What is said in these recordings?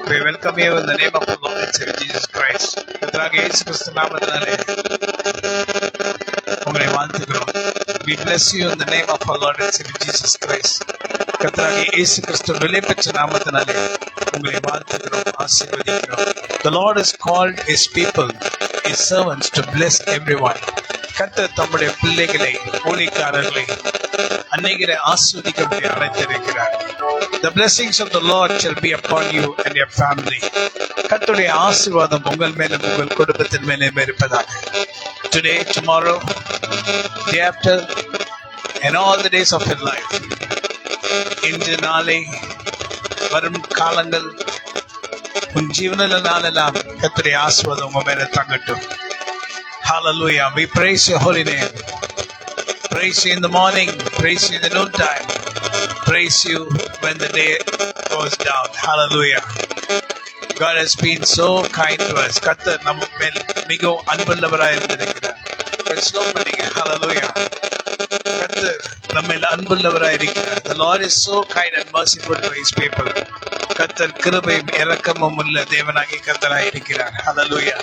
We welcome you in the name of the Lord and Savior Jesus Christ. கர்த்தராகிய இயேசு கிறிஸ்து நாமத்தினாலே உங்களை வாழ்த்துகிறோம். We bless you in the name of our Lord and Savior Jesus Christ. கர்த்தராகிய இயேசு கிறிஸ்து விலைபெற்ற நாமத்தினாலே உங்களை வாழ்த்துகிறோம், ஆசீர்வதிக்கிறோம். The Lord has called his people, his servants, to bless everyone. கர்த்தர் தம்முடைய பிள்ளைகளை, ஊழியக்காரர்களை அநேகரை ஆசீர்வதிக்கும்படி அழைத்திருக்கிறார். The blessings of the Lord shall be upon you and your family. கர்த்தருடைய ஆசீர்வாதம் உங்கள் மேலும் உங்கள் குடும்பத்தின் மேலும் இருப்பதாக. Today, tomorrow, day after, and all the days of your life. இன்று நாளை வரும் காலங்கள் உன் ஜீவனில் நாளெல்லாம் கர்த்தருடைய ஆசீர்வாதம் உங்க மேல தங்கட்டும். Hallelujah. We praise your holy name. Praise you in the morning, praise you in the noontime, praise you when the day goes down. Hallelujah. God has been so kind to us. கர்த்தர் நம்ம மேல் மிகவும் அன்புள்ளவராய் இருந்திருக்கிறார். Slow பண்ணீங்க. Hallelujah. கர்த்தர் நம்ம மேல் அன்புள்ளவராய் இருக்கிறார். The Lord is so kind and merciful to his people. கர்த்தர் கிருபையும் இரக்கமும் உள்ள தேவனாகிய கர்த்தராய் இருக்கிறார். Hallelujah.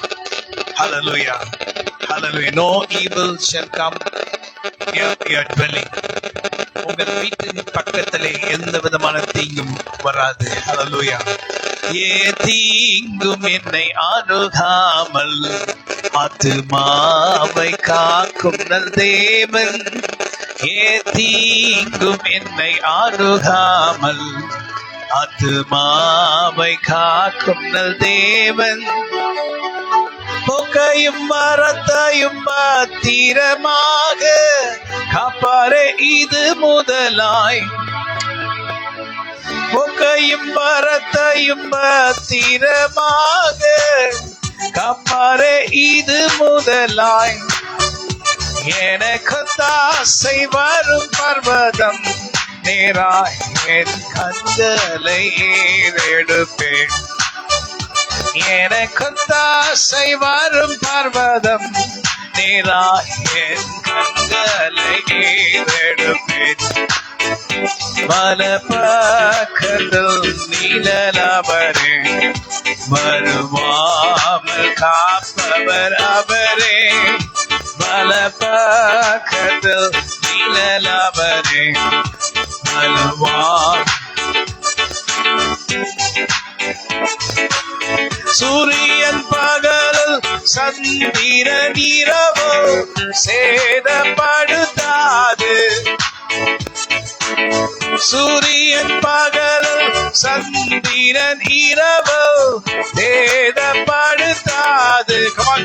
Hallelujah. Hallelujah. No evil shall come near your dwelling. உங்கள் வீட்டின் பக்கத்திலே எந்த விதமான தீங்கும் வராது. Hallelujah. ஏ தீங்கும் என்னை அணுகாமல் ஆத்துமாவை காக்கும் நல் தேவன். ஏ தீங்கும் என்னை அணுகாமல் ஆத்துமாவை காக்கும் நல் தேவன். போக்கையும் மரத்தையும் பத்திரமாக காப்பாரே இது முதலாய். போக்கையும் மரத்தையும் பத்திரமாக காப்பாரே இது முதலாய். எனக்கு தாசை வரும் பர்வதம் நேராய் என் கண்களை ஏறெடுப்பேன். எனக்கு தாசை வரும் பர்வதம் நேராய் என் கண்களை ஏறெடுப்பேன். வலப்பக்கத்தில் நிழலவரே, வருவாமல் காப்பவர் அவரே. வலப்பக்கத்தில் நிழலவரே, வருவார். சூரியன் பகலில் சந்திரன் இரவு சேதப்படுத்தாது. சூரியன் பகலில் சந்திரன் இரவு சேதப்படுத்தாது. Come on.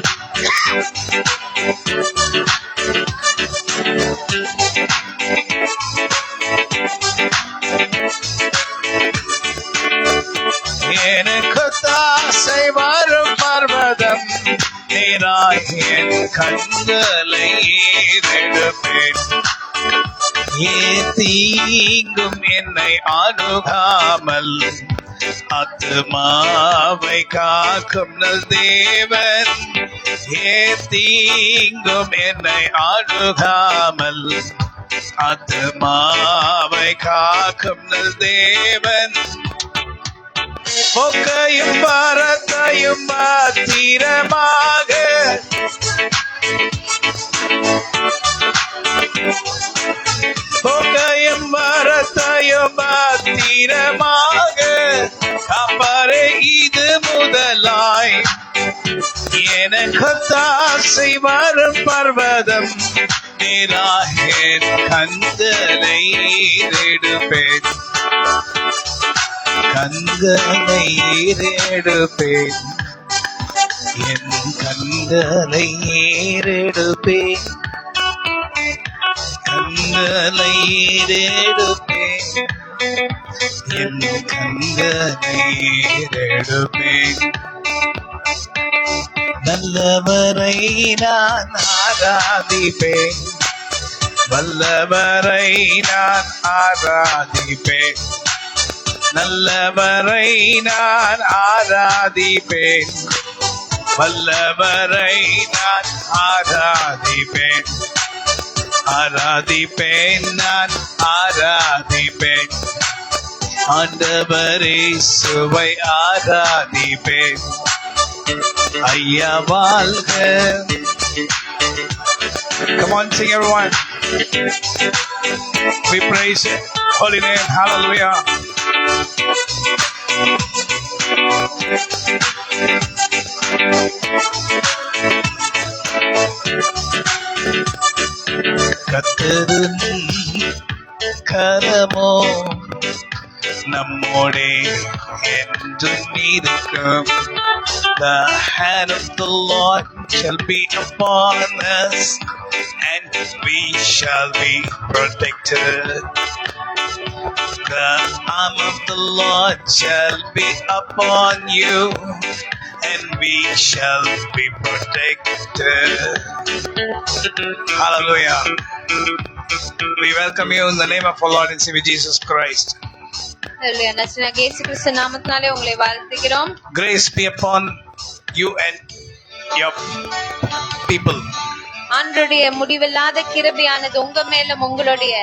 எனக்கு தாசை வரும் பர்வதம் நேராய் என் கண்களை ஏறெடுப்பேன். ஏ தீங்கும் என்னை அணுகாமல் ஆத்துமாவை காக்கும் நல் தேவன். ஏ தீங்கும் என்னை அணுகாமல் ஆத்துமாவை காக்கும் நல் தேவன். போக்கையும் மரத்தையும் பத்திரமாக போக்கையும் மரத்தையும் பத்திரமாக காப்பாரே இது முதலாய். எனக்கு தாசை வரும் பர்வதம் நேராய் என் கண்களை ஏறெடுப்பேன். கண்களை ஏறெடுப்பேன். என் கண்களை ஏறெடுப்பேன். கண்களை ஏறெடுப்பேன். என் கண்களை ஏறெடுப்பேன். நல்லவரை நான் ஆராதிப்பேன். வல்லவரை நான் ஆராதிப்பேன். நல்லவரை நான் ஆராதிப்பேன். வல்லவரை நான் ஆராதிப்பேன். ஆராதிப்பேன் நான் ஆராதிப்பேன். ஆண்டவரே சுவை ஆராதிப்பேன். ஐயா வாழ்க. Come on, sing everyone. We praise His holy name. Hallelujah. கர்த்தரின் கரமோ நம்மோடே என்றும் இருக்கும். The hand of the Lord shall be upon us, and we shall be protected. The arm of the Lord shall be upon you, and we shall be protected. Hallelujah. We welcome you in the name of our Lord and Savior Jesus Christ. Hallelujah. நசரேயனாகிய இயேசு கிறிஸ்து நாமத்தினாலே உங்களை வாழ்த்துகிறோம். Grace be upon you and your people. ஆண்டவருடைய முடிவில்லாத கிருபையானது உங்க மேலும் உங்களுடைய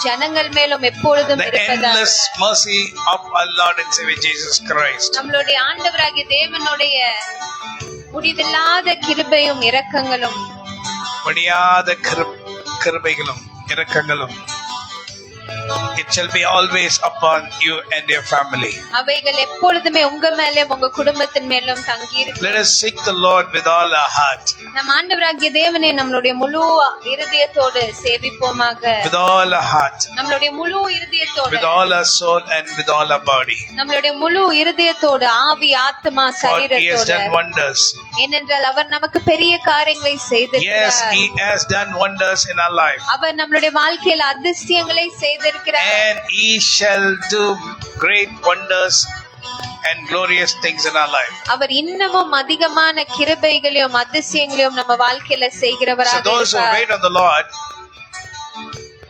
ஜனங்கள் மேலும் எப்பொழுதும் The இருப்பதாக. endless mercy of our Lord and Savior Jesus Christ. நம்மளுடைய ஆண்டவராகிய தேவனுடைய முடிவில்லாத கிருபையும் இரக்கங்களும் முடியாத கிருபைகளும் இரக்கங்களும் it shall be always upon you and your family. அவைகள் எப்பொழுதுமே உங்க மேலும் உங்க குடும்பத்தின் மேலும் தங்கி இருக்கும். Let us seek the Lord with all our heart. நம் ஆண்டவராகிய தேவனை நம்மளுடைய முழு இருதயத்தோடு சேவிப்போமாக. With all our heart. நம்மளுடைய முழு இருதயத்தோடு. With all our soul and with all our body. நம்மளுடைய முழு இருதயத்தோடு ஆவி ஆத்மா சரீரத்தோடு. He has done wonders. ஏனென்றால் அவர் நமக்கு பெரிய காரியங்களை செய்திருக்கிறார். Yes, He has done wonders in our life. அவர் நம்மளுடைய வாழ்க்கையில் அதிசயங்களை செய்திருக்கிறார். And He shall do great wonders and glorious things in our life. அவர் இன்னமும் அதிகமான கிருபைகளையும் அதிசயங்களையும் நம்ம வாழ்க்கையில செய்கிறவராக So those who இருக்கிறார். wait on the Lord,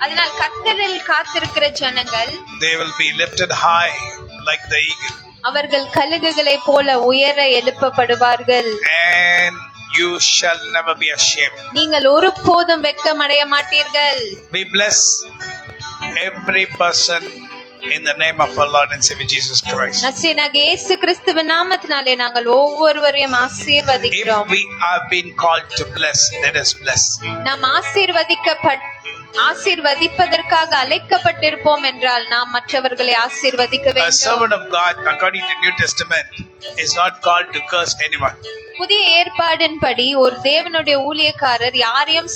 அதனால் கர்த்தரில் காத்திருக்கிற ஜனங்கள் they will be lifted high like the eagle. அவர்கள் கழுகுகளைப் போல உயர எழுப்பப்படுவார்கள். And you shall never be ashamed. நீங்கள் ஒருபோதும் வெட்கமடைய மாட்டீர்கள். We bless every person in the name of our Lord and Savior Jesus Christ. நசரேயனாகிய இயேசு கிறிஸ்துவின் நாமத்தினாலே நாங்கள் ஒவ்வொருவரையும் ஆசீர்வதிக்கிறோம். If we are being called to bless, let us bless. நாம் ஆசீர்வதிப்பதற்காக அழைக்கப்பட்டிருப்போம் என்றால் நாம் மற்றவர்களை ஆசீர்வதிக்க A வேண்டும். servant of God, according to New Testament, is not called to curse anyone. புதிய ஏற்பாடின்படி ஒரு தேவனுடைய ஊழியக்காரர் யாரையும்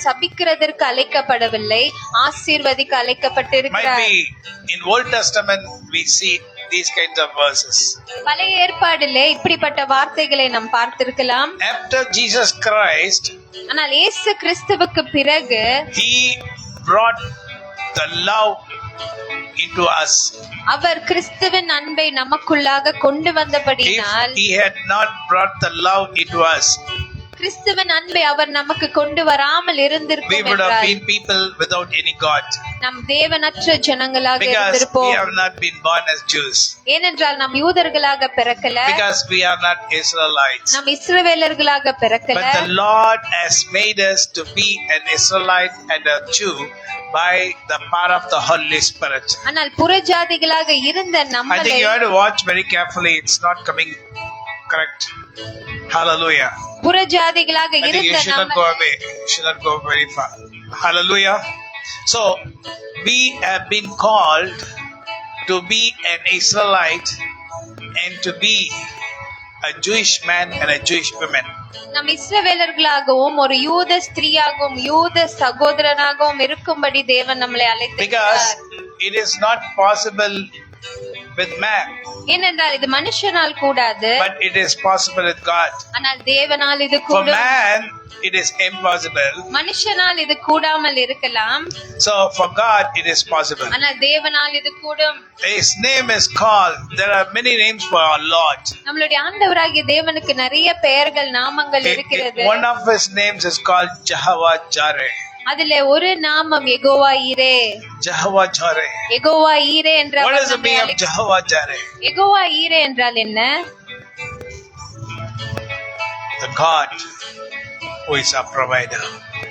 சபிக்கிறதற்கு அழைக்கப்படவில்லை, ஆசீர்வதிக்க Might அழைக்கப்பட்டிருக்கிறார். be in Old Testament we see these kinds of verses. பழைய ஏற்பாடிலே இப்படிப்பட்ட வார்த்தைகளை நாம் பார்த்திருக்கலாம். After Jesus Christ, ஆனால் இயேசு கிறிஸ்துவுக்கு பிறகு He brought the love into us. அவர் கிறிஸ்துவின் அன்பை நமக்குள்ளாக கொண்டு வந்தபடியினால், If He had not brought the love into us, கிறிஸ்துவின் அன்பை அவர் நமக்கு கொண்டு வராமல் we இருந்திருக்கும் would have என்றால் been people without any God. நம் தேவனற்ற ஜனங்களாக Because we இருந்திருப்போம். have not been born as Jews. ஏனென்றால் நாம் யூதர்களாக பிறக்கல, Because we are not Israelites. நாம் இஸ்ரவேலர்களாக பிறக்கல. But the Lord has made us to be an Israelite and a Jew by the power of the Holy Spirit. ஆனால் புறஜாதிகளாக இருந்த I think நம்மளை you have to watch very carefully. It's not coming correct. Hallelujah. புறஜாதிகளாக I think you இருந்த should not go away. You should not go very far. Hallelujah. So, we have been called to be an Israelite and to be a Jewish man and a Jewish woman. நம் இஸ்ரவேலர்களாகவும் ஒரு யூத ஸ்திரீயாகவும் யூத சகோதரனாகவும் இருக்கும்படி தேவன் நம்மளை Because அழைத்திருக்கிறார். it is not possible with man, ஏனென்றால் இது மனுஷனால் கூடாது, but it is possible with God. ஆனால் தேவனால் இது For கூடும். man, it is impossible. மனுஷனால் இது கூடாமல் இருக்கலாம், So for God, it is possible. ஆனால் தேவனால் இது கூடும். His name is called. There are many names for our Lord. நம்மளுடைய ஆண்டவராகிய தேவனுக்கு நிறைய பெயர்கள் நாமங்கள் இருக்கிறது. One of His names is called Jehovah Jireh. அதுல ஒரு நாமம் யெகோவா ஈரே. Jehovah Jireh. யெகோவா ஈரே என்ற What is the meaning of Jehovah Jireh? Jehovah ஈரே என்றால் என்ன? The God who is our provider.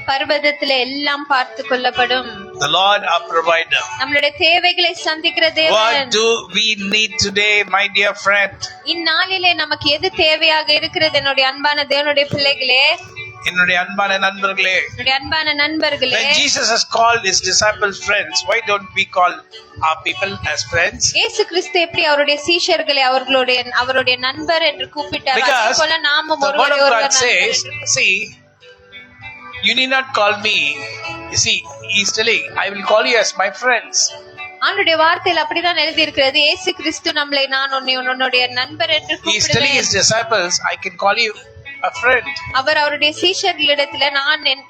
பர்வதத்துல எல்லாம் பார்த்து கொள்ளப்படும் The Lord our provider. நம்மளுடைய தேவைகளை சந்திக்கிற தேவன். What do we need today, my dear friend? இந்நாளிலே நமக்கு எது தேவையாக இருக்கிறது என்னுடைய அன்பான தேவனுடைய பிள்ளைகளே, என்னுடைய அன்பான நண்பர்களே, என்னுடைய அன்பான நண்பர்களே, when Jesus has called his disciples friends, why don't we call our people as friends? இயேசு கிறிஸ்து எப்படி அவருடைய சீஷர்களை அவருடைய நண்பர் என்று கூப்பிட்டார், Because அதேபோல நாமும் the word of ஒருவரை God says, see, you need not call me. You see, he's telling, I will call you as my friends. ஆண்டுடைய வார்த்தையில் அப்படிதான் எழுதி இருக்கிறது. இயேசு கிறிஸ்து நம்மளை நான் உன்னுடைய நண்பர் என்று He is telling his கூப்பிடுவேன். disciples, I can call you a friend. அவர் அவருடைய சீஷர்களிடத்துல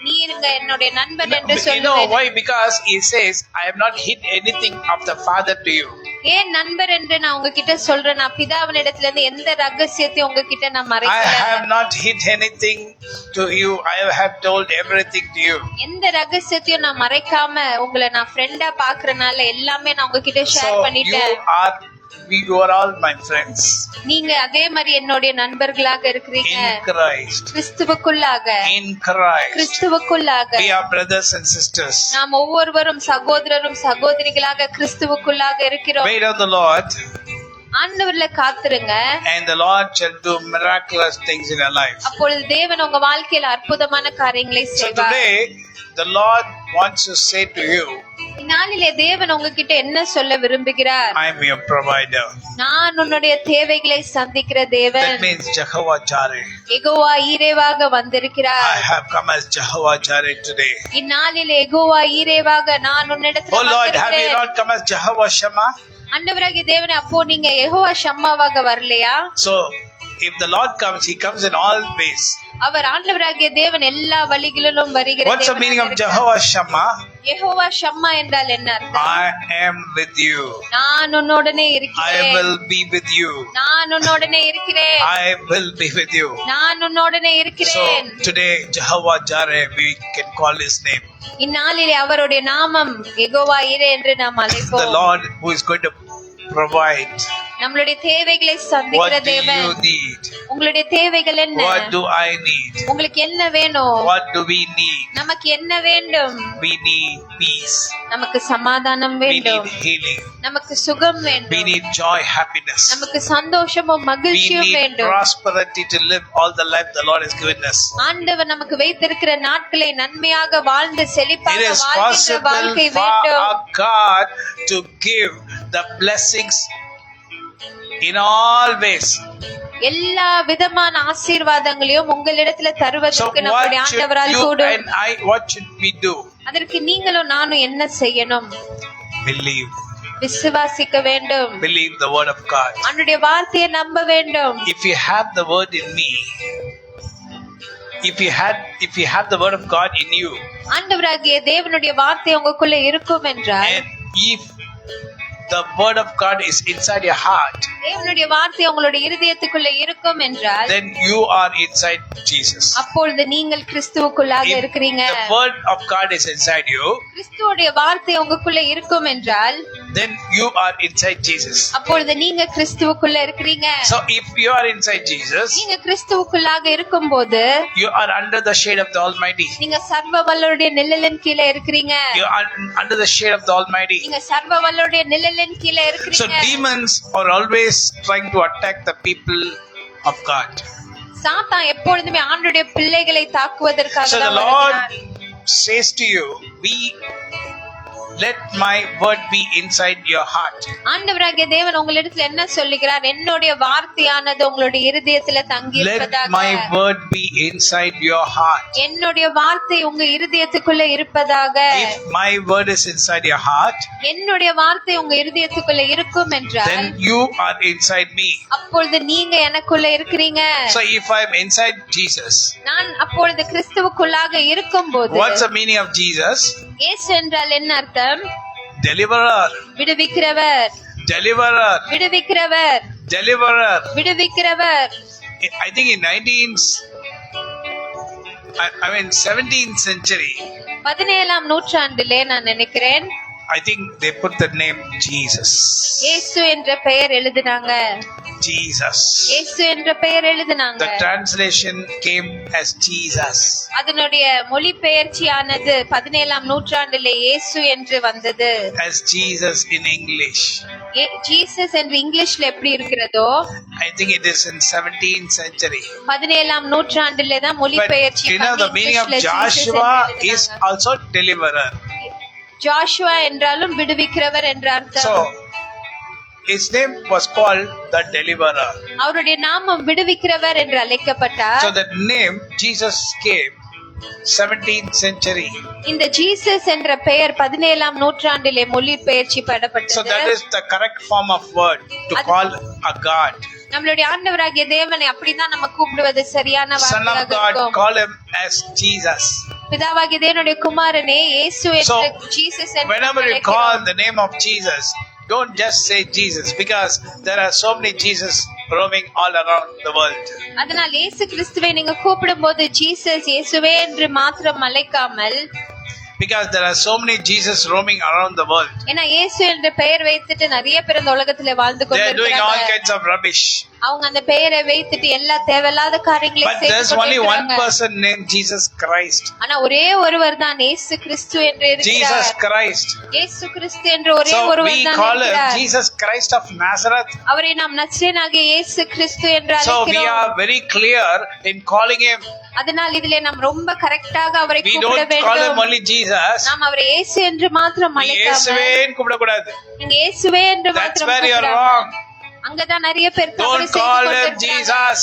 நீ இருங்க என்னுடைய நண்பன் என்று You know சொல்லுவேன். why? Because he says, I have not hid anything of the Father to you. ஏன் நண்பர் என்று நான் உங்ககிட்ட சொல்றேன், நான் பிதாவினிடத்துல இருந்து எந்த ரகசியத்தையும் உங்ககிட்ட நான் I மறைக்கல. have not hid anything to you. I have told everything to you. எந்த ரகசியத்தையும் நான் மறைக்காம உங்களை நான் ஃப்ரெண்டா பாக்குறனால எல்லாமே நான் உங்ககிட்ட ஷேர் So பண்ணிட்டேன். you are all my friends நீங்க அதே மாதிரி என்னுடைய நண்பர்களாக இருக்கிறீங்க. in Christ. கிறிஸ்துவுக்குள்ளாக, In Christ. கிறிஸ்துவுக்குள்ளாக We are brothers and sisters. நாம் ஒவ்வொருவரும் சகோதரரும் சகோதரிகளாக கிறிஸ்துவுக்குள்ளாக இருக்கிறோம். Wait on the Lord, ஆண்டவர்ல காத்துருங்க, and the Lord shall do miraculous things in your life. அப்பொழுது தேவன் உங்க வாழ்க்கையில அற்புதமான காரியங்களை So செய்வார். today, the Lord wants to say to you, இந்நாளிலே தேவன் உங்ககிட்ட என்ன சொல்ல விரும்புகிறார்? I am your provider. நான் உன்னுடைய தேவைகளை சந்திக்கிற தேவன். That means Jehovah Jireh. Jehovah ஈரேவாக I வந்திருக்கிறார். have come as Jehovah Jireh today. இந்நாளிலே Jehovah ஈரேவாக நான் Oh உன்னிடத்தில் Lord, have you வந்திருக்கிறேன். not come as Jehovah Shammah? ஆண்டவராகிய தேவனே, அப்போ நீங்க யெகோவா ஷம்மாவாக வரலையா? So, if the Lord comes, He comes in all ways. அவர் ஆண்டவராகிய தேவன் எல்லா வழிகளிலும் வருகிற What's the meaning of தேவனாக Jehovah Shammah? யெகோவா ஷம்மா என்றால் என்ன அர்த்தம்? I am with you. நான் உன்னோடனே I இருக்கிறேன். will be with you. நான் உன்னோடனே இருக்கிறேன். I will be with you. நான் உன்னோடனே So, இருக்கிறேன். today, Jehovah Jireh, we can call His name. இந்நாளிலே அவருடைய நாமம் யெகோவா ஈரே என்று நாம் The அழைப்போம். Lord who is going to provide. நம்மளுடைய தேவைகளை சந்திக்கிற What do தேவன். you need? உங்களுடைய தேவைகள் என்ன? What do I need? உங்களுக்கு என்ன வேணும்? What do we need? நமக்கு என்ன வேண்டும்? We need peace. நமக்கு சமாதானம் We வேண்டும். need healing. நமக்கு சுகம் We வேண்டும். need joy, happiness. நமக்கு சந்தோஷமும் We மகிழ்ச்சியும் need வேண்டும். prosperity to live all the life the Lord has given us. ஆண்டவர் நமக்கு வைத்திருக்கிற நாட்களை நன்மையாக வாழ்ந்து It செழிப்பாக is வாழ்கின்ற possible வாழ்க்கை for வேண்டும். our God to give the blessings in all ways. எல்லா விதமான ஆசீர்வாதங்களையும் உங்களிடத்துல So தருவதற்கு what நம்முடைய should ஆண்டவரால் you கூடும். and I, what should we do? அதற்கு நீங்களும் நானும் என்ன செய்யணும்? Believe. விசுவாசிக்க வேண்டும். Believe the word of God. அவனுடைய வார்த்தையை நம்ப வேண்டும். If you have the word in me, if you have the word of God in you, ஆண்டவராகிய தேவனுடைய வார்த்தை உங்களுக்குள்ள இருக்கும் என்றால், and if the word of God is inside your heart, தேவனுடைய வார்த்தை உங்களுடைய இருதயத்துக்குள்ள இருக்கும் என்றால், then you are inside Jesus. அப்பொழுது நீங்கள் கிறிஸ்துவுக்குள்ளாக If இருக்கிறீங்க. the word of God is inside you, கிறிஸ்துவோடைய வார்த்தை உங்களுக்குள்ள இருக்கும் என்றால், then you are inside Jesus. அப்பொழுது நீங்க கிறிஸ்துவுக்குள்ள இருக்கிறீங்க. So if you are inside Jesus, நீங்க கிறிஸ்துவுக்குள்ளாக இருக்கும்போது you are under the shade of the Almighty. நீங்க சர்வ வல்லவருடைய நிழலின் கீழே இருக்கிறீங்க. You are under the shade of the Almighty. நீங்க சர்வ வல்லவருடைய நிழலின் கீழே So இருக்கிறீங்க. demons are always trying to attack the people of God. சாத்தான் எப்பொழுதுமே ஆண்டவருடைய பிள்ளைகளை தாக்குவதற்காக So the தான் Lord வருகிறான். says to you, let my word be inside your heart. ஆண்டவராகிய தேவன் உங்களிடத்துல என்ன சொல்லுகிறார்? என்னுடைய வார்த்தையானது உங்களுடைய இருதயத்துல தங்கி Let இருப்பதாக. my word be inside your heart. என்னுடைய வார்த்தை உங்க இருதயத்துக்குள்ள இருப்பதாக. If my word is inside your heart, என்னுடைய வார்த்தை உங்க இருதயத்துக்குள்ள இருக்கும் என்றால், then you are inside me. அப்பொழுது நீங்க எனக்குள்ள இருக்கிறீங்க. So if I'm inside Jesus, நான் அப்பொழுது கிறிஸ்துவுக்குள்ளாக இருக்கும்போது, what's the meaning of Jesus? இயேசு என்றால் என்ன அர்த்தம்? Deliverer, விடுவிக்கிறவர், deliverer, விடுவிக்கிறவர், deliverer. விடுவிக்கிறவர். I think in 17th century, 17ஆம் நூற்றாண்டிலே நான் நினைக்கிறேன், I think they put the name Jesus. இயேசு என்ற பெயர் எழுதினாங்க. Jesus. இயேசு என்ற பெயர் எழுதினாங்க. The translation came as Jesus. அதனுடைய மொழிபெயர்ச்சியானது 17ஆம் நூற்றாண்டிலே இயேசு என்று வந்தது. As Jesus in English. Jesus என்று இங்கிலீஷ்ல எப்படி இருக்கிறதோ, I think it is in 17th century. 17ஆம் நூற்றாண்டிலே தான் மொழிபெயர்ச்சி. But you know the meaning of Joshua is also deliverer. Joshua என்றாலும் விடுவிக்கிறவர் என்ற அர்த்தம். So his name was called the deliverer. அவருடைய நாமம் விடுவிக்கிறவர் என்று அழைக்கப்பட்டார். So the name Jesus came 17th century. இந்த ஜீசஸ் என்ற பெயர் 17ஆம் நூற்றாண்டிலே மொழிபெயர்ச்சி So பண்ணப்பட்டது. that is the correct form of word to call a God. நம்மளுடைய ஆண்டவராகிய தேவனை அப்படிதான் நம்ம கூப்பிடுவது சரியான Son of வார்த்தையாக God, இருக்கும். call him as Jesus. பிதாவாகிய தேவனுடைய குமாரனே இயேசு So என்று ஜீசஸ் என்று whenever you அழைக்கிறோம். call the name of Jesus, don't just say Jesus, because there are so many Jesus roaming all around the world. அதனால் இயேசு கிறிஸ்துவை நீங்க கூப்பிடும்போது ஜீசஸ் இயேசுவே என்று மாத்திரம் அழைக்காமல், Because there are so many Jesus roaming around the world. ஏன்னா இயேசு என்ற பெயர் வைத்துட்டு நிறைய பேர் இந்த உலகத்துல வாழ்ந்து They are doing all கொண்டிருக்கிறாங்க. kinds of rubbish. அவங்க அந்த பெயரை வைத்துட்டு எல்லா தேவையில்லாத காரியங்களை But செய்து there's only one கொண்டிருக்கிறாங்க. person named Jesus Christ. ஆனா ஒரே ஒருவர் தான் இயேசு கிறிஸ்து என்று Jesus இருக்கிறார். Christ. இயேசு கிறிஸ்து என்று ஒரே So ஒருவர் we தான் call him இருக்கிறார். Jesus Christ of Nazareth. அவரை நாம் நசரேயனாகிய இயேசு கிறிஸ்து என்று So we அழைக்கிறோம். are very clear in calling him. அதனால் இதிலே நாம் ரொம்ப கரெக்டாக அவரை We கூப்பிட don't call him வேண்டும். only Jesus. நாம் அவரை இயேசு என்று மாத்திரம் அழைக்காமல், இயேசுவேன்னு கூப்பிடக்கூடாது. நீங்க இயேசுவே என்று That's மாத்திரம் where you are கூப்பிடாம, wrong. அங்கதான் நிறைய பேர் தவறு Don't செய்து call him கொண்டிருக்கிறாங்க. Jesus.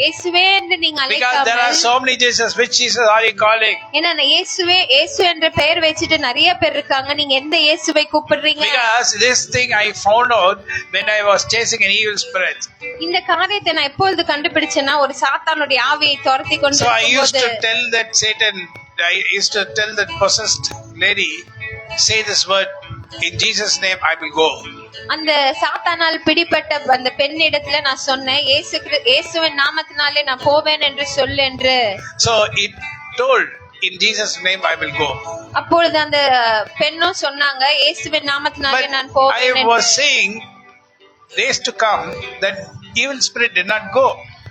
இயேசுவே என்று நீங்க Because there are அழைக்காமல், so many Jesus. Which Jesus are you calling? ஏன்னா இயேசு என்ற பெயர் வச்சுட்டு நிறைய பேர் இருக்காங்க. நீங்க எந்த இயேசுவை கூப்பிடுறீங்க? Because this thing I found out when I was chasing an evil spirit. இந்த காரியத்தை நான் எப்பொழுது கண்டுபிடிச்சேன்னா, ஒரு சாத்தானுடைய ஆவியை துரத்தி கொண்டு So I used இருக்கும்போது, to tell that Satan, I used to tell that possessed lady, say this word, in Jesus' name I will go. அந்த சாத்தானால் பிடிப்பட்ட அந்த பெண்ணிடத்துல நான் சொன்னேன், இயேசுவின் நாமத்தினாலே நான் போவேன் என்று சொல்லு என்று. So it told, in Jesus' name I will go. அப்பொழுது அந்த பெண்ணும் சொன்னாங்க, இயேசுவின் நாமத்தினாலே But நான் போவேன் I என்று. was saying, days to come, that evil spirit did not go.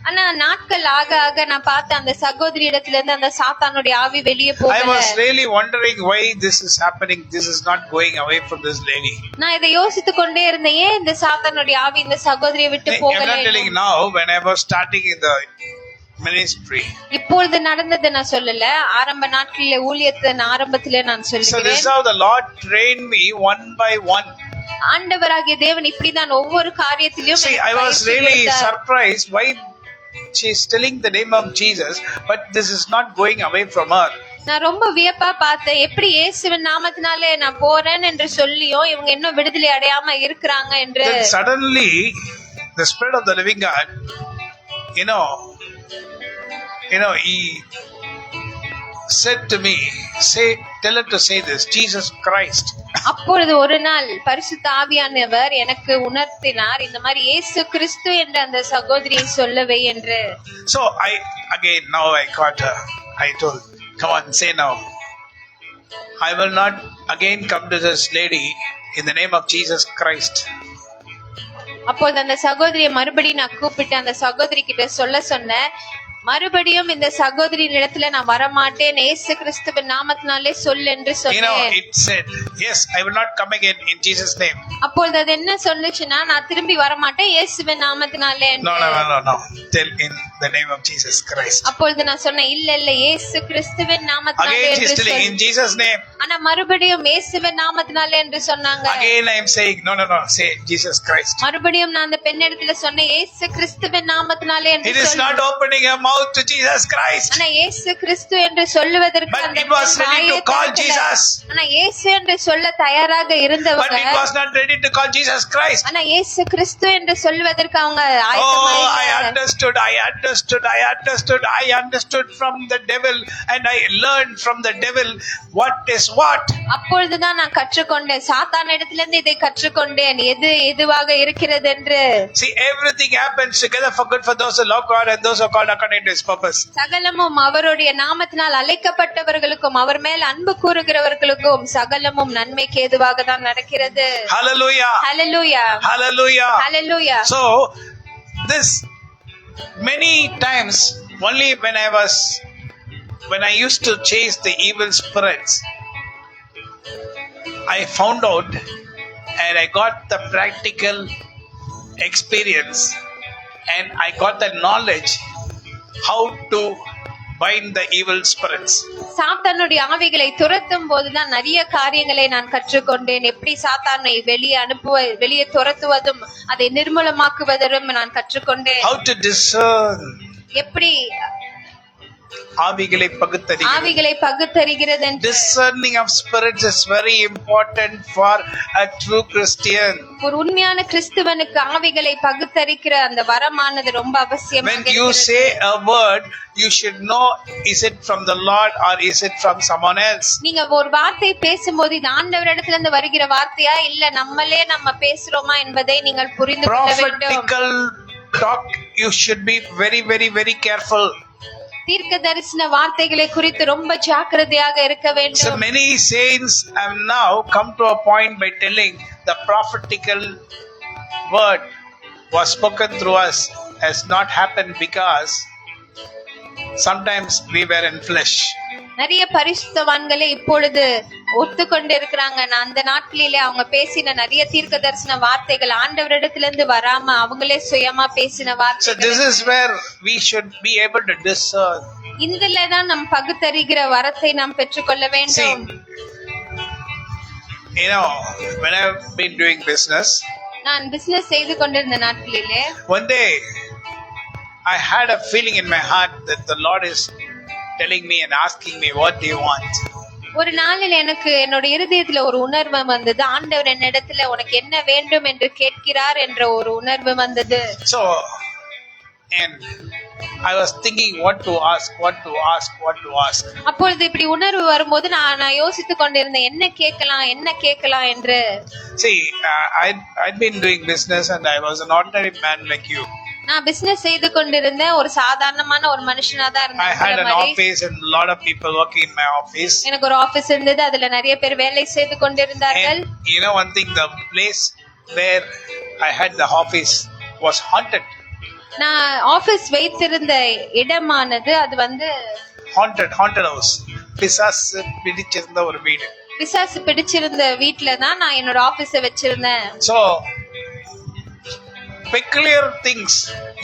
ஆனா நாட்கள் ஆக ஆக நான் பார்த்த அந்த சகோதரி இடத்துல இருந்து அந்த சாத்தானுடைய ஆவி வெளியே I போகல. was really wondering why this is happening. This is not going away from this lady. நான் இதை யோசித்து கொண்டே இருந்தேன், ஏன் இந்த சாத்தானுடைய ஆவி இந்த சகோதரியை விட்டு I'm போகல? not telling now, when I was starting in the ministry. இப்பொழுது நடந்ததை நான் சொல்லல, ஆரம்ப நாட்களிலே ஊழியத்தின் ஆரம்பத்திலே நான் So this is சொல்லுகிறேன். how the Lord trained me one by one. ஆண்டவராகிய தேவன் இப்படிதான் ஒவ்வொரு காரியத்திலும் See, I was really surprised why she's telling the name of Jesus, but this is not going away from her. நான் ரொம்ப வியப்பா பார்த்தேன், எப்படி இயேசுவின் நாமத்தினாலே நான் போறேன் என்று சொல்லியும் இவங்க இன்னும் விடுதலை அடையாம இருக்கிறாங்க என்று. Then suddenly, the Spirit of the living God, you know, he said to me, tell her to say this, Jesus Christ. அப்பொழுது ஒரு நாள் பரிசுத்த ஆவியானவர் எனக்கு உணர்த்தினார், இந்த மாதிரி இயேசு கிறிஸ்து என்ற அந்த சகோதரியை சொல்லவே என்று. So now I caught her. I told, come on, say now. I will not again come to this lady in the name of Jesus Christ. அப்போது அந்த சகோதரியை மறுபடியும் நான் கூப்பிட்டு அந்த சகோதரி கிட்ட சொன்னேன், மறுபடியும் இந்த சகோதரியின் இடத்துல நான் வரமாட்டேன், இயேசு கிறிஸ்துவின் நாமத்தினாலே சொல் என்று சொன்னேன். It said, yes, I will not come again in Jesus' name. அப்பொழுது அது என்ன சொல்லுச்சுன்னா, நான் திரும்பி வரமாட்டேன் இயேசுவின் நாமத்தினாலே. No. Tell in the name of Jesus Christ. அப்பொழுது நான் சொன்னேன், இல்ல இயேசு கிறிஸ்துவின் நாமத்தினாலே Again என்று she's telling in சொல். Jesus' name. ஆனா மறுபடியும் இயேசுவின் நாமத்தினாலே என்று சொன்னாங்க. Again I am saying, no, say Jesus Christ. மறுபடியும் நான் அந்த பெண்ணிடத்துல சொன்னேன், இயேசு கிறிஸ்துவின் நாமத்தினாலே என்று It is சொல். not opening her mouth to Jesus Christ. ஆனா இயேசு கிறிஸ்து என்று சொல்லுவதற்கு But அந்த it was பெண் ready to வாயை call திறக்கல. Jesus. ஆனா இயேசு என்று சொல்ல தயாராக But இருந்தவங்க, it was not ready to call Jesus Christ. ஆனா இயேசு கிறிஸ்து என்று சொல்வதற்கு அவங்க Oh, ஆயத்தமா I இல்ல. understood from the devil, and I learned from the devil what is what. அப்பொழுதுதான் நான் கற்றுக்கொண்டேன், சாத்தான் இடத்திலிருந்து இதை கற்றுக்கொண்டேன், எது எதுவாக இருக்கிறது என்று. See, everything happens together for good for those who love God and those who are called according to to his purpose. சகலமும் அவருடைய நாமத்தினால் அழைக்கப்பட்டவர்களுக்கும் அவர் மேல் அன்பு கூறுகிறவர்களுக்கும் சகலமும் நன்மைக்கு ஏதுவாக தான் நடக்கிறது. Hallelujah. Hallelujah, Hallelujah. Hallelujah. So this many times only when I used to chase the evil spirits, I found out and I got the practical experience and I got the knowledge how to bind the evil spirits. சாத்தானுடைய ஆவிகளை துரத்தும் போதுதான் நிறைய காரியங்களை நான் கற்றுக்கொண்டேன். எப்படி சாத்தானை வெளியே துரத்துவதும் அதை நிர்மூலமாக்குவதும் நான் கற்றுக்கொண்டேன். How to discern. எப்படி ஆவிகளை பகுத்தறிகிறது. Discerning of spirits is very important for a true Christian. ஒரு உண்மையான கிறிஸ்துவனுக்கு ஆவிகளை பகுத்தறிக்கிற அந்த வரமானது ரொம்ப அவசியமாக When you say a word, you should know, is it from the Lord or is it from someone else? நீங்க ஒரு வார்த்தை பேசும்போது இது ஆண்டவரிடத்துல இருந்து வருகிற வார்த்தையா இல்ல நம்ம பேசுறோமா என்பதை நீங்கள் புரிந்து கொள்ள வேண்டும். Prophetical talk, you should be very, very, very careful. தீர்க்க தரிசன வார்த்தைகளை குறித்து ரொம்ப ஜாக்கிரதையாக இருக்க So வேண்டும். many saints have now come to a point by telling the prophetical word was spoken through us has not happened because sometimes we were in flesh. நிறைய பரிசுத்தவான்களை இப்பொழுது ஒத்துக்கொண்டு இருக்கிறாங்க. அந்த நாட்களிலே அவங்க பேசின நிறைய தீர்க்க தரிசன வார்த்தைகள் ஆண்டவரிடத்திலிருந்து வராம அவங்களே சுயமா பேசின So வார்த்தைகள். this is where we should be able to discern. இதுலதான் நம் பகுத்தறிகிற வரத்தை நாம் பெற்றுக்கொள்ள See, வேண்டும். when I've been doing business, நான் பிசினஸ் செய்து கொண்டிருந்த நாட்களிலே one day I had a feeling in my heart that the Lord is telling me and asking me, what do you want? ஒரு நாளில் எனக்கு என்னோட இருதயத்துல ஒரு உணர்வு வந்தது. ஆண்டவர் என்னிடத்துல உனக்கு என்ன வேண்டும் என்று கேட்கிறார் என்ற ஒரு உணர்வு வந்தது. So, and I was thinking what to ask. அப்பொழுது இப்படி உணர்வு வரும்போது நான் யோசித்து கொண்டிருந்தேன் என்ன கேட்கலாம் என்று. See, I'd been doing business and I was an ordinary man like you. நான் பிசினஸ் செய்து கொண்டிருந்தேன். ஒரு சாதாரணமான ஒரு மனுஷனா தான் I had an இருந்தேன். office and a lot of people working in my office. எனக்கு ஒரு ஆபீஸ் இருந்தது. அதுல நிறைய பேர் வேலை செய்து கொண்டிருந்தார்கள். And one thing, the place where I had the office was haunted. நான் ஆபீஸ் வைத்திருந்த இடமானது அது Haunted house. பிசாசு பிடிச்சிருந்த ஒரு வீடு. பிசாசு பிடிச்சிருந்த வீட்ல தான் நான் என்னோட ஆபீஸ வச்சிருந்தேன். So peculiar things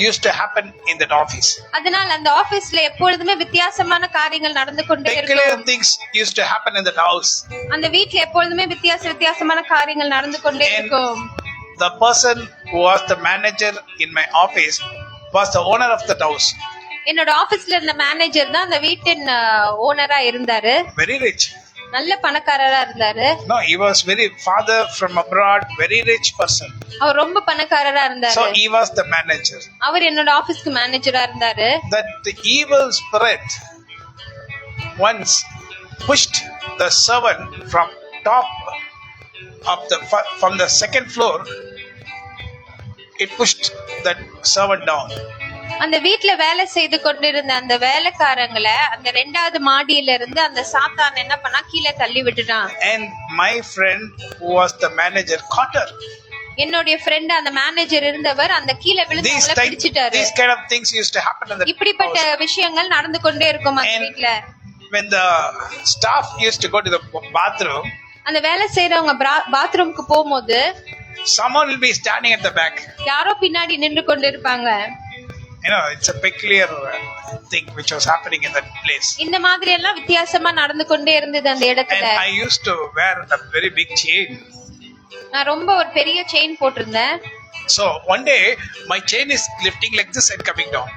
used to happen in that office. அதனால அந்த ஆபீஸ்ல எப்பொழுதுமே வித்தியாசமான காரியங்கள் நடந்து கொண்டே Peculiar இருக்கும். things used to happen in that house. அந்த வீட்ல எப்பொழுதுமே வித்தியாசமான காரியங்கள் நடந்து கொண்டே And இருக்கும். the person who was the manager in my office was the owner of that house. என்னோட ஆபீஸ்ல இருந்த மேனேஜர் தான் அந்த வீட்டின் ஓனரா இருந்தாரு. Very rich. நல்ல பணக்காரரா இருந்தாரு. No, he was very father from abroad, very rich person. அவர் ரொம்ப பணக்காரரா இருந்தாரு. So he was the manager. அவர் என்னோட ஆபீஸ்க்கு மேனேஜரா இருந்தாரு. That the evil spirit once pushed the servant from top of from the second floor. It pushed that servant down. அந்த வீட்ல வேலை செய்து கொண்டிருந்த அந்த வேலைக்காரங்களை அந்த 2வது மாடியில இருந்து அந்த சாத்தான் என்ன பண்ணா கீழே தள்ளி விட்டுட்டான். And my friend who was the manager caught her. என்னோட ஃப்ரெண்ட் அந்த மேனேஜர் இருந்தவர் அந்த கீழே விழுந்தவங்கள பிடிச்சிட்டாரு. These kind of things used to happen in the இப்படிப்பட்ட விஷயங்கள் நடந்து கொண்டே இருக்கும் அந்த வீட்ல. When the staff used to go to the bathroom, அந்த வேலை செய்றவங்க பாத்ரூமுக்கு போகும்போது someone will be standing at the back. யாரோ பின்னாடி நின்று கொண்டிருப்பாங்க. It's a peculiar thing which was happening in that place. இந்த மாதிரி எல்லாம் வித்தியாசமா நடந்து கொண்டே இருந்தது அந்த இடத்துல. And I used to wear a very big chain. நான் ரொம்ப ஒரு பெரிய செயின் போட்டிருந்தேன். So one day my chain is lifting like this and coming down.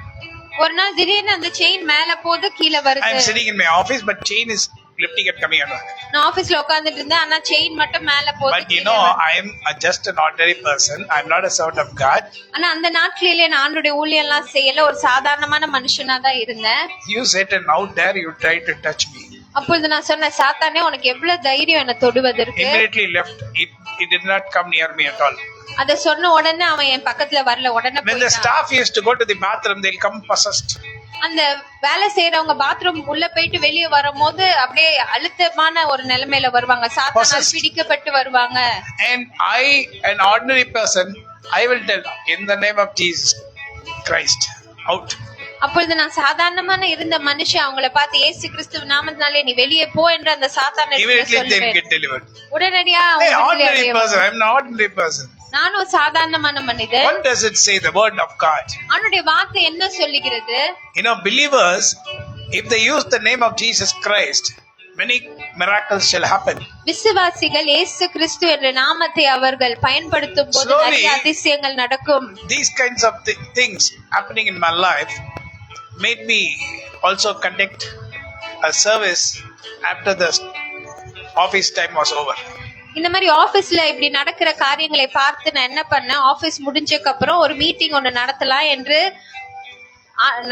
ஒரு நாள் திடீர்னு அந்த செயின் மேல போது கீழே வருது. I am sitting in my office but chain is lifting and coming down. நான் ஆபீஸ்ல உட்கார்ந்துட்டு இருந்தேன். ஆனா செயின் மட்டும் மேல போகுது. But I am just an ordinary person. I am not a servant of God. ஆனா அந்த நாட்களிலே நான் ஆண்டவருடைய ஊழியம் எல்லாம் செய்யல. ஒரு சாதாரணமான மனுஷனா தான் இருந்தேன். You Satan, out there you try to touch me. அப்பொழுது நான் சொன்னேன், சாத்தானே உனக்கு எவ்வளவு தைரியம் என்ன தொடுவதற்கு. Immediately left. It did not come near me at all. அத சொன்ன உடனே அவன் என் பக்கத்துல வரல. உடனே When the staff used to go to the bathroom, they'll come possessed. அந்த வேலை செய்யறவங்க பாத்ரூம் உள்ள போயிட்டு வெளியே வரும்போது அப்படியே அழுத்தமான ஒரு நிலைமையில வருவாங்க, சாத்தானால் பிடிக்கப்பட்டு வருவாங்க. And I, an ordinary person, I will tell in the name of Jesus Christ, out. அப்பொழுது நான் சாதாரணமான இருந்த மனுஷன் அவங்கள பார்த்து இயேசு கிறிஸ்து நாமத்தினாலே நீ வெளியே போ என்று அந்த சாத்தானை Immediately they get delivered. உடனடியா Hey, அவங்க ordinary விடுதலை person, I'm an ordinary person. நானும் சாதாரணமான மனிதன். What does it say, the word of God? அவனுடைய வார்த்தை என்ன சொல்லுகிறது? You know, believers, if they use the name of Jesus Christ, many miracles shall happen. விசுவாசிகள் இயேசு கிறிஸ்து என்ற நாமத்தை அவர்கள் பயன்படுத்தும் போது Slowly, நிறைய அதிசயங்கள் நடக்கும். These kinds of things happening in my life made me also conduct a service after the office time was over. இந்த மாதிரி ஆபீஸ்ல இப்படி நடக்கிற காரியங்களை பார்த்து நான் என்ன பண்ணேன், ஆபீஸ் முடிஞ்சதுக்கு அப்புறம் ஒரு மீட்டிங் ஒன்று நடத்தலாம் என்று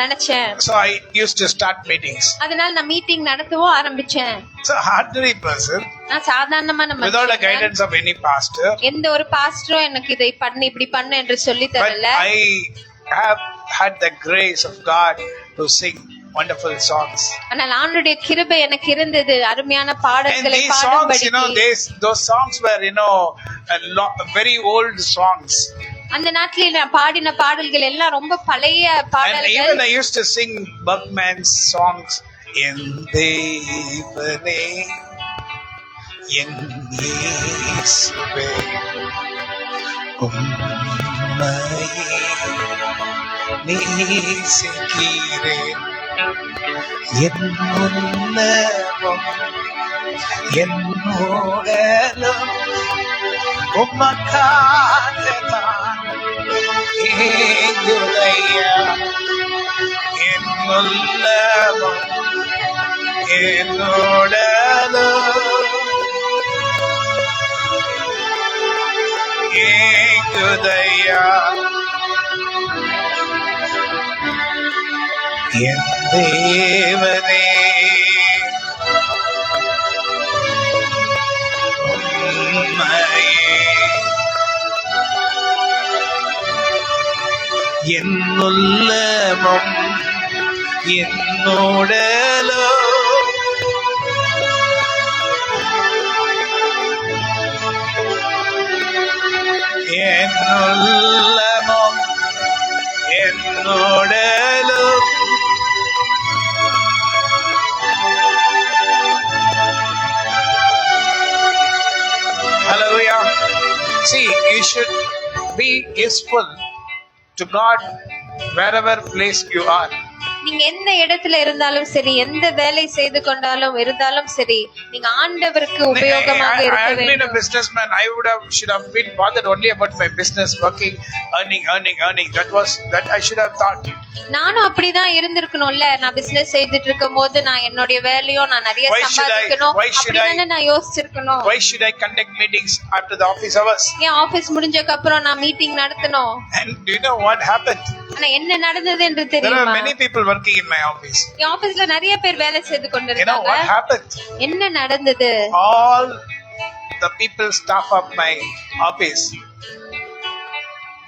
நினைச்சேன். So I used to start meetings. அதனால நான் மீட்டிங் நடத்தவும் ஆரம்பிச்சேன். So ordinary person, நான் சாதாரணமான without the மனுஷன். guidance of any pastor, எந்த ஒரு பாஸ்டரும் எனக்கு இதை பண்ணு இப்படி பண்ணு என்று சொல்லி but தரல. I have had the grace of God to sing wonderful songs. ஆனால் ஆண்டவருடைய கிருபை எனக்கு இருந்தது அருமையான And பாடல்களை these songs, you know, பாடும்படி. those songs were, you know, very old songs. அந்த நாட்டிலே நான் பாடின பாடல்கள் எல்லாம் ரொம்ப பழைய And பாடல்கள். even I used to sing Bergman's songs. In தேவனே என் இயேசுவே உம்மையே நேசிக்கிறேன் என் உன்னதம் என் உடலும் உமக்காகத்தான் ஏங்குதையா என் உள்ளமும் என் உடலும் ஏங்குதையா என் தேவனே என் உள்ளமும் என்னோடலோ என் உள்ளமும் என்னோடலோ Hallelujah. See, you should be useful to God wherever place you are. நீங்க எந்த இடத்துல இருந்தாலும் சரி, எந்த வேலை செய்து கொண்டாலும் இருந்தாலும் சரி, நீங்க ஆண்டவருக்கு உபயோகமாக I இருக்க have been a வேண்டும். businessman. I should have been bothered only about my business, working, earning. That I should have thought. நானும் அப்படிதான் இருந்திருக்கணும்ல. நான் பிசினஸ் செய்துட்டு இருக்கும் போது நான் என்னுடைய வேலையும் நான் நிறைய Why should I- சம்பாதிக்கணும் why should I- அப்படின்னு நான் யோசிச்சிருக்கணும். Why should I conduct meetings after the office hours? ஏன் ஆபீஸ் முடிஞ்சதுக்கு அப்புறம் நான் மீட்டிங் நடத்தணும்? And do you know what happened? ஆனா என்ன நடந்தது என்று There are தெரியுமா? many people working in my office. என் ஆபீஸ்ல நிறைய பேர் வேலை செய்து You know கொண்டிருக்காங்க. what happened? என்ன நடந்தது? All the people, staff of my office,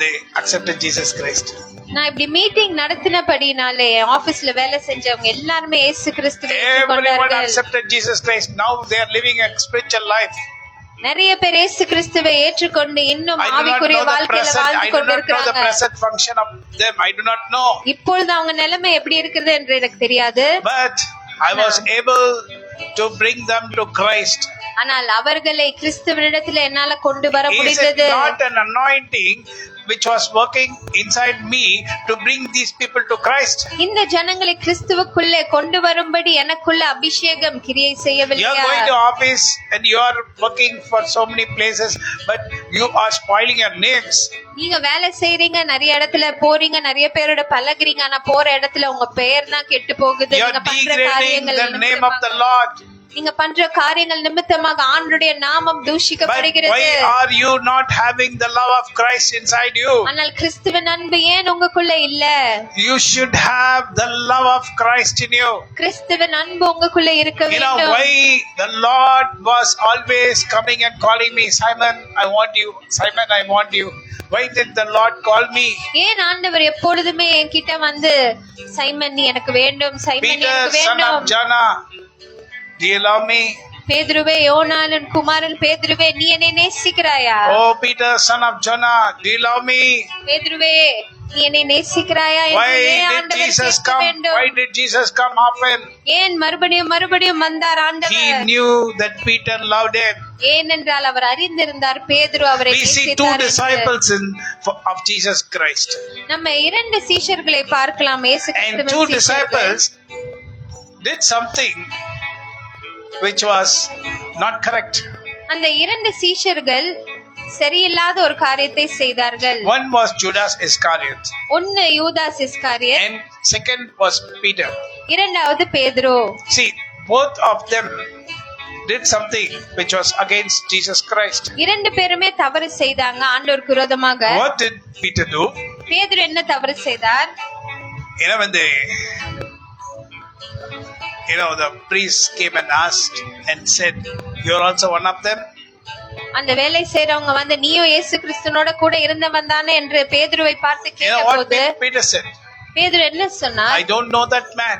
they accepted Jesus Christ. நான் இப்படி மீட்டிங் நடத்தினபடினாலே என் ஆபீஸ்ல வேலை செஞ்சவங்க எல்லாருமே இயேசு கிறிஸ்துவை Everyone ஏற்றுக்கொண்டார்கள். accepted Jesus Christ. Now they are living a spiritual life. நிறைய பேர் இயேசு கிறிஸ்துவை ஏற்றுக்கொண்டு இன்னும் I do not ஆவிக்குரிய know the வாழ்க்கையில present. வாழ்ந்து I do not know the கொண்டிருக்கிறாங்க. present function of them. I do not know. இப்பொழுது அவங்க நிலைமை எப்படி இருக்குது என்று எனக்கு தெரியாது. But I was able to bring them to Christ. ஆனால் அவர்களை கிறிஸ்துவனிடத்தில் என்னால கொண்டு வர Is it முடிந்தது. not an anointing which was working inside me to bring these people to Christ? இந்த ஜனங்களை கிறிஸ்துவுக்குள்ளே கொண்டு வரும்படி எனக்குள்ள அபிஷேகம் கிரியை You are செய்யவில்லையா? going to office and you are working for so many places, but you are spoiling your names. நீங்க வேலை செய்றீங்க, நிறைய இடத்துல போறீங்க, நிறைய பேரோட பழகுறீங்க, ஆனா போற இடத்துல உங்க பெயர் தான் கெட்டு போகுது. You are நீங்க பண்ற degrading காரியங்கள் the name of the Lord. நீங்க பண்ற காரியங்கள் நிமித்தமாக ஆண்டவருடைய நாமம் But தூஷிக்கப்படுகிறது. why are you not having the love of Christ inside you? ஆனால் கிறிஸ்துவின் அன்பு ஏன் உங்களுக்குள்ள இல்ல? You should have the love of Christ in you. கிறிஸ்துவின் அன்பு உங்களுக்குள்ள இருக்க You know வேண்டும். why the Lord was always coming and calling me, Simon, I want you. Simon, I want you. Why did the Lord call me? ஏன் ஆண்டவர் எப்பொழுதுமே என்கிட்ட வந்து சைமன் நீ எனக்கு வேண்டும், சைமன் நீ Peter, எனக்கு son of வேண்டும். Jonah, do you love me? பேதுருவே, யோனானின் குமாரன் பேதுருவே, நீ என்னை நேசிக்கிறாயா? Oh, Peter, son of Jonah, do you love me? பேதுருவே, நீ என்னை நேசிக்கிறாயா? Why என்று ஏன் did ஆண்டவர் Jesus கேட்க come? வேண்டும்? Why did Jesus come often? ஏன் மறுபடியும் மறுபடியும் வந்தார் He ஆண்டவர்? knew that Peter loved him. ஏனென்றால் அவர் அறிந்திருந்தார் பேதுரு அவரை We see two நேசித்தார் என்று. disciples of Jesus Christ. நம்ம இரண்டு சீஷர்களை பார்க்கலாம். இயேசு And கிறிஸ்துவின் two சீஷர்கள். disciples did something which was not correct. அந்த இரண்டு சீஷர்கள் சரியில்லாத ஒரு காரியத்தை செய்தார்கள். One was Judas Iscariot ஒன்னு யூதாஸ் இஸ்காரியர், and second was Peter. இரண்டாவது பேதுரு. See, both of them did something which was against Jesus Christ. இரண்டு பேருமே தவறு செய்தாங்க ஆண்டவருக்கு விரோதமாக. What did Peter do? பேதுரு என்ன தவறு செய்தார்? When the priest came and asked and said, "You're also one of them." அந்த வேலை செய்றவங்க வந்து நீயும் இயேசு கிறிஸ்துனோட கூட இருந்தவன் தானே என்று பேதுருவை பார்த்து You know what கேட்டபோது Peter said? பேதுரு என்ன சொன்னார்? I don't know that man.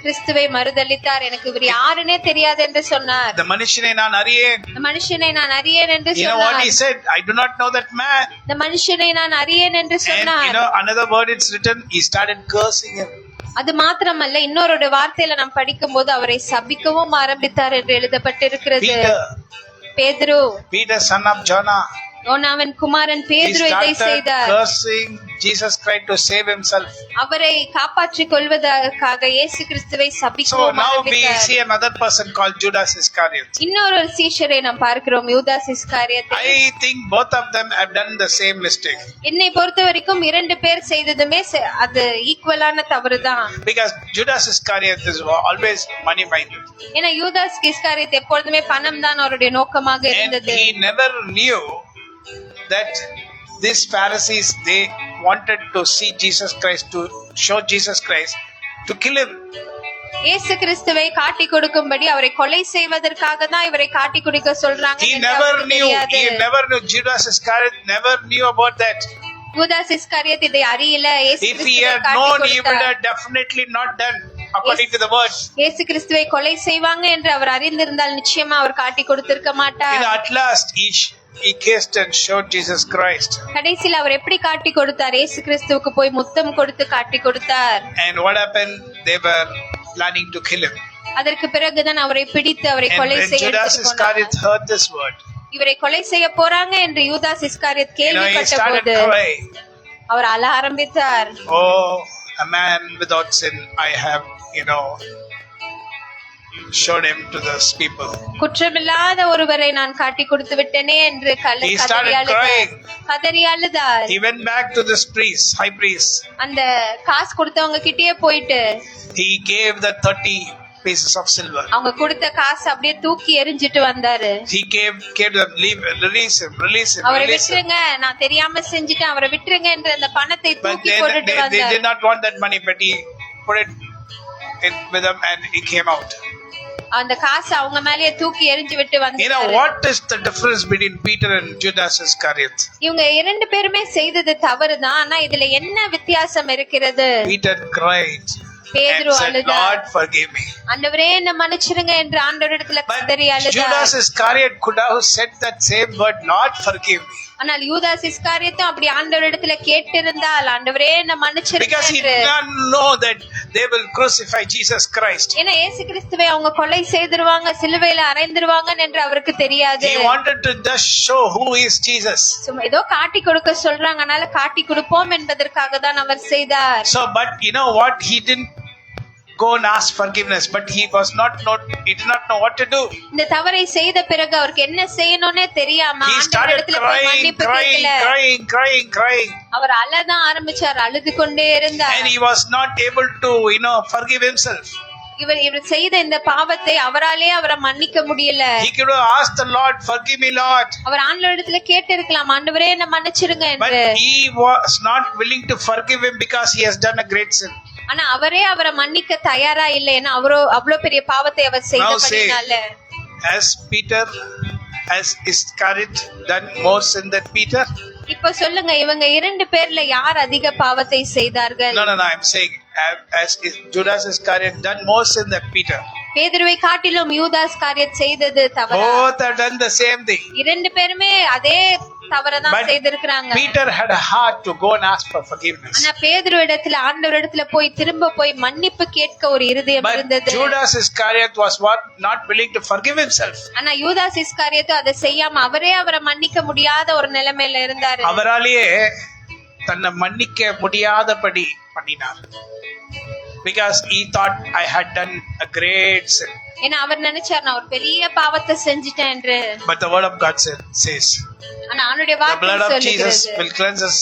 கிறிஸ்துவை மறுதலித்தார். எனக்கு இவர் யாருன்னே தெரியாது என்று சொன்னார். The மனுஷனை நான் அறியேன். இந்த மனுஷனை நான் அறியேன் என்று You know what சொன்னார். he said? I do not know that man. இந்த மனுஷனை நான் அறியேன் என்று And சொன்னார். another word it's written, he started cursing him. அது மாத்திரமல்ல, இன்னொரு வார்த்தையில நாம் படிக்கும்போது அவரை சபிக்கவும் ஆரம்பித்தார் என்று எழுதப்பட்டிருக்கிறது. பேதுரு, Peter, son of Jonah, யோனாவின் குமாரன் he பேதுரு இதை started செய்தார். cursing Jesus Christ to save himself. அவரை காப்பாற்றிக் கொள்வதற்காக இயேசு கிறிஸ்துவை So சபிக்கவும் now we ஆரம்பித்தார். see another person called Judas Iscariot. இன்னொரு சீஷரை நாம் பார்க்கிறோம், யூதாஸ் இஸ்காரியத்தை. I think both of them have done the same mistake. என்னை பொறுத்த வரைக்கும் இரண்டு பேர் செய்ததுமே அது ஈக்குவலான தவறுதான். Because Judas Iscariot is always money minded. ஏன்னா யூதாஸ் இஸ்காரியத் எப்பொழுதுமே பணம் தான் அவருடைய நோக்கமாக And இருந்தது. he never knew that these Pharisees, they wanted to see Jesus Christ, to show Jesus Christ, to kill him. இயேசு கிறிஸ்துவை காட்டி கொடுக்கும்படி அவரை கொலை செய்வதற்காக தான் இவரை காட்டி கொடுக்க சொல்றாங்க He என்று never அவருக்கு knew. தெரியாது. He never knew. Judas Iscariot never knew about that. யூதாஸ் இஸ்காரியத் இதை அறியல. இயேசு If he கிறிஸ்துவை had காட்டி known, he would கொடுத்தார். have definitely not done according to the word. இயேசு கிறிஸ்துவை கொலை செய்வாங்க என்று அவர் அறிந்திருந்தால் நிச்சயமா அவர் காட்டி கொடுத்திருக்க மாட்டார். At last, he kissed and showed Jesus Christ. கடைசியில் அவர் எப்படி காட்டி கொடுத்தார்? இயேசு கிறிஸ்துவுக்கு போய் முத்தம் கொடுத்து காட்டி கொடுத்தார். And what happened? They were planning to kill him. அதற்கு பிறகுதான் அவரை பிடித்து அவரை And கொலை when செய்ய Judas எடுத்துக் கொண்டார்கள். Iscariot heard this word, இவரை கொலை செய்ய போறாங்க என்று யூதாஸ் இஸ்காரியத் he கேள்விப்பட்ட started போது crying. அவர் அழ ஆரம்பித்தார். Oh, a man without sin, I have, showed him to those people. குற்றமில்லாத ஒருவரை நான் காட்டி கொடுத்து விட்டேனே என்று He started crying. கதறி அழுதார். He went back to this priest, high priest. அந்த காசு கொடுத்தவங்க கிட்டயே போயிட்டு He gave the 30 pieces of silver. அவங்க கொடுத்த காசு அப்படியே தூக்கி எறிஞ்சிட்டு வந்தாரு. He gave them, release him. அவரை விட்டுருங்க, நான் தெரியாம செஞ்சுட்டேன், அவரை விட்டுருங்க என்று அந்த பணத்தை But தூக்கி போட்டுட்டு they வந்தார். did not want that money, but he put it in with them and he came out. அந்த காசு அவங்க மேலயே தூக்கி எறிஞ்சு விட்டு வந்தாரு. What is the difference between Peter and Judas Iscariot? இவங்க இரண்டு பேருமே செய்தது தவறுதான். ஆனா இதுல என்ன வித்தியாசம் இருக்கிறது? Peter cried பேதுரு and said, அழுதார். Lord, forgive me. ஆண்டவரே என்ன மன்னிச்சிடுங்க என்று ஆண்டவரிடத்துல கதறி அழுதார். Judas Iscariot could have said that same word, Lord, forgive me. ஆனால் யூதாஸ் இஸ்காரியத்தும் அப்படி ஆண்டவரிடத்துல கேட்டிருந்தால், ஆண்டவரே என்ன மன்னிச்சிடுங்க Because he என்று. did not know that they will crucify Jesus Christ. ஏன்னா இயேசு கிறிஸ்துவை அவங்க கொலை செய்திருவாங்க, சிலுவையில அறைந்திருவாங்க என்று அவருக்கு தெரியாது. He wanted to just show who is Jesus. சும்மா ஏதோ காட்டி கொடுக்க சொல்றாங்க, அதனால காட்டி கொடுப்போம் என்பதற்காக தான் அவர் செய்தார். So, but you know what? He didn't go and ask forgiveness, but he did not know what to do. இந்த தவறை செய்த பிறகு அவருக்கு என்ன செய்யணும்னே தெரியாம He started ஆண்டவரிடத்துல போய் crying, மன்னிப்பு கேட்கல. அவர் அழதான் ஆரம்பிச்சார், அழுது கொண்டே இருந்தார். And he was not able to, forgive himself. இவர் செய்த இந்த பாவத்தை அவராலே அவரை மன்னிக்க முடியல. He could have asked the Lord, forgive me, Lord. அவர் ஆண்டவரிடத்துல கேட்டு இருக்கலாம், ஆண்டவரே என்ன மன்னிச்சிருங்க But என்று. he was not willing to forgive him because he has done a great sin. ஆனா அவரே அவரை மன்னிக்க தயாரா இல்ல, ஏன்னா அவரோ அவ்வளவு பெரிய பாவத்தை அவர் செய்தபடினால. As Peter, as Iscariot done more sin than Peter? இப்ப சொல்லுங்க, இவங்க 2 பேர்ல யார் அதிக பாவத்தை செய்தார்கள்? No, I'm saying as Judas Iscariot done more sin than Peter. பேதுருவை காட்டிலும் யூதாஸ் காரியத் செய்தது தவறா? Both have done the same thing. 2 பேருமே அதே தவறதான் But செய்திருக்காங்க. Peter had a heart to go and ask for forgiveness. ஆனா பேதுரு இடத்துல ஆண்டவரிடத்துல போய் திரும்ப போய் மன்னிப்பு கேட்க ஒரு இருதயம் But இருந்தது. Judas Iscariot was not willing to forgive himself. ஆனா யூதாஸ் இஸ்காரியத்தோ அதை செய்யாம அவரே அவரை மன்னிக்க முடியாத ஒரு நிலைமையில இருந்தாரு. அவராலேயே தன்னை மன்னிக்க முடியாதபடி பண்ணினார். Because he thought I had done a great sin. ஏன்னா அவர் நினைச்சார் நான் ஒரு பெரிய பாவத்தை செஞ்சிட்டேன் என்று. But the word of God says ஆனா அவருடைய the blood வார்த்தை of Jesus சொல்லுகிறது, will cleanse us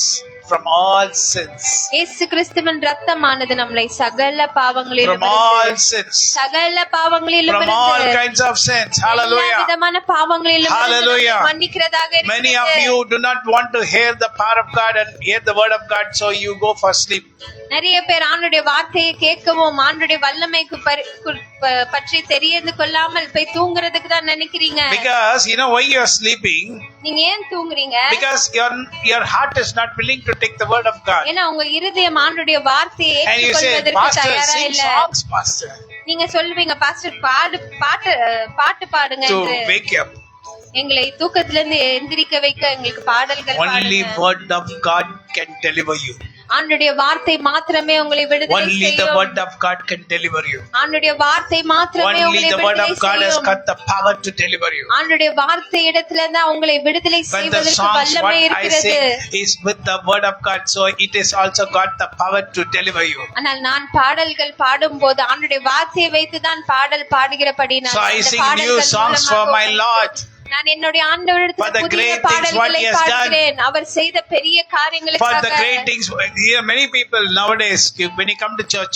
from all sins. இயேசு கிறிஸ்துவின் இரத்தமானது நம்மை சகல From பாவங்களிலும் all sins. சகல பாவங்களிலும் From all kinds of sins. எல்லா Hallelujah. விதமான பாவங்களிலும் Hallelujah. மன்னிக்கிறதாக Many of இருக்கிறது. you do not want to hear the power of God and hear the word of God, so you go for sleep. நிறைய பேர் ஆண்டுடைய வார்த்தையை கேட்கவும் ஆண்டுடைய வல்லமைக்கு பற்றி தெரிந்து கொள்ளாமல் போய் தூங்குறதுக்கு தான் நினைக்கிறீங்க. Because you know why you are sleeping? நீங்க ஏன் தூங்குறீங்க? Because your heart is not willing to take the word of God. ஏன்னா உங்க இருதயம் ஆண்டுடைய வார்த்தையை And you say, ஏற்றுக்கொள்வதற்கு Pastor, தயாரா sing இல்ல. songs, Pastor, நீங்க சொல்லுவீங்க, பாஸ்டர் பாட்டு பாடுங்க to என்று. wake you up. எங்களை தூக்கத்துல இருந்து எந்திரிக்க வைக்க எங்களுக்கு பாடல்கள் Only பாடுங்க. word of God can deliver you. ஆண்டுடைய வார்த்தை மாத்திரமே உங்களை விடுதலை Only the செய்யும். word of God can deliver you. ஆண்டுடைய வார்த்தை மாத்திரமே Only உங்களை the word விடுதலை of God has செய்யும். got the power to deliver you. ஆண்டுடைய வார்த்தை இடத்துல தான் உங்களை விடுதலை But the செய்வதற்கு songs வல்லமை what I இருக்கிறது. sing is with the word of God, so it is also got the power to deliver you. ஆனால் நான் பாடல்கள் பாடும்போது ஆண்டுடைய வார்த்தையை வைத்து தான் பாடல் பாடுகிறபடி நான் So I இந்த sing new பாடல்கள் songs for மூலமாக my Lord. நான் என்னுடைய For ஆண்டவரிடத்தில் the புதிய great things பாடல்களை what he has பாடுகிறேன். அவர் செய்த பெரிய For the காரியங்களுக்காக. great things, many people nowadays, when you come to church,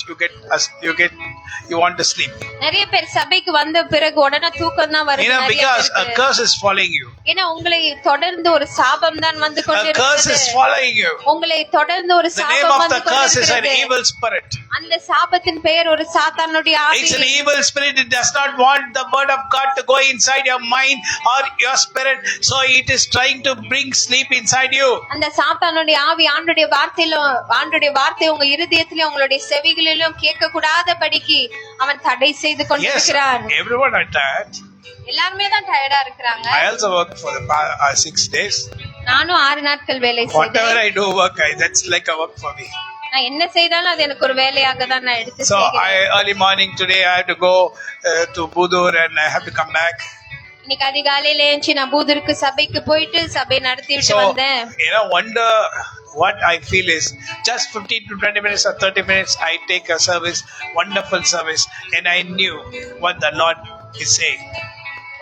you want to sleep. நிறைய பேர் சபைக்கு வந்த பிறகு உடனே தூக்கம் தான் வருது. நிறைய Because a பேருக்கு. curse is following you. ஏன்னா உங்களை தொடர்ந்து ஒரு சாபம் தான் வந்து A curse is கொண்டிருக்கிறது. following you. உங்களை தொடர்ந்து ஒரு The name சாபம் of வந்து the curse is an கொண்டிருக்கிறது. evil spirit. அந்த சாபத்தின் பெயர் ஒரு சாத்தானுடைய ஆவி. It's an evil spirit. It does not want the word of God to go inside your mind or your spirit. So it is trying to bring sleep inside you. அந்த சாத்தானுடைய ஆவி ஆண்டுடைய வார்த்தை உங்க இருதயத்திலும் உங்களுடைய செவிகளிலும் கேட்க கூடாதபடிக்கு அவன் தடை செய்து Yes, கொண்டிருக்கிறான். everyone are tired. எல்லாருமே தான் டயர்டா இருக்கிறாங்க. I also work for the 6 days. நானும் 6 நாட்கள் வேலை Whatever செய்தேன். I do work, that's like a work for me. நான் என்ன செய்தாலும் அது எனக்கு ஒரு வேலையாக தான் நான் எடுத்து So செய்கிறேன். early morning today I have to go to Budur and I have to come back. இன்னைக்கு அதிகாலையில எழுந்துச்சு நான் பூதருக்கு சபைக்கு போயிட்டு சபை நடத்தி விட்டு So வந்தேன். wonder what I feel is just 15 to 20 minutes or 30 minutes I take a service, wonderful service, and I knew what the Lord is saying.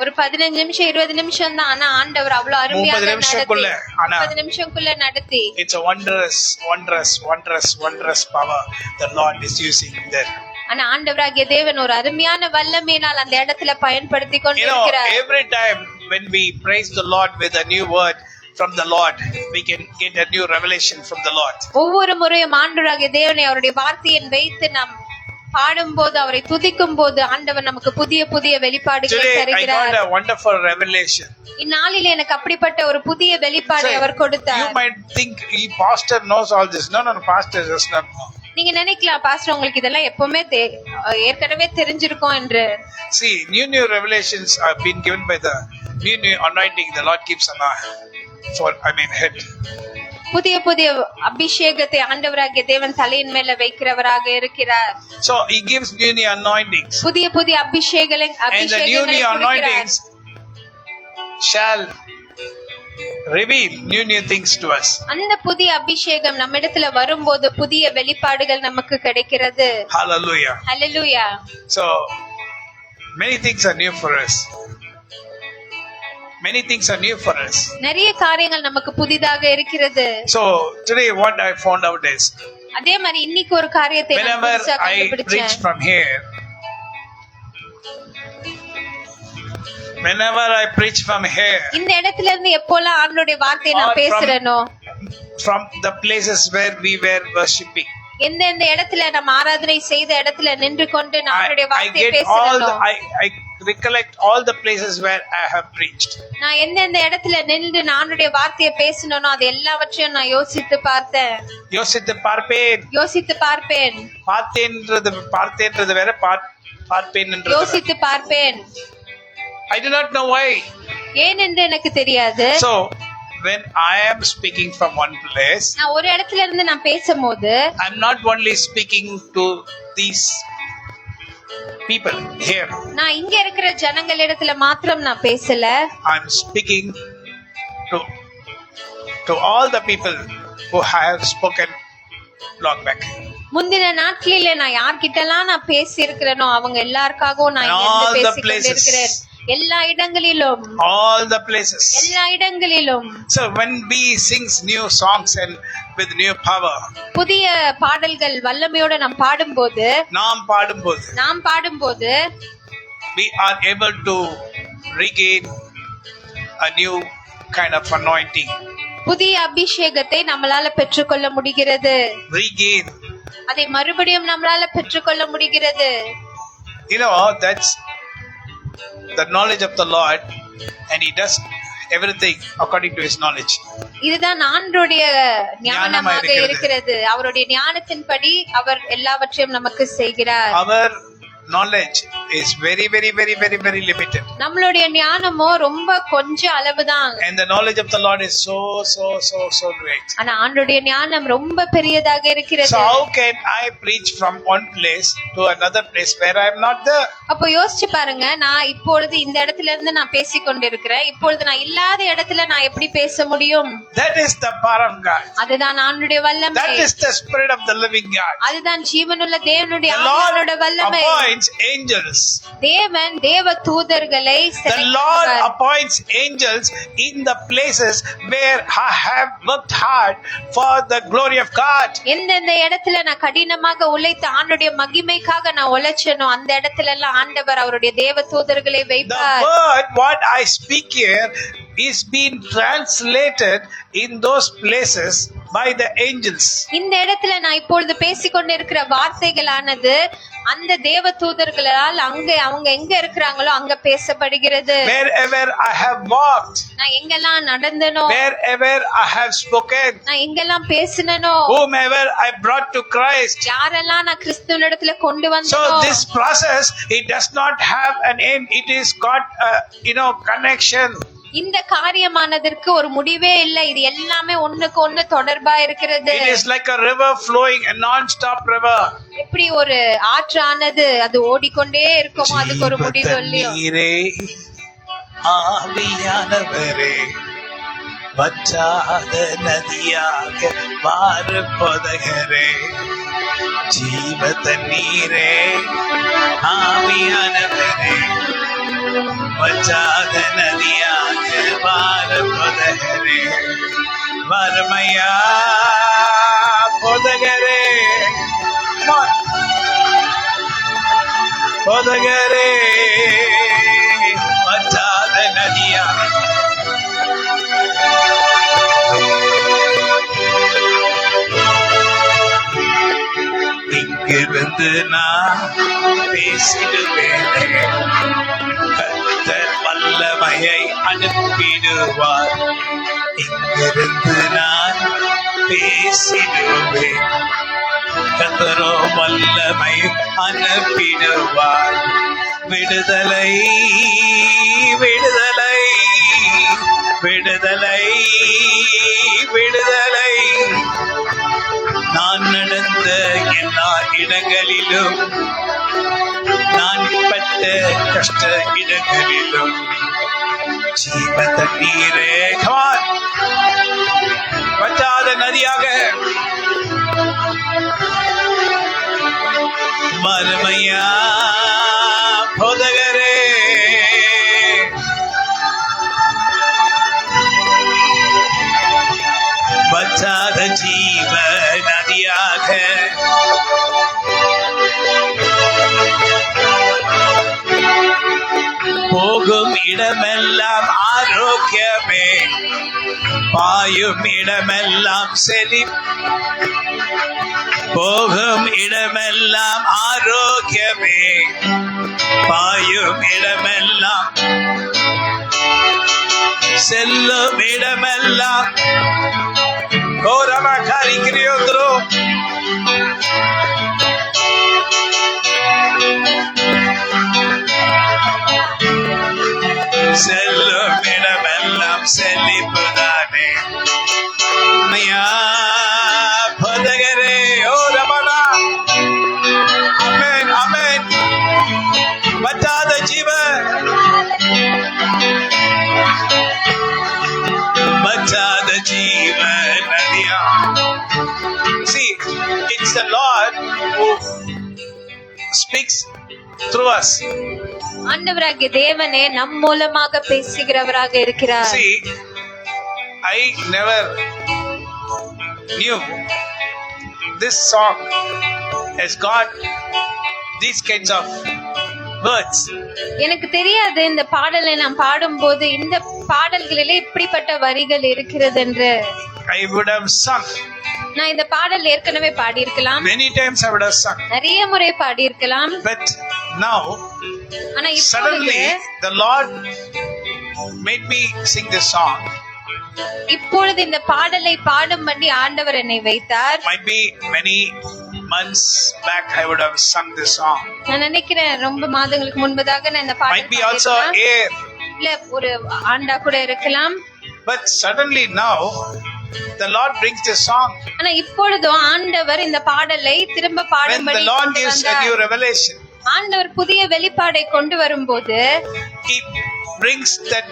ஒரு 15 நிமிஷம் 20 நிமிஷம் தான், ஆனா ஆண்டவர் அவ்வளவு அருமையாக 30 நிமிஷத்துக்குள்ள, ஆனா 30 நிமிஷம்க்குள்ள நடத்தி It's a wondrous power the Lord is using there. ஆனா ஆண்டவராகிய தேவன் ஒரு அருமையான வல்லமையினால் அந்த இடத்துல பயன்படுத்தி கொண்டிருக்கிறார். Every time when we praise the Lord with a new word from the Lord, we can get a new revelation from the Lord. ஒவ்வொரு முறையும் ஆண்டவராகிய தேவனை அவருடைய வார்த்தையை வைத்து நாம் பாடும்போது அவரை துதிக்கும் போது ஆண்டவர் நமக்கு புதிய புதிய வெளிப்பாடுகளை Today I got தருகிறார். a wonderful revelation. இந்நாளில் எனக்கு அப்படிப்பட்ட ஒரு புதிய வெளிப்பாடை அவர் You கொடுத்தார். might think he pastor knows all this. No, pastor does not know. நீங்க நினைக்கலாம், பாஸ்டர் உங்களுக்கு இதெல்லாம் எப்பவுமே ஏற்கனவே தெரிஞ்சிருக்கும் என்று. See, new revelations are being given by the new anointing the Lord keeps on head. புதிய புதிய அபிஷேகத்தை ஆண்டவராகிய தேவன் தலையின் மேல வைக்கிறவராக இருக்கிறார். So he gives new anointings. புதிய புதிய And the new anointings shall reveal new things to us. அந்த புதிய அபிஷேகம் நம்மிடத்துல வரும்போது புதிய வெளிப்பாடுகள் நமக்கு கிடைக்கிறது. Hallelujah. Hallelujah. So many things are new for us. Many things are new for us. நிறைய காரியங்கள் நமக்கு புதிதாக இருக்கிறது. So today what I found out is அதே மாதிரி இன்னைக்கு ஒரு காரியத்தை நான் whenever புதுசா I preach கண்டுபிடிச்சேன். from here, whenever I preach from here, இந்த இடத்துல இருந்து எப்போல்லாம் ஆண்டவருடைய வார்த்தையை Or நான் from- பேசுறேனோ, from the places where we were worshipping, எந்த இடத்துல நம்ம ஆராதனை செய்த இடத்துல நின்று கொண்டு நான் ஆண்டவருடைய I வார்த்தையை get all the, பேசுறேனோ, I recollect all the places where I have preached. நான் எந்தெந்த இடத்துல நின்று நான் ஆண்டவருடைய வார்த்தையை பேசணும்னோ அது எல்லாவற்றையும் நான் யோசித்து பார்த்தேன், யோசித்து பார்ப்பேன். யோசித்து பார்ப்பேன், பார்த்தேன்றது வேற, பார்ப்பேன்ன்றது வேற. யோசித்து பார்ப்பேன். I do not know why. ஏன் என்று எனக்கு தெரியாது. So when I am speaking from one place, நான் ஒரு இடத்துல இருந்து நான் பேசும்போது I'm not only speaking to these people here. நான் இங்க இருக்கிற ஜனங்களிடத்துல மாத்திரம் நான் பேசல, I'm speaking to all the people who have spoken long back. முந்தின நாட்களில நான் யார்கிட்டலாம் நான் பேசி இருக்கிறேனோ அவங்க எல்லாருக்காகவும் நான் இங்க All இருந்து the பேசிக் places. கொண்டிருக்கிறேன். எல்லா இடங்களிலும், All the places. எல்லா இடங்களிலும் So when we sing new songs and with new power, புதிய பாடல்கள் வல்லமையோட நாம் பாடும்போது நாம் பாடும்போது we are able to regain a new kind of anointing. புதிய அபிஷேகத்தை நம்மளால பெற்றுக்கொள்ள முடிகிறது. Regain. அதை மறுபடியும் நம்மளால பெற்றுக்கொள்ள முடிகிறது. You know, that's the knowledge of the Lord, and He does everything according to His knowledge. இதுதான் ஆண்டவருடைய ஞானமாக இருக்கிறது. இருக்கிறது. அவருடைய ஞானத்தின்படி அவர் எல்லாவற்றையும் நமக்கு செய்கிறார். Our knowledge is very, very, very, very, very limited. நம்மளுடைய ஞானமோ ரொம்ப கொஞ்சம் அளவுதான். And the knowledge of the Lord is so great. ஆனா ஆண்டவருடைய ஞானம் ரொம்ப பெரியதாக இருக்கிறது. So how can I preach from one place to another place where I am not there? அப்போ யோசிச்சு பாருங்க, நான் இப்பொழுது இந்த இடத்துல இருந்து நான் பேசிக் கொண்டிருக்கிறேன், இப்பொழுது நான் இல்லாத இடத்துல நான் எப்படி பேச முடியும்? That is the power of God. அதுதான் ஆண்டவருடைய வல்லமை. That is the spirit of the living God. அதுதான் ஜீவனுள்ள தேவனுடைய The Lord ஆவியானவருடைய வல்லமை. appoints angels. தேவன் தேவ தூதர்களை The Lord appoints angels in the places where I have worked hard for the glory of God. எந்தெந்த இடத்துல நான் கடினமாக உழைத்து ஆண்டவருடைய மகிமைக்காக நான் உழைச்சனோ அந்த இடத்துல எல்லாம் ஆண்டவர் அவருடைய தேவ தூதர்களை The வைப்பார். word what I speak here is being translated in those places by the angels. இந்த இடத்துல நான் இப்பொழுது பேசிக்கொண்டிருக்கிற வார்த்தைகளானது அந்த தேவ தூதர்களால் அவங்க எங்க இருக்கிறாங்களோ அங்க பேசப்படுகிறது. Wherever I have walked, நான் எங்கெல்லாம் நடந்தனோ, wherever I have spoken, நான் எங்கெல்லாம் பேசினனோ, whomever I brought to Christ. யாரெல்லாம் நான் கிறிஸ்துவினிடத்துல கொண்டு So வந்தனோ, this process, it does not have an end. It is got a connection. இந்த காரியமானதற்கு ஒரு முடிவே இல்லை. இது எல்லாமே ஒண்ணுக்கு ஒண்ணு தொடர்பா இருக்கிறது. It is like a river flowing, a non-stop river. எப்படி ஒரு ஆற்றானது அது ஓடிக்கொண்டே இருக்குமோ அதுக்கு ஒரு முடிவு இல்லையோ. நீரே ஆவியானவரே வற்றாத நதியாக மாறு பொதகரே, ஜீவ தண்ணீரே ஆவியானவரே வற்றாத நதியாக மாறு பொதகரே, வறுமையா பொதகரே, பொதகரே வற்றாத நதியா. இங்கிருந்து நான் பேசிடுவேனே, கர்த்தர் வல்லமையை அனுப்பிடுவார். இங்கிருந்து நான் பேசிடுவேன், கர்த்தரோ வல்லமை அனுப்பிடுவார். விடுதலை விடுதலை விடுதலை விடுதலை, நான் நடந்த எல்லா இடங்களிலும், நான் பட்ட கஷ்ட இடங்களிலும், ஜீவ தண்ணீரே வற்றாத நதியாக மறுமையா போதகரே, வற்றாத ஜீவ நதியாக போகும் இடமெல்லாம் ஆரோக்கியமே, பாயும் இடமெல்லாம் போகும் இடமெல்லாம் ஆரோக்கியமே, பாயும் இடமெல்லாம் செல்லும் இடமெல்லாம் ஓரமா காரிக்கிறியோந்திரோ செல்லும் இடமெல்லாம் செழிப்புதானே மையா பதகரே ஓ ரமணா. அமேன் அமேன். வற்றாத ஜீவன், வற்றாத ஜீவன் Nadiya. See, it's the Lord who speaks through us. ஆண்டவராகிய தேவனே நம் மூலமாக பேசுகிறவராக இருக்கிறார். See, I never knew this song has got these kinds of words. எனக்கு தெரியாது இந்த பாடலை நான் பாடும்போது இந்த பாடல்களிலே இப்படிப்பட்ட வரிகள் இருக்கிறது என்று. I would have sung. நான் இந்த பாடல் ஏற்கனவே பாடியிருக்கலாம், Many times I would have sung. நிறைய முறை பாடியிருக்கலாம். But now, ஆனா suddenly, the Lord made me sing this song. இப்பொழுது இந்த பாடலை பாடும்படி ஆண்டவர் என்னை வைத்தார். Might be many months back I would have sung this song. நான் நினைக்கிறேன் ரொம்ப மாதங்களுக்கு முன்பதாக நான் இந்த Might be also பாடல் air. இல்ல ஒரு ஆண்டா கூட இருக்கலாம். But suddenly now, the Lord brings this song. ஆனா இப்பொழுதும் ஆண்டவர் இந்த பாடலை திரும்ப When பாடும்படி the Lord கொண்டு gives a வந்தார். new revelation, ஆண்டவர் புதிய வெளிப்பாடை கொண்டு வரும்போது He brings that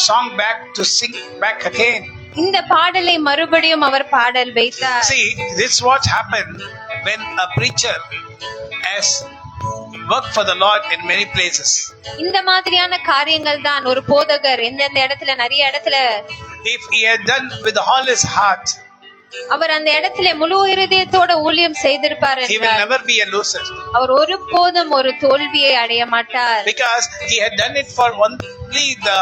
song back to sing back again. இந்த பாடலை மறுபடியும் அவர் பாடல் வைத்தார். See, this is what happened when a preacher has worked for the Lord in many places. இந்த மாதிரியான காரியங்கள் தான் ஒரு போதகர் எந்தெந்த இடத்துல நிறைய இடத்துல If he had done with all his heart, அவர் அந்த இடத்துல முழு இருதயத்தோட ஊழியம் செய்திருப்பார் he will என்றால் never be a loser. அவர் ஒருபோதும் ஒரு தோல்வியை அடைய மாட்டார். Because he had done it for only the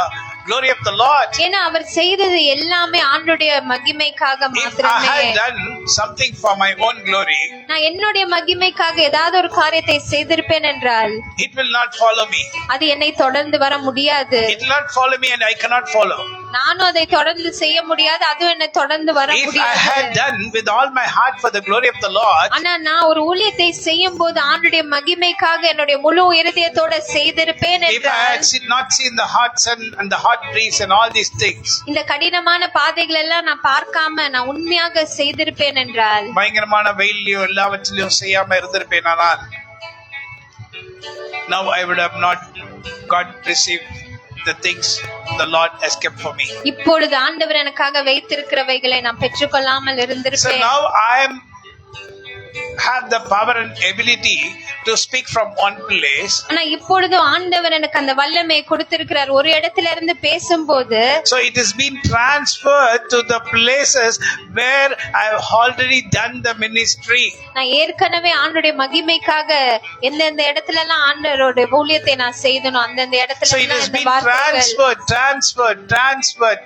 glory of the Lord. ஏன்னா அவர் செய்தது எல்லாமே ஆண்டுடைய மகிமைக்காக If I மாத்திரமே. had done something for my own glory, நான் என்னுடைய மகிமைக்காக ஏதாவது ஒரு காரியத்தை செய்திருப்பேன் என்றால் it will not follow me. அது என்னை தொடர்ந்து வர முடியாது. It will not follow me and I cannot follow. நானும் அதை தொடர்ந்து செய்ய முடியாது, அதுவும் என்னை தொடர்ந்து வர If I முடியாது. had done with all my heart for the glory of the Lord, ஆனா நான் ஒரு ஊழியத்தை செய்யும் போது ஆண்டுடைய மகிமைக்காக என்னுடைய முழு இருதயத்தோட செய்திருப்பேன் if I என்றால் had not seen the hot sun and the hot breeze and all these things, இந்த கடினமான பாதைகள் எல்லாம் நான் பார்க்காம நான் உண்மையாக செய்திருப்பேன் என்றால் பயங்கரமான வெயிலையும் எல்லாவற்றிலையும் செய்யாம இருந்திருப்பேன். ஆனால் now I would have not got received the things the Lord has kept for me. இப்பொழுது ஆண்டவர் எனக்காக வைத்திருக்கிறவைகளை நான் பெற்றுக்கொள்ளாமல் So இருந்திருப்பேன். now I am have the power and ability to speak from one place. ஆனா இப்பொழுது ஆண்டவர் எனக்கு அந்த வல்லமையை கொடுத்திருக்கிறார் ஒரு இடத்துல இருந்து பேசும்போது. So it has been transferred to the places where I have already done the ministry. நான் ஏற்கனவே ஆண்டுடைய மகிமைக்காக எந்தெந்த இடத்துல எல்லாம் ஆண்டவரோட ஊழியத்தை நான் செய்தனோ அந்தந்த இடத்துல So it எல்லாம் has இந்த been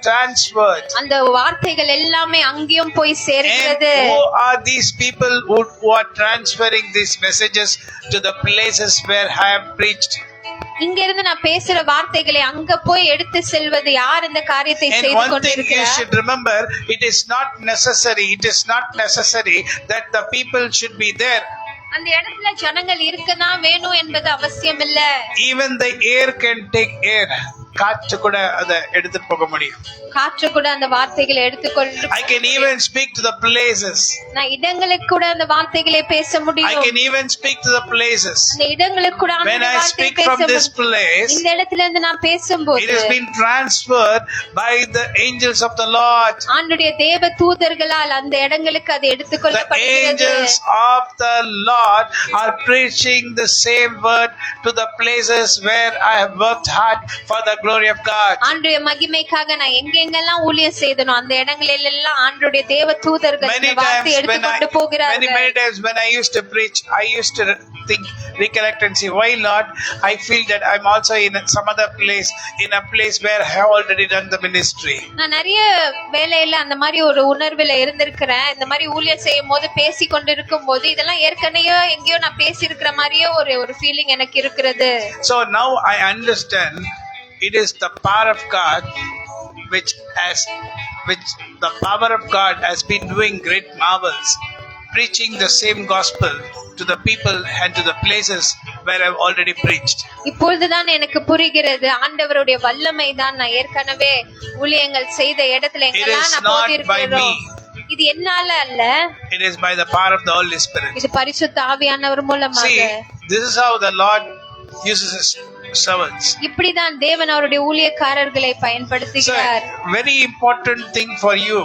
transferred. அந்த வார்த்தைகள் எல்லாமே அங்கேயும் போய் And சேர்கிறது. who are these people who are transferring these messages to the places where I have preached? இங்க இருந்து நான் பேசுற வார்த்தைகளை அங்க போய் எடுத்து செல்வது யார் இந்த காரியத்தை And செய்து one thing you கொண்டிருக்கிறார்? should remember, it is not necessary that the people should be there. அந்த இடத்துல ஜனங்கள் இருக்கதான் வேணும் என்பது அவசியம் இல்ல. Even the air can take air. காற்று கூட அதை எடுத்துட்டு போக முடியும். காற்று கூட அந்த வார்த்தைகளை எடுத்துக்கொண்டு I can even speak to the places. நான் இடங்களுக்கு கூட அந்த வார்த்தைகளை பேச I முடியும். can even speak to the places. அந்த இடங்களுக்கு கூட When ஆண்டவருடைய I வார்த்தையை speak பேச from this முடியும். place, இந்த இடத்துல இருந்து நான் it பேசும்போது has been transferred by the angels of the Lord. ஆண்டுடைய தேவ தூதர்களால் அந்த இடங்களுக்கு அது The எடுத்துக்கொள்ளப்படுகிறது. angels of the Lord are preaching the same word to the places where I have worked hard for the glory glory of God. ஆண்டுடைய மகிமைக்காக நான் எங்கெங்கெல்லாம் ஊழியம் செய்தனோ அந்த இடங்களில் எல்லாம் ஆண்டுடைய தேவ தூதர்கள் Many இந்த வார்த்தை times எடுத்துக்கொண்டு போகிறார்கள். many times when I used to preach, I used to think, recollect and say, why Lord, I feel that I'm also in some other place, in a place where I have already done the ministry. நான் நிறைய வேலையில அந்த மாதிரி ஒரு உணர்வுல இருந்திருக்கிறேன். இந்த மாதிரி ஊழியம் செய்யும் போது பேசி கொண்டிருக்கும் போது இதெல்லாம் ஏற்கனவே எங்கேயோ நான் பேசி இருக்கிற மாதிரியே ஒரு ஃபீலிங் எனக்கு இருக்கிறது. So now I understand it is the power of God which the power of God has been doing great marvels, preaching the same gospel to the people and to the places where I've already preached. இப்பொழுதுதான் எனக்கு புரிகிறது ஆண்டவருடைய வல்லமை தான். நான் ஏற்கனவே ஊழியங்கள் செய்த இடத்துல எங்கெல்லாம் நான் போயிருக்கிறேன், இது என்னால அல்ல, it is by the power of the Holy Spirit. இது பரிசுத்த ஆவியானவர் மூலமாக. See, this is how the Lord uses his servants. இப்படிதான் தேவன் அவருடைய ஊழியக்காரர்களை பயன்படுத்துகிறார். So, very important thing for you,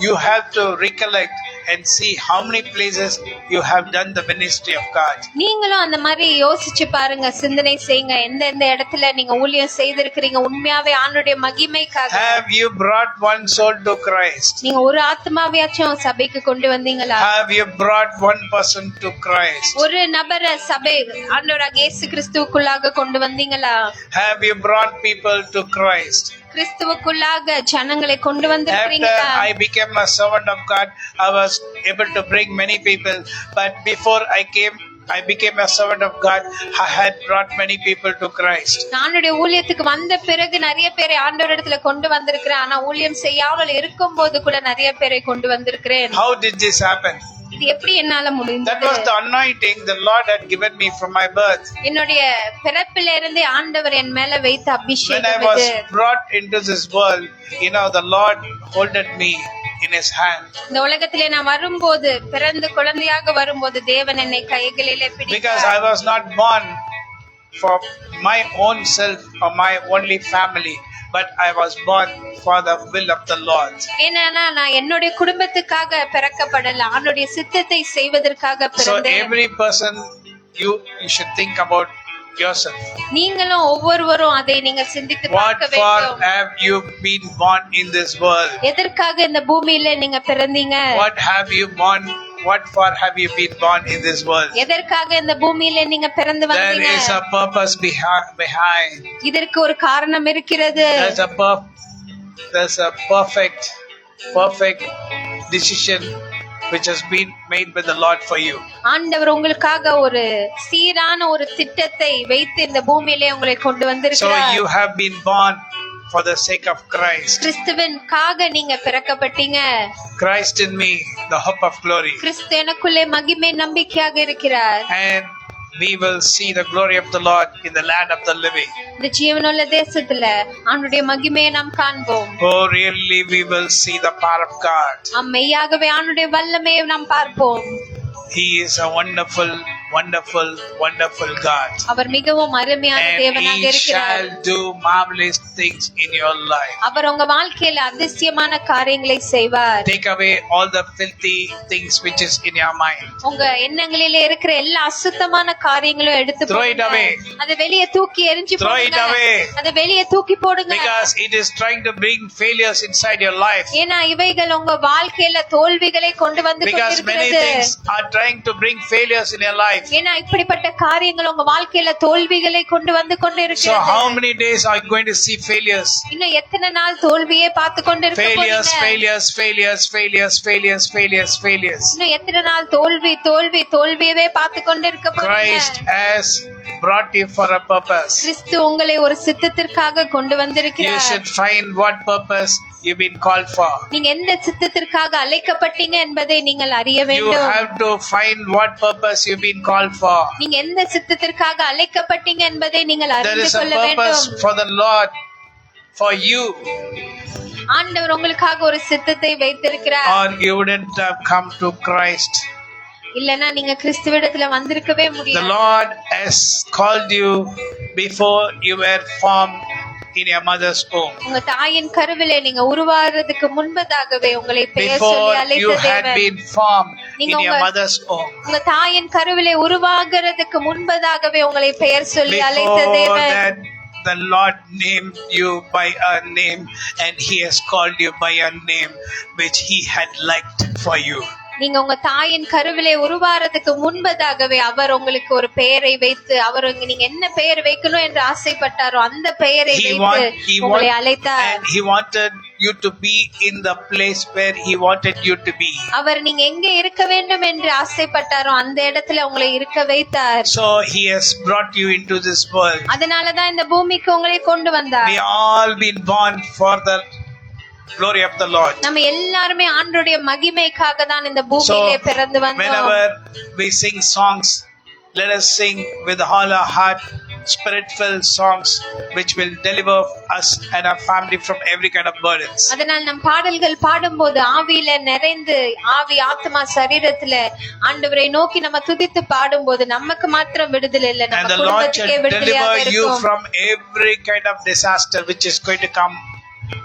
you have to recollect and see how many places you have done the ministry of God. நீங்களும் அந்த மாதிரி யோசிச்சு பாருங்க, சிந்தனை செய்யுங்க, எந்த இடத்துல நீங்க ஊழியம் செய்திருக்கிறீங்க உண்மையாவே ஆண்டவருடைய மகிமைக்காக. Have you brought one soul to Christ? நீங்க ஒரு ஆத்மாவையாச்சும் சபைக்கு கொண்டு வந்தீங்களா? Have you brought one person to Christ? ஒரு நபரை சபை ஆண்டவராகிய இயேசு கிறிஸ்துவுக்குள்ளாக கொண்டு வந்தீங்களா? Have you brought people to Christ? கிறிஸ்துவுக்குள்ளாக ஜனங்களை கொண்டு After வந்திருக்கிறீங்களா? I became a servant of God, I was able to bring many people, but before I became a servant of God, I had brought many people to Christ. நானுடைய ஊழியத்துக்கு வந்த பிறகு நிறைய பேரை ஆண்டவரிடத்துல கொண்டு வந்திருக்கிறேன். ஆனா ஊழியம் செய்யாமல் இருக்கும் போது கூட நிறைய பேரை கொண்டு வந்திருக்கிறேன். How did this happen? இது எப்படி என்னால That முடிந்தது? was the anointing the Lord had given me from my birth. என்னுடைய பிறப்பில இருந்தே ஆண்டவர் என் மேல வைத்த When I அபிஷேகம் was இது. brought into this world, the Lord holded me in his hand. இந்த உலகத்திலே நான் வரும்போது, பிறந்து குழந்தையாக வரும்போது தேவன் என்னை கைகளிலே Because பிடித்தார். I was not born for my own self or my only family, but I was born for the will of the Lord. ஏன்னா நான் என்னுடைய குடும்பத்துக்காக பிறக்கப்படல, ஆண்டுடைய சித்தத்தை செய்வதற்காக So பிறந்தேன். every person you should think about yourself. நீங்களும் ஒவ்வொருவரும் அதை நீங்க சிந்தித்து What பார்க்க for வேண்டும். have you been born in this world? எதற்காக இந்த பூமியில நீங்க பிறந்தீங்க? What for have you been born in this world? எதற்காக இந்த பூமியில நீங்க பிறந்து There வந்தீங்க? is a purpose behind. இதற்கு ஒரு காரணம் இருக்கிறது. There's a perfect decision which has been made by the Lord for you. ஆண்டவர் உங்களுக்காக ஒரு சீரான ஒரு திட்டத்தை வைத்து இந்த பூமியிலே உங்களை கொண்டு So வந்திருக்கிறார். you have been born for the sake of Christ. கிறிஸ்துவின்காக நீங்க பிறக்கப்பட்டீங்க. Christ in me, the hope of glory. கிறிஸ்து எனக்குள்ளே மகிமை நம்பிக்கையாக இருக்கிறார். And we will see the glory of the Lord in the land of the living. இந்த ஜீவனுள்ள தேசத்துல ஆண்டுடைய மகிமையை நாம் காண்போம். Oh, really, we will see the power of God. மெய்யாகவே ஆண்டுடைய வல்லமையை நாம் பார்ப்போம். He is a wonderful God. அவர் மிகவும் அருமையான And தேவனாக He இருக்கிறார். shall do marvelous things in your life. அவர் உங்க வாழ்க்கையில அதிசயமான காரியங்களை செய்வார். Take away all the filthy things which is in your mind. உங்க எண்ணங்களிலே இருக்கிற எல்லா அசுத்தமான காரியங்களும் எடுத்து Throw it away. அதை வெளியே தூக்கி எரிஞ்சு Throw it போடுங்க. away. அதை வெளியே தூக்கி போடுங்க. Because it is trying to bring failures inside your life. ஏன்னா இவைகள் உங்க வாழ்க்கையில தோல்விகளை கொண்டு வந்து Because many கொண்டிருக்கிறது. things are trying to bring failures in your life. ஏன்னா இப்படிப்பட்ட காரியங்கள் உங்க வாழ்க்கையில தோல்விகளை கொண்டு வந்து So கொண்டிருக்கிறது. how many days are you going to see failures? இன்னும் எத்தனை நாள் தோல்வியை பார்த்து கொண்டிருக்க Failures, போறீங்க? failures, failures, failures, failures, failures, failures. இன்னும் எத்தனை நாள் தோல்வியவே பார்த்து கொண்டிருக்க போறீங்க? Christ has brought you for a purpose. கிறிஸ்து உங்களை ஒரு சித்தத்திற்காக கொண்டு You வந்திருக்கிறார். should find what purpose you've been called for. நீங்க எந்த சித்தத்திற்காக அழைக்கப்பட்டீங்க என்பதை நீங்கள் அறிய You வேண்டும். have to find what purpose you've been called for. நீங்க எந்த சித்தத்திற்காக அழைக்கப்பட்டீங்க என்பதை நீங்கள் There அறிந்து is a கொள்ள purpose வேண்டும். for the Lord, for you, ஆண்டவர் உங்களுக்காக ஒரு சித்தத்தை வைத்திருக்கிறார். or you wouldn't have come to Christ. இல்லனா நீங்க கிறிஸ்துவிடத்துல வந்திருக்கவே The முடியாது. Lord has called you before you were formed in your mother's womb. உங்க தாயின் கருவிலே நீங்க உருவாகிறதுக்கு முன்பதாகவே உங்களை பெயர் சொல்லி Before you அழைத்த had தேவன். been formed in நீங்க your உங்க- mother's womb. உங்க தாயின் கருவிலே உருவாகிறதுக்கு முன்பதாகவே உங்களை பெயர் சொல்லி அழைத்த Before தேவன். that, the Lord named you by a name, and He has called you by a name which He had liked for you. நீங்க உங்க தாயின் கருவிலே உருவாறதுக்கு முன்பதாகவே அவர் உங்களுக்கு ஒரு பெயரை வைத்து அவர் நீங்க என்ன பெயர் வைக்கணும் என்று ஆசைப்பட்டாரோ அந்த பெயரை வைத்து உங்களை அழைத்தார். And He wanted you to be in the place where He wanted you to be. அவர் நீங்க எங்க இருக்க வேண்டும் என்று ஆசைப்பட்டாரோ அந்த இடத்துல உங்களை இருக்க வைத்தார். So He has brought you into this world. அதனால தான் இந்த பூமிக்கு உங்களை கொண்டு வந்தார். We all been born for the glory of the Lord. நம்ம எல்லாரும் ஆண்டவருடைய மகிமைக்காக தான் இந்த பூமியிலே பிறந்து வந்தோம். Whenever we sing songs, let us sing with all our heart spirit-filled songs which will deliver us and our family from every kind of burdens. அதனால் நம் பாடல்கள் பாடும்போது ஆவியில நிறைந்து ஆவி ஆத்மா சரீரத்துல ஆண்டவரை நோக்கி நம்ம துதித்து பாடும்போது நமக்கு மாத்திரம் விடுதலை இல்லை, And நம்ம the Lord shall குடும்பத்துக்கே விடுதலையாக deliver you இருக்கும். from every kind of disaster which is going to come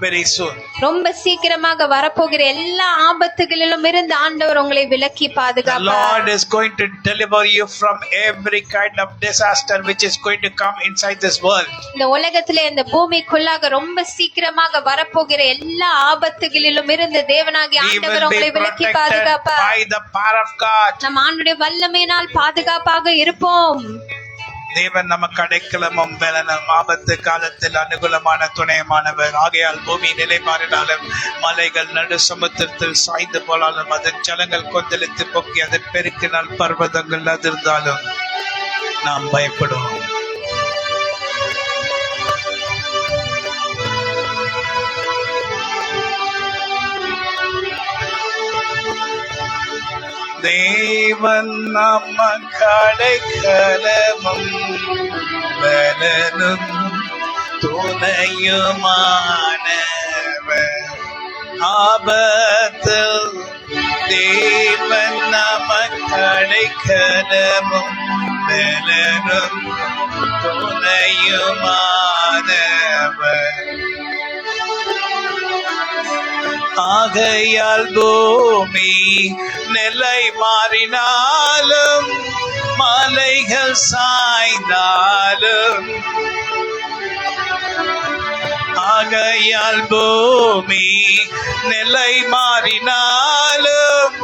very soon. ரொம்ப சீக்கிரமாக வரப்போகிற எல்லா ஆபத்துகளிலும் இருந்து ஆண்டவர் உங்களை விலக்கி The பாதுகாப்பார். Lord is going to deliver you from every kind of disaster which is going to come inside this world. இந்த உலகத்திலே இந்த பூமிக்குள்ளாக ரொம்ப சீக்கிரமாக வரப்போகிற எல்லா ஆபத்துகளிலும் இருந்து தேவனாகிய We ஆண்டவர் will be உங்களை விலக்கி protected பாதுகாப்பார். by the power of God. நம் ஆண்டுடைய வல்லமையினால் பாதுகாப்பாக இருப்போம். தேவன் நமக்கு அடைக்கலமும் பலனும் ஆபத்து காலத்தில் அனுகூலமான துணையமானவர். ஆகையால் பூமி நிலை மாறினாலும் மலைகள் நடு சமுத்திரத்தில் சாய்ந்து போனாலும் அதன் ஜலங்கள் கொந்தளித்து பொங்கி அதன் பெருக்கினால் பர்வதங்கள் அதிர்ந்தாலும் நாம் பயப்படுவோம். தேவன் நமக்கு அடைக்கலமும் பலனும் துணையுமானவர். ஆபத்தில் தேவன் நமக்கு அடைக்கலமும் பலனும் துணையுமானவர். ஆகையால் பூமி நிலை மாறினாலும் மலைகள் சாய்ந்தாலும் ஆகையால் பூமி நிலை மாறினாலும்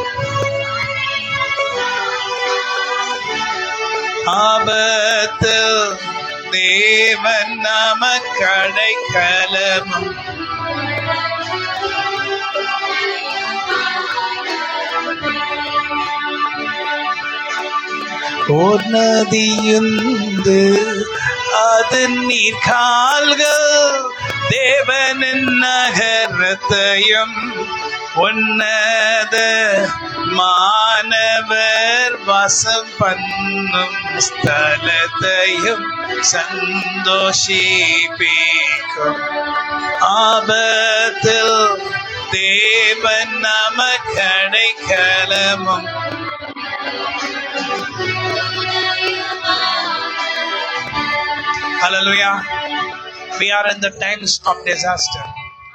ஆபத்தில் தேவன் நமக்கு அடைக்கலமும் ஓர் நதியுந்து அது நீர் கால்கள் தேவனின் நகரத்தையும் உன்னத மாணவர் வாசம் பண்ணும் ஸ்தலத்தையும் சந்தோஷிப்பிக்கும். ஆபத்தில் தேவன் நமக்கு அடைக்கலமும் Hallelujah. We are in the times of disaster.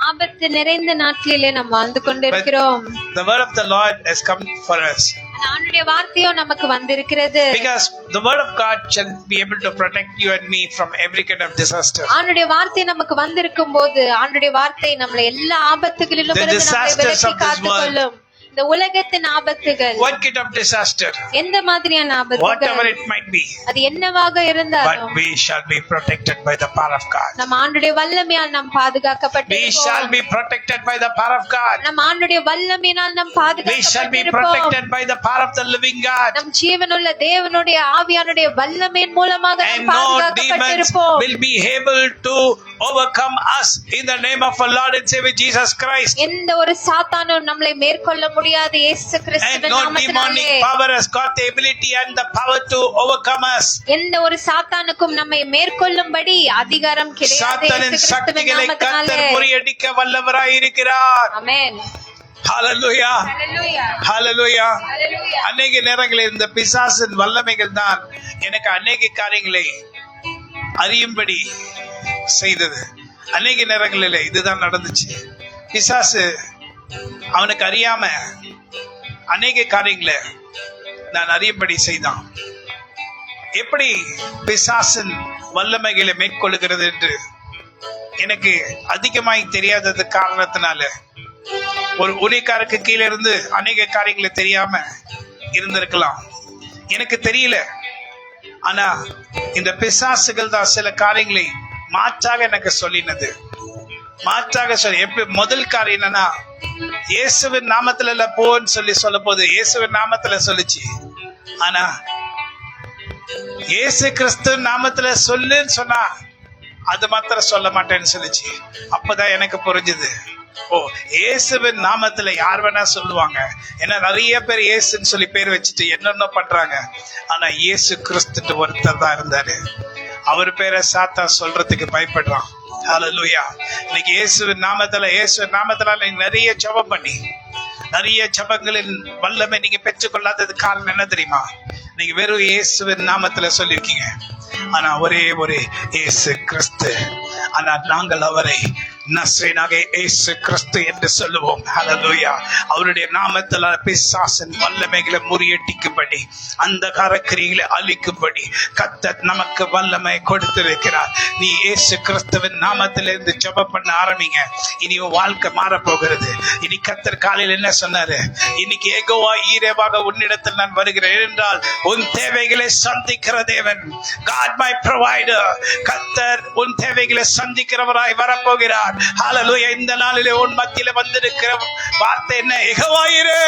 ஆபத்து நிறைந்த நாட்களிலே நாம் வாழ்ந்து கொண்டிருக்கிறோம். The word of the Lord has come for us. ஆண்டவருடைய வார்த்தையோ நமக்கு வந்திருக்கிறது. Because the word of God shall be able to protect you and me from every kind of disaster. ஆண்டவருடைய வார்த்தை நமக்கு வந்திருக்கும்போது ஆண்டவருடைய வார்த்தை நம்மளை எல்லா ஆபத்துகளிலும் இருந்து நம்மை விலக்கி காத்துக்கொள்ளும். இந்த உலகத்தின் ஆபத்துகள், What kind of disaster? எந்த மாதிரியான Whatever ஆபத்துகள், it might be. அது என்னவாக But இருந்தாலும் we shall be protected by the power of God. நம் ஆண்டவருடைய வல்லமையால் நாம் We shall பாதுகாக்கப்பட்டிருப்போம். be protected by the power of God. நம் ஆண்டவருடைய வல்லமையினால் நாம் We shall be பாதுகாக்கப்பட்டிருப்போம். protected by the power of the living God. நம் ஜீவனுள்ள தேவனுடைய ஆவியானுடைய வல்லமையின் மூலமாக And நாம் no demons பாதுகாக்கப்பட்டிருப்போம். will be able to overcome us in the name of our Lord and Savior Jesus Christ. எந்த ஒரு சாத்தானும் நம்மளை மேற்கொள்ள முடியாது இயேசு And கிறிஸ்துவின் no நாமத்தினாலே. demonic power has got the ability and the power to overcome us. எந்த ஒரு சாத்தானுக்கும் நம்மை மேற்கொள்ளும்படி அதிகாரம் கிடையாது சாத்தானின் இயேசு கிறிஸ்துவின் சக்திகளை நாமத்தினாலே. கர்த்தர் முறியடிக்க வல்லவராய் இருக்கிறார். ஆமென். Hallelujah. ஹல்லேலூயா. Hallelujah. ஹல்லேலூயா. அநேக நேரங்களில் இந்த பிசாசின் வல்லமைகள் தான் எனக்கு அநேக காரியங்களை அறியும்படி செய்தது. அநேக நேரங்களில் இதுதான் நடந்துச்சு. பிசாசு அவனுக்கு அறியாம அநேக காரியங்களை நான் அறியும்படி செய்தான். எப்படி பிசாசின் வல்லமைகளை மேற்கொள்கிறது என்று எனக்கு அதிகமாய் தெரியாதது காரணத்தினால ஒரு ஊழியக்காரருக்கு கீழே இருந்து அநேக காரியங்களை தெரியாம இருந்திருக்கலாம், எனக்கு தெரியல. ஆனா இந்த பிசாசுகள் தான் சில காரியங்களை மாற்றாக எனக்கு சொல்லினது. மாற்றாக சொல்லி முதல் காரியம் என்னன்னா, இயேசுவின் நாமத்துல போன்னு சொல்ல போது இயேசுவின் நாமத்துல சொல்லிச்சு. ஆனா இயேசு கிறிஸ்து நாமத்துல சொல்லுன்னு சொன்னா அது மாத்திரம் சொல்ல மாட்டேன்னு சொல்லிச்சு. அப்பதான் எனக்கு புரிஞ்சுது, ஓ இயேசுவின் நாமத்துல யார் வேணா சொல்லுவாங்க. ஏன்னா நிறைய பேர் இயேசுன்னு சொல்லி பேர் வச்சுட்டு என்னென்ன பண்றாங்க. ஆனா இயேசு கிறிஸ்து ஒருத்தர் தான் இருந்தாரு. அவர் பேரை சாத்தா சொல்றதுக்கு பயப்படுறான். ஹல்லேலூயா. இன்னைக்கு இயேசுவின் நாமத்துல நீங்க நிறைய ஜெபம் பண்ணி நிறைய ஜெபங்களின் வல்லமை நீங்க பெற்றுக்கொள்ளாதது காரணம் என்ன தெரியுமா? நீங்க வெறும் இயேசுவின் நாமத்துல சொல்லிருக்கீங்க. ஆனா ஒரே ஒரு இயேசு கிறிஸ்து. ஆனா நாங்கள் அவரை நசரேயனாக இயேசு கிறிஸ்து என்று சொல்லுவோம். ஹல்லேலூயா. அவருடைய நாமத்தில் பிசாசின் வல்லமைகளை முறியடிக்கும்படி, அந்த காரக்கிரிகளை அழிக்கும்படி கர்த்தர் நமக்கு வல்லமை கொடுத்திருக்கிறார். நீ இயேசு கிறிஸ்துவின் நாமத்திலிருந்து ஜெபம் பண்ண ஆரம்பிங்க. இனி வாழ்க்கை மாறப்போகிறது. இனி கர்த்தர் காலையில் என்ன சொன்னாரு? இன்னைக்கு யெகோவா ஈரேவாக உன்னிடத்தில் நான் வருகிறேன் என்றால் உன் தேவைகளை சந்திக்கிற தேவன். God my provider. கர்த்தர் உன் தேவைகளை சந்திக்கிறவராய் வரப்போகிறார். ஹல்லேலூயா. இந்த நாளிலே உன் மத்தியில வந்திருக்கிற வார்த்தை என்ன? யெகோவா ஈரே,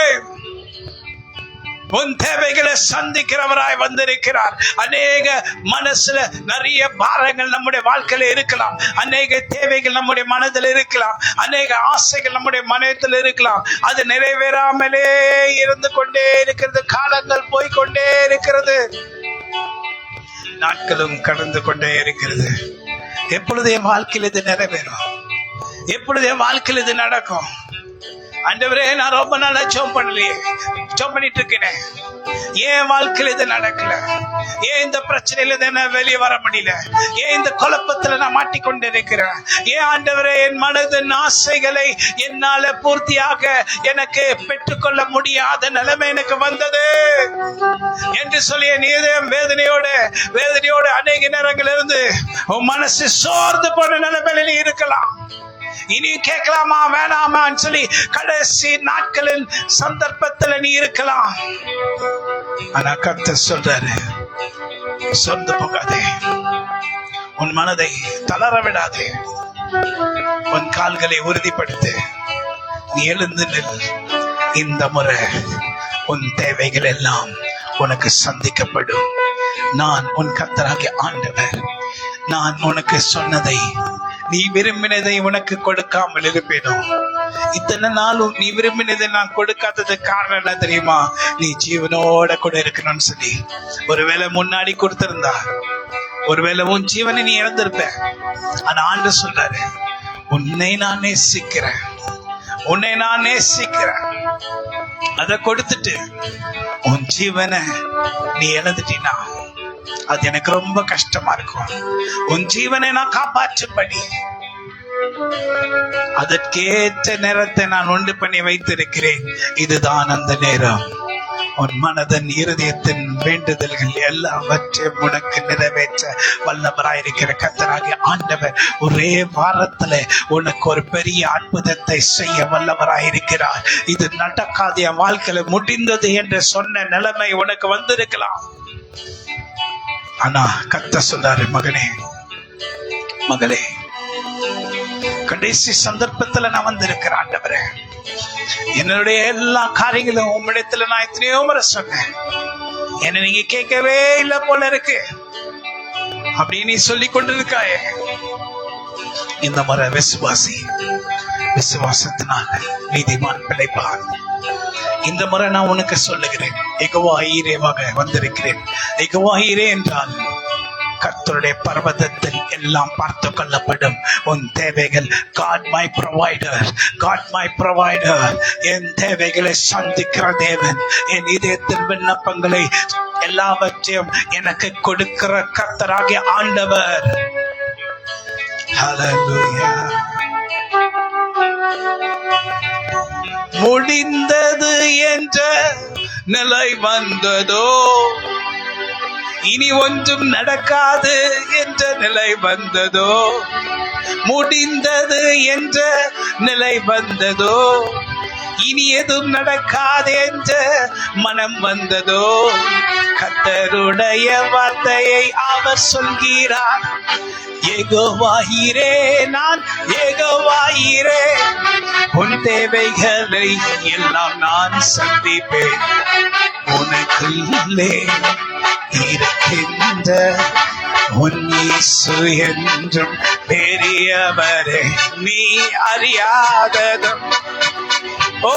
உன் தேவைகளை சந்திக்கிறவராய் வந்திருக்கிறார். அநேக மனசுல நிறைய பாரங்கள் நம்முடைய வாழ்க்கையில இருக்கலாம், அநேக தேவைகள் நம்முடைய மனதில் இருக்கலாம், அநேக ஆசைகள் நம்முடைய மனதில் இருக்கலாம். அது நிறைவேறாமலே இருந்து கொண்டே இருக்கிறது. காலங்கள் போய்கொண்டே இருக்கிறது, நாட்களும் கடந்து கொண்டே இருக்கிறது. எப்பொழுது என் வாழ்க்கையில் இது நிறைவேறும்? எப்பொழுது என் வாழ்க்கையில் இது நடக்கும்? ஆண்டவரே, நான் ரொம்ப நாளா ஜெபம் பண்ணலையே, ஜெபம் பண்ணிட்டு இருக்கேன். ஏன் வாழ்க்கையில் இது நடக்கல? ஏன் இந்த பிரச்சனையில என்ன வெளியே வர முடியல? ஏன் இந்த குழப்பத்துல நான் மாட்டிக்கொண்டு இருக்கிறேன்? ஏன் ஆண்டவரே என் மனதின் ஆசைகளை என்னால பூர்த்தியாக எனக்கு பெற்றுக்கொள்ள முடியாத நிலைமை எனக்கு வந்தது என்று சொல்லி என் இதயம் வேதனையோடு அநேக நேரங்கள் இருந்து உன் மனசு சோர்ந்து போன நிலைமையில நீ இருக்கலாம். இனி கேட்கலாமா வேணாமான்னு சொல்லி கடைசி நாட்களின் சந்தர்ப்பத்தில் நீ இருக்கலாம். ஆனா கர்த்தர் சொல்றாரு, சொந்து போகாதே, உன் மனதை தளர விடாதே, உன் கால்களை உறுதிப்படுத்து, நீ எழுந்து நில். இந்த முறை உன் தேவைகள் எல்லாம் உனக்கு சந்திக்கப்படும். நான் உன் கர்த்தராகிய ஆண்டவர். நான் உனக்கு சொன்னதை, நீ விரும்பினதை உனக்கு கொடுக்காமல் இருப்பேனோ? இத்தனை நாளும் நீ விரும்பினதை நான் கொடுக்காதது காரணம் என்ன தெரியுமா? நீ ஜீவனோட கூட இருக்கணும்னு சொல்லி. ஒருவேளை முன்னாடி கொடுத்திருந்தா ஒருவேளை உன் ஜீவனை நீ இழந்திருப்ப. ஆனா ஆண்டு சொல்றாரு, உன்னை நான் நேசிக்கிறேன், உன்னை நான் நேசிக்கிறேன். அதை கொடுத்துட்டு உன் ஜீவனை நீ இழந்துட்டீனா அது எனக்கு ரொம்ப கஷ்டமா இருக்கும். உன் ஜீவனை நான் காப்பாற்றும்படி அதற்கேற்ற நேரத்தை நான் உண்டு பண்ணி வைத்திருக்கிறேன். இதுதான் அந்த நேரம். உன் மனதின் இருதயத்தின் வேண்டுதல்கள் எல்லாவற்றையும் உனக்கு நிறைவேற்ற வல்லவராயிருக்கிற கர்த்தராகிய ஆண்டவர் ஒரே வாரத்துல உனக்கு ஒரு பெரிய அற்புதத்தை செய்ய வல்லவராயிருக்கிறார். இது நடக்காத என் வாழ்க்கையில முடிந்தது என்று சொன்ன நிலைமை உனக்கு வந்திருக்கலாம். ஆனா கர்த்தர் சொல்றாரு, மகனே மகளே, கடைசி சந்தர்ப்பத்துல நான் வந்திருக்கிறேன். ஆண்டவரே, என்னுடைய எல்லா காரியங்களும் உம்மிடத்துல நான் எத்தனையோ முறை சொன்னேன், என்ன நீங்க கேட்கவே இல்லை போல இருக்கு அப்படின்னு நீ சொல்லி கொண்டிருக்காயே. இந்த முறை விசுவாசி, விசுவாசத்தினால் நீதிமான் பிழைப்பான். இந்த முறை நான் உனக்கு சொல்லுகிறேன், யெகோவா ஈரேவாக வந்திருக்கிறேன். யெகோவா ஈரே என்றால் கர்த்தருடைய பர்வதத்தில் எல்லாம் பார்த்து கொள்ளப்படும் உன் தேவைகள். God my provider, God my provider. என் தேவைகளை சந்திக்கிற தேவன், என் இதயத்தின் விண்ணப்பங்களை எல்லாவற்றையும் எனக்கு கொடுக்கிற கர்த்தராகிய ஆண்டவர். ஹல்லேலூயா. முடிந்தது என்ற நிலை வந்ததோ, இனி ஒன்றும் நடக்காது என்ற நிலை வந்ததோ, முடிந்தது என்ற நிலை வந்ததோ, இனி எதுவும் நடக்காது என்ற மனம் வந்ததோ, கர்த்தருடைய வார்த்தையை அவர் சொல்கிறார். யெகோவாயிரே, நான் யெகோவாயிரே, உன் தேவைகளை எல்லாம் நான் சந்திப்பேன். உனக்குள்ளே இருக்கின்ற உன் இயேசு என்றும் பெரியவரே, நீ அறியாததும். ஓ,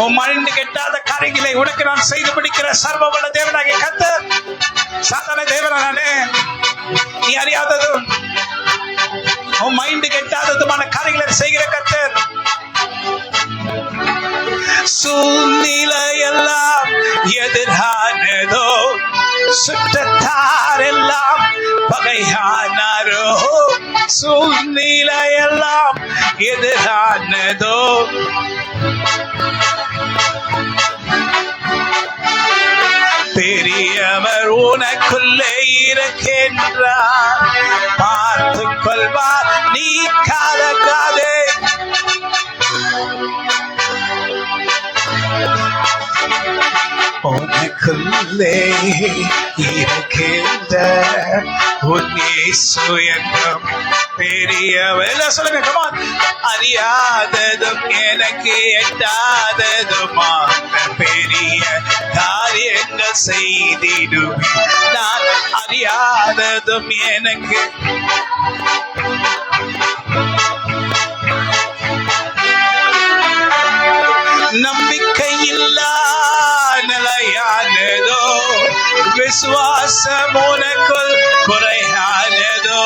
உன் மைண்ட் கெட்டாத காரியங்களை உனக்கு நான் செய்து பிடிக்கிற சர்வவல்ல தேவனாகிய கர்த்தர். சாதாரண தேவனானே, நீ அறியாததும் உன் மைண்ட் கெட்டாததுமான காரியங்களை செய்கிற கர்த்தர். சூழ்நிலையெல்லாம் எதிரானதோ, சுற்றத்தாரெல்லாம் பகையானாரோ, சூழ்நிலையெல்லாம் எதிரானதோ, பெரியவர் உனக்குள்ளே இருக்கின்றார், பார்த்துக் கொள்வார், நீ கலங்காதே. உனக்குள்ளே இருக்கின்ற உன் இயேசு என்றும் பெரியவர். சொல்லுங்க, come on. அறியாததும் எனக்கு எட்டாததுமா பெரிய காரியங்கள் செய்திடுவே. நான் அறியாததும் எனக்கு நம்பிக்கையில்லா நிலையானதோ, விசுவாசம் உனக்குள் குறையானதோ,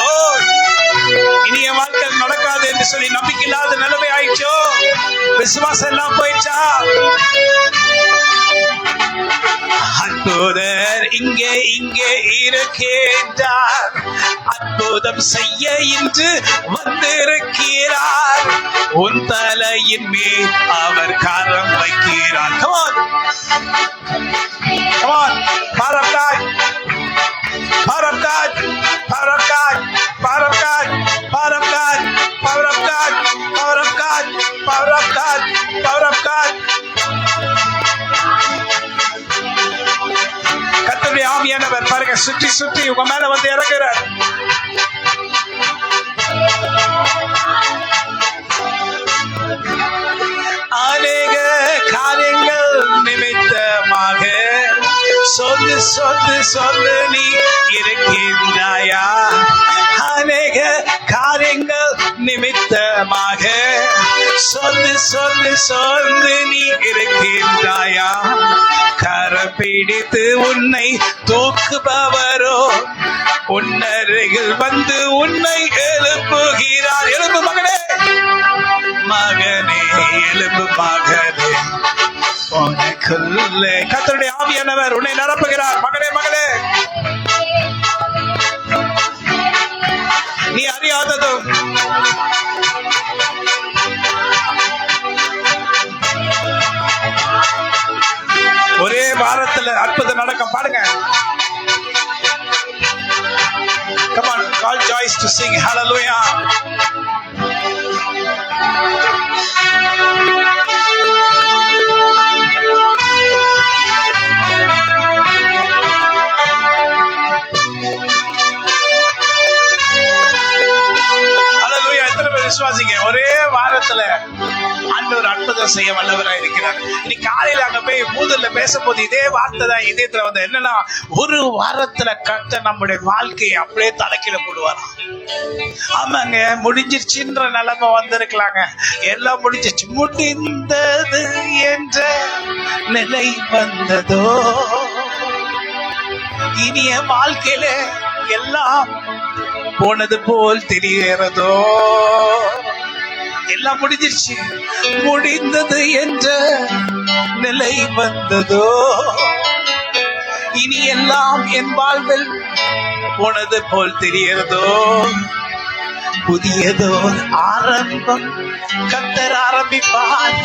இனி என் வாழ்க்கை நடக்காது என்று சொல்லி நம்பிக்கை இல்லாத நிலைமை ஆயிடுச்சோ, விசுவாசம் எல்லாம் போயிடுச்சா? அற்புதர் இங்கே இங்கே இருக்கின்றார், அற்புதம் செய்ய இன்று வந்திருக்கிறார், உன் தலையின் மேல் அவர் கரம் வைக்கிறார். Come on, come on, power of God, power of God, power of God, power of God, power of God, power of God, power of God, power of God, power of God. கர்த்தருடைய ஆவியானவர் பாருங்க, சுற்றி சுற்றி உங்க மேல வந்து இறங்குறார். அநேக காரியங்கள் நிமித்தமாக சொல்லு சொல்லு சொல்லு நீ இருக்கின்றாயா, அநேக காரியங்கள் நிமித்தமாக சொல்லு சொல்லு சொல்லு நீ இருக்கின்றாயா, கரம் பிடித்து உன்னை தூக்குபவரோ உன்னருகில் வந்து உன்னை எழுப்புகிறார். எழுப்பு மகனே, மகனே எழுப்பு மகனே, உனக்குள்ளே கர்த்தருடைய ஆவியானவர் உன்னை நிரப்புகிறார். மகனே மகளே, நீ அறியாததும் ஒரே வாரத்துல அற்புதம் நடக்கும். பாருங்க, come on, call Joyce to sing hallelujah. விசுவாசிங்க, ஒரே வாரத்துல ஆண்டவர் அற்புதம் செய்ய வல்லவராக இருக்கிறார். இன்னைக்கு காலையில அங்க போய் மூதல்ல பேசும்போது இதே வார்த்தை தான் இதயத்துல வந்து என்னன்னா, ஒரு வாரத்துல கர்த்தர் நம்முடைய வாழ்க்கையை அப்படியே தலைக்கீழ போடுவார். ஆமாங்க, முடிஞ்சிருச்சுன்ற நிலைமை வந்திருக்கலாங்க, எல்லாம் முடிஞ்சிருச்சு, முடிந்தது என்ற நிலை வந்ததோ, இனிய வாழ்க்கையில எல்லாம் போனது போல் தெரிகிறதோ, எல்லாம் முடிஞ்சிருச்சு, முடிந்தது என்ற நிலை வந்ததோ, இனி எல்லாம் என் வாழ்வில் போனது போல் தெரிகிறதோ, புதியதோ ஆரம்பம் கர்த்தர் ஆரம்பிப்பார்,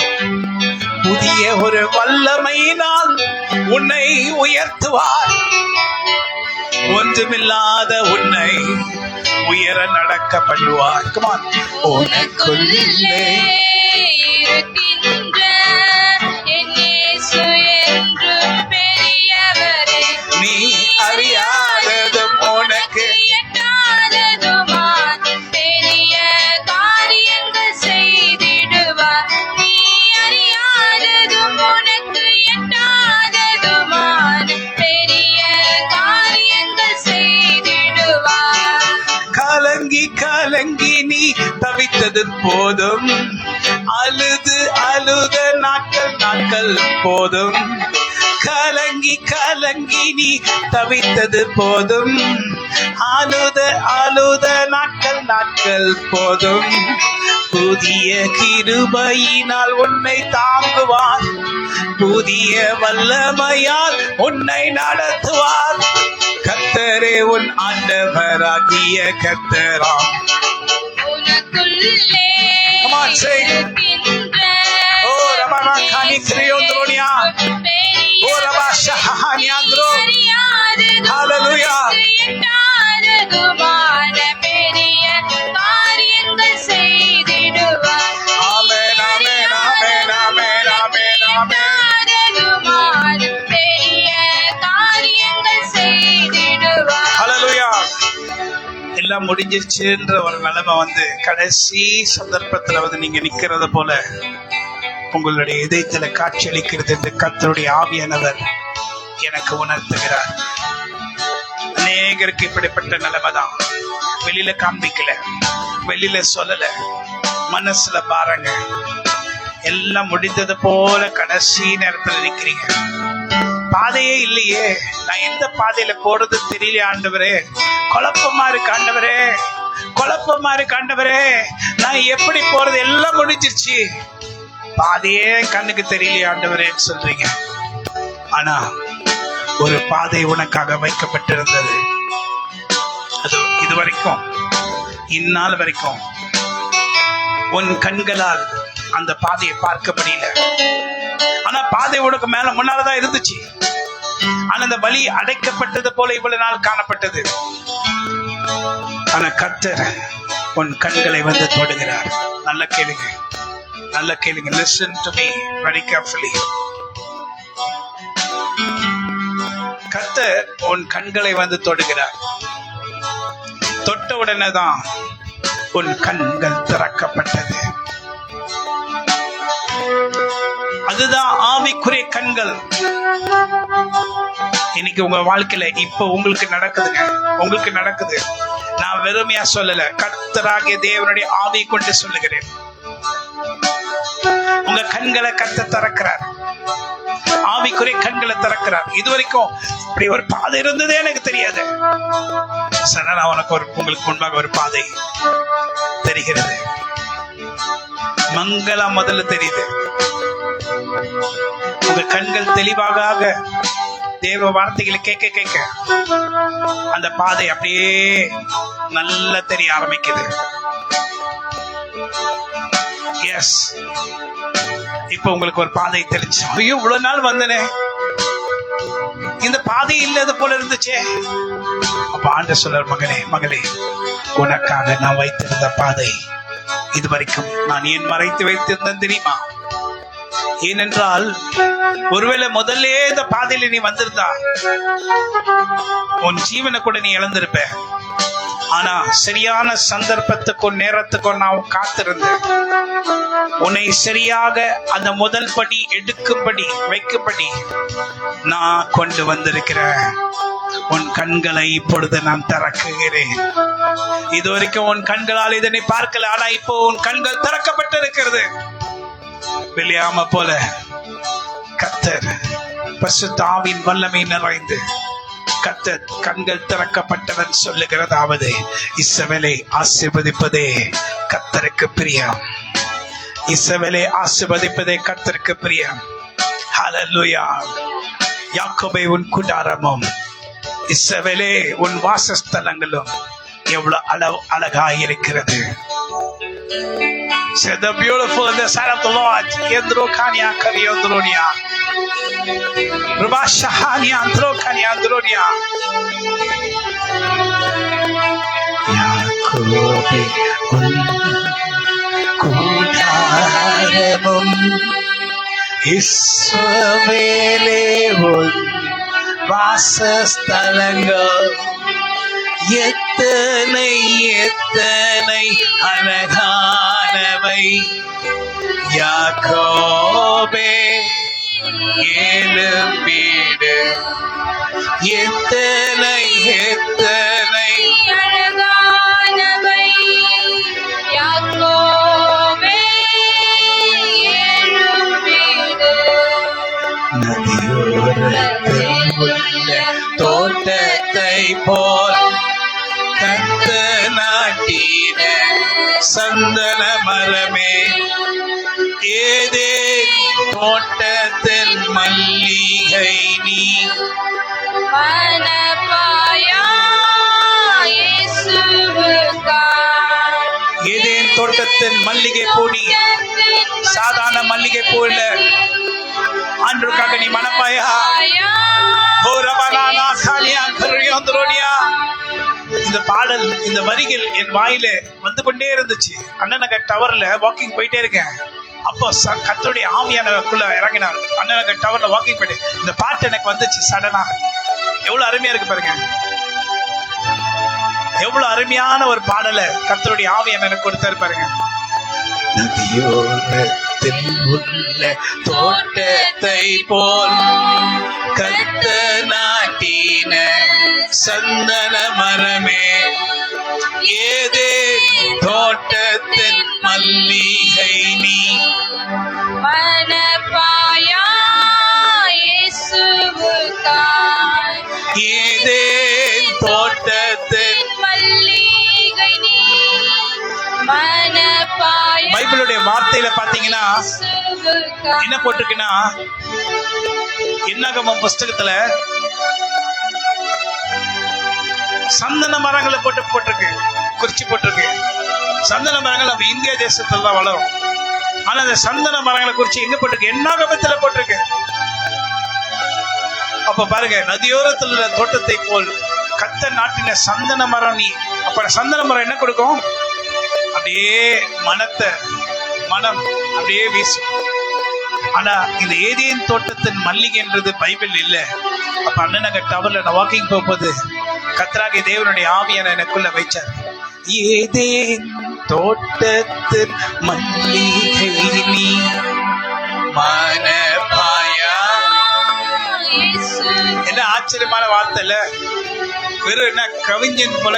புதிய ஒரு வல்லமையினால் உன்னை உயர்த்துவார். ஒன்றுமில்லாத உன்னை உயர நடக்க பண்ணுவார். Come on. உனக்குள்ளே இருக்கின்ற என் இயேசு என்றும் பெரியவரே, நீ அறியாததும் உனக்கு எட்டாததுமாய் பெரிய காரியங்கள் செய்திடுவார். நீ அறியாததும் உனக்கு எட்டாததுமாய் பெரிய காரியங்கள் செய்திடுவார். கலங்கி கலங்கி நீ தவித்தது போதும், அழுது அழுத நாட்கள் போதும். கலங்கி கலங்கி நீ தவித்தது போதும், அழுத அழுத நாட்கள் போதும். புதிய கிருபையினால் உன்னை தாங்குவார், புதிய வல்லமையால் உன்னை நடத்துவார். கர்த்தரே உன் ஆண்டவராகிய கர்த்தராம். உனக்குள்ளே Come on, sing. இருக்கின்ற Oh, Rabba Kani Kriyondronia. பெரிய Oh, Rabba Shahaniandro. அறியாததும் Hallelujah. எட்டாததுமான பெரிய காரியங்கள் செய்திடுவார். Amen, amen, amen, amen, amen, amen. எட்டாததுமான பெரிய காரியங்கள் செய்திடுவார். Hallelujah. எல்லாம் முடிஞ்சிருச்சுன்ற ஒரு நிலைமை வந்து கடைசி சந்தர்ப்பத்துல வந்து நீங்க நிக்கிறது போல உங்களுடைய இதயத்துல காட்சியளிக்கிறது என்று கர்த்தருடைய ஆவியானவர் எனக்கு உணர்த்துகிறார். அநேகருக்கு இப்படிப்பட்ட நிலைமை தான். வெளியில காண்பிக்கல, வெளியில சொல்லல, மனசுல பாருங்க, எல்லாம் முடிந்தது போல கடைசி நேரத்துல நிக்கிறீங்க. பாதையே இல்லையே, நான் எந்த பாதையில போறது தெரியல ஆண்டவரே, குழப்பமா இருக்கு ஆண்டவரே, குழப்பமா இருக்கு ஆண்டவரே, நான் எப்படி போறது, எல்லாம் முடிஞ்சிருச்சு, பாதையே கண்ணுக்கு தெரியலையே ஆண்டவரேன்னு சொல்றீங்க. ஆனா ஒரு பாதை உனக்காக வைக்கப்பட்டிருந்தது. அது இதுவரைக்கும், இந்நாள் வரைக்கும் உன் கண்களால் அந்த பாதையை பார்க்க முடியல. ஆனா பாதை உனக்கு மேல முன்னாலதான் இருந்துச்சு. ஆனா அந்த வழி அடைக்கப்பட்டது போல இவ்வளவு நாள் காணப்பட்டது. ஆனா கர்த்தர் உன் கண்களை வந்து தொடுகிறார். நல்ல கேளுங்க, நல்ல கேளுங்க. Listen to me very carefully. கர்த்தர் உன் கண்களை வந்து தொடுகிறார். தொட்ட உடனே தான் உன் கண்கள் திறக்கப்பட்டது. அதுதான் ஆவிக்குரிய கண்கள். இன்னைக்கு உங்க வாழ்க்கையில இப்ப உங்களுக்கு நடக்குதுங்க, உங்களுக்கு நடக்குது. நான் வெறுமையா சொல்லல, கர்த்தராகிய தேவனுடைய ஆவியை கொண்டு சொல்லுகிறேன். உங்க கண்களை கர்த்தர் திறக்கிறார், ஆவிக்குரிய கண்களை திறக்கிறார். இதுவரைக்கும் இப்படி ஒரு பாதை இருந்ததே எனக்கு தெரியாது. சனா உனக்கு உங்களுக்கு முன்பாக ஒரு பாதை தெரிகிறது. மங்களா முதல்ல தெரியுது. உங்க கண்கள் தெளிவாக தேவ வார்த்தைகளை கேட்க கேட்க அந்த பாதை அப்படியே நல்லா தெரிய ஆரம்பிக்குது. எஸ், இப்ப உங்களுக்கு ஒரு பாதை தெரிஞ்சு, ஐயோ இவ்வளவு நாள் வந்தனே, இந்த பாதை இல்லாத போல இருந்துச்சே. அப்ப ஆண்டவர் சொல்றார், மகனே மகளே, உனக்காக நான் வைத்திருந்த பாதை இதுவரைக்கும் நான் ஏன் மறைத்து வைத்திருந்தேன் தெரியுமா? ஏனென்றால் ஒருவேளை முதல்ல இந்த பாதையில நீ வந்திருந்தா உன் ஜீவனை கூட நீ இழந்திருப்ப. ஆனா சரியான சந்தர்ப்பத்துக்கும் நேரத்துக்கும் நான் காத்திருந்தேன். உன்னை சரியாக அந்த முதல் படி எடுக்கும்படி வைக்கும்படி நான் கொண்டு வந்திருக்கிறேன். உன் கண்களை இப்பொழுது நான் திறக்குகிறேன். இதுவரைக்கும் உன் கண்களால் இதனை பார்க்கல, ஆனா இப்போ உன் கண்கள் திறக்கப்பட்டிருக்கிறது. வெளியாம போல கர்த்தர் பரிசுத்த ஆவியின் வல்லமை நிறைந்து கர்த்தர் கண்கள் திறக்கப்பட்டவன் சொல்லுகிறதாவது, இஸ்ரவேலை ஆசீர்வதிப்பதே கர்த்தருக்கு பிரியம். இஸ்ரவேலை ஆசீர்வதிப்பதே கர்த்தருக்கு பிரியம். ஹல்லேலூயா. யாக்கோபே உன் கூடாரமும் இஸ்ரவேலே உன் வாசஸ்தலங்களும் எவ்வளவு அழகாயிருக்கிறது. Say the beautiful in the sight of the Lord. Yendro kanya kariyondronia. Rubashahani andro kanya andronia. யாக்கோபே உன் கூடாரமும் இஸ்ரவேலே உன் வாசஸ்தலங்கள். எத்தனை எத்தனை அழகானவை யாக்கோபே எழும்பிடு. எத்தனை எத்தனை அழகானவை யாக்கோபே எழும்பிடு. நதியோரத்தில் உள்ள தோட்டத்தை போல் கத்த நாட்டின சந்தன மரமே, ஏதே தோட்டத்தில் மல்லிகை நீ. மனப்பாயா இயேசுவுக்காய். ஏதேன் தோட்டத்தின் மல்லிகை பூ நீ, சாதாரண மல்லிகை பூ இல்ல. ஆண்டவருக்காக நீ மனப்பாயா. இந்த பாடல், இந்த வரிகள் என் வாயில வந்து கொண்டே இருந்துச்சு. அண்ணநகர் டவர்ல வாக்கிங் போயிட்டே இருக்கேன். அப்போ கர்த்தருடைய ஆவியானவருக்குள்ள இறங்கினார். அண்ணநகர் டவர்ல வாக்கிங் போயிட்டு இந்த பாட்டு எனக்கு வந்துச்சு சடனா. எவ்வளவு அருமையா இருக்கு பாருங்க. எவ்வளவு அருமையான ஒரு பாடலை கர்த்தருடைய ஆவியானவர் எனக்கு கொடுத்தாரு பாருங்க. நதியோரத்தில் உள்ள தோட்டத்தை போல் கத்த நாட்டின சந்தன மரமே, ஏதே தோட்டத்தின் மல்லிகை நீ. மனப்பாயா இயேசுவுக்காய். ஏதே தோட்டத்தின் மல்லிகை நீ. மனப்பாயா. பைபிளுடைய வார்த்தையில பாத்தீங்கன்னா இயேசுவுக்காய். என்ன போட்டிருக்குன்னா, என்னாகமம் புஸ்தகத்துல சந்தன மரங்களை போட்டிருக்கு, குறிச்சு போட்டிருக்கு. சந்தன மரங்கள் நம்ம இந்திய தேசத்துல தான் வளரும். ஆனா அந்த சந்தன மரங்களை குறிச்சு எங்க போட்டிருக்கு? என்னாகமத்துல போட்டிருக்கு. அப்ப பாருங்க, நதியோரத்தில் உள்ள தோட்டத்தை போல் கத்த நாட்டின சந்தன மரம் நீ. அப்ப சந்தன மரம் என்ன கொடுக்கும்? அப்படியே மனம் அப்படியே வீசும். ஆனா இந்த ஏதேன் தோட்டத்தின் மல்லிகைன்றது பைபிள் இல்ல. அப்ப அண்ணநகர் டவர்ல நான் வாக்கிங் போகும்போது கர்த்தராகிய தேவனுடைய ஆவியான எனக்குள்ள வைச்சார். ஏதேன் தோட்டத்தின் மல்லிகை நீ, மனப்பாயா. என்ன ஆச்சரியமான வார்த்தை இல்ல? வெறும் என்ன கவிஞன் போல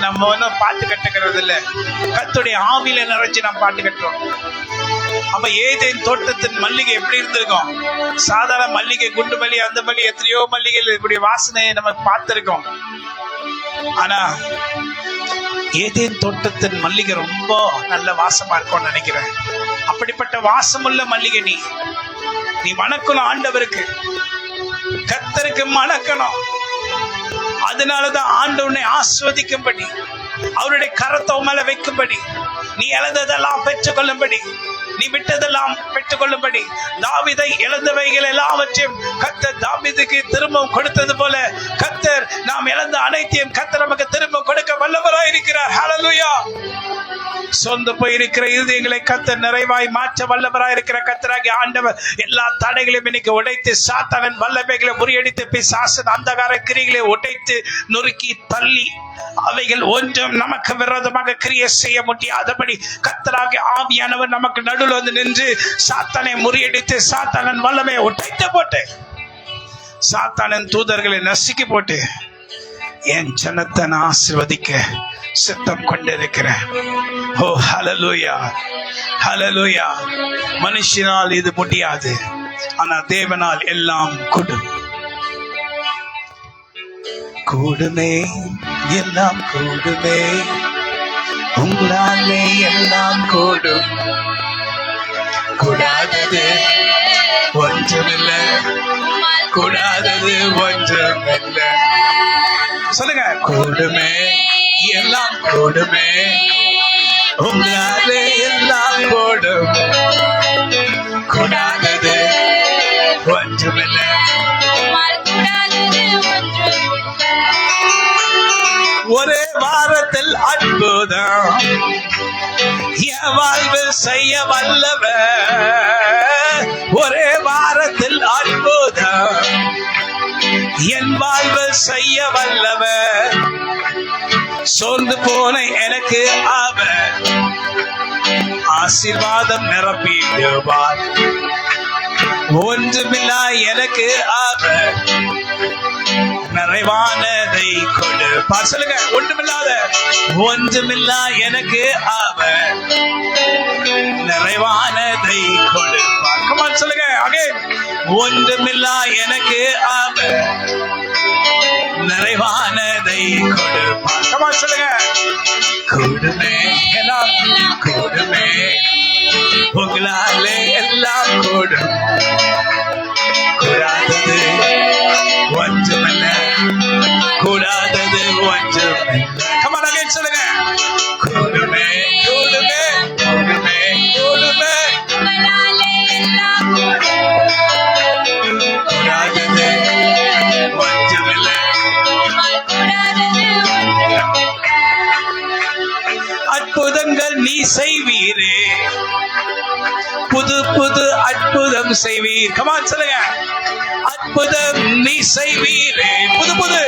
நம்ம ஒன்னும் பாட்டு கட்டுக்கிறது இல்ல. கர்த்தருடைய ஆவியில நிறைஞ்சு நாம் பாட்டு கட்டுறோம். அப்ப ஏதேன் தோட்டத்தின் மல்லிகை எப்படி இருந்திருக்கும்? சாதாரண மல்லிகை, குண்டு மல்லி, அந்த மல்லி, எத்தனையோ மல்லிகைகள் இப்படி வாசனையை நம்ம பார்த்திருக்கோம். ஆனா ஏதேன் தோட்டத்தின் மல்லிகை ரொம்ப நல்ல வாசமா இருக்கும்னு நினைக்கிறேன். அப்படிப்பட்ட வாசமுள்ள மல்லிகை நீ மணக்கணும். ஆண்டவருக்கு, கர்த்தருக்கு மணக்கணும். அதனாலதான் ஆண்டவனை ஆஸ்வதிக்கும்படி, அவருடைய கரத்தை மேல வைக்கும்படி, நீ இழந்ததெல்லாம் பெற்றுக்கொள்ளும்படி, நீ விட்டதெல்லாம் பெற்றுக்கொள்ளும்படி, தாவீதை இழந்தவைகள் எல்லாவற்றையும் கர்த்தர் தாவீதுக்கு திரும்பவும் கொடுத்தது போல கர்த்தர் நாம் இழந்த அனைத்தையும் கர்த்தர் நமக்கு திரும்ப கொடுக்க வல்லவராய் இருக்கிறார். ஹல்லேலூயா. சொந்த போயிருக்கிற இருதயங்களை கர்த்தர் நிறைவாய் மாற்ற வல்லவராய் இருக்கிற கர்த்தராகிய ஆண்டவர் எல்லா தடைகளையும் இன்னைக்கு உடைத்து, சாத்தானின் வல்லமைகளை முறியடித்து, பிசாசின் அந்தகார கிரிகளை உடைத்து நொறுக்கி தள்ளி, அவைகள் ஒன்றும் நமக்கு விரோதமாக கிரியை செய்ய முடியாதபடி கர்த்தராகிய ஆவியானவர் நமக்கு நடுவில் வந்து நின்று சாத்தானை முறியடித்து, சாத்தானின் வல்லமையை உடைத்து போட்டு, சாத்தானின் தூதர்களை நசுக்கி போட்டு என் ஜனத்தை ஆசீர்வதிக்க சித்தம் கொண்டிருக்கிறேன். ஓ ஹல்லேலூயா, ஹல்லேலூயா. மனுஷனால் இது முடியாது, ஆனா தேவனால் எல்லாம் கூடும். கூடுமே, எல்லாம் கூடுமே, உங்களாலே எல்லாம் கூடும். கூடாதது ஒன்றுமில்லை, கூடாதது ஒன்றுமில்லை. சொல்லுங்க. கூடுமே, எல்லாம் கூடுமே, உங்களாலே எல்லாம் கூடும். கூடாதது ஒன்றுமில்லை. ஒரே வாரத்தில் வாரத்தில் அற்புதம் என் வாழ்வில் செய்ய வல்லவர். ஒரே வாரத்தில் அற்புதம் என் வாழ்வில் செய்ய வல்லவர். சோர்ந்து போன எனக்கு அவர் ஆசீர்வாதம் நிரப்பிடுவார். ஒன்றுமில்லா எனக்கு அவர் நிறைவானதை கொடுப்பார். சொல்லுங்க, ஒன்றுமில்லா எனக்கு அவர் நிறைவானதை கொடுப்பார். கமான் சொல்லுங்க, அகைன். ஒன்றுமில்லா எனக்கு அவர் நிறைவானதை கொடுப்பார். கமான் சொல்லுங்க. கூடுமே எல்லாம் கூடுமே, உங்களாலே எல்லாம் கூடும். கூடாதது ஒன்றுமில்ல, கூடாதது ஒன்றுமில்ல. கமான் அகைன் சொல்லுங்க. கூடுமே கூடுமே கூடுமே கூடுமே, கூடாதது ஒன்றுமில்ல. அற்புதங்கள் நீ செய்வீரே, புது புது அற்புதம் செய்வீர். கமான் சொல்லுங்க. அற்புதம் நீ செய்வீரே, புது புது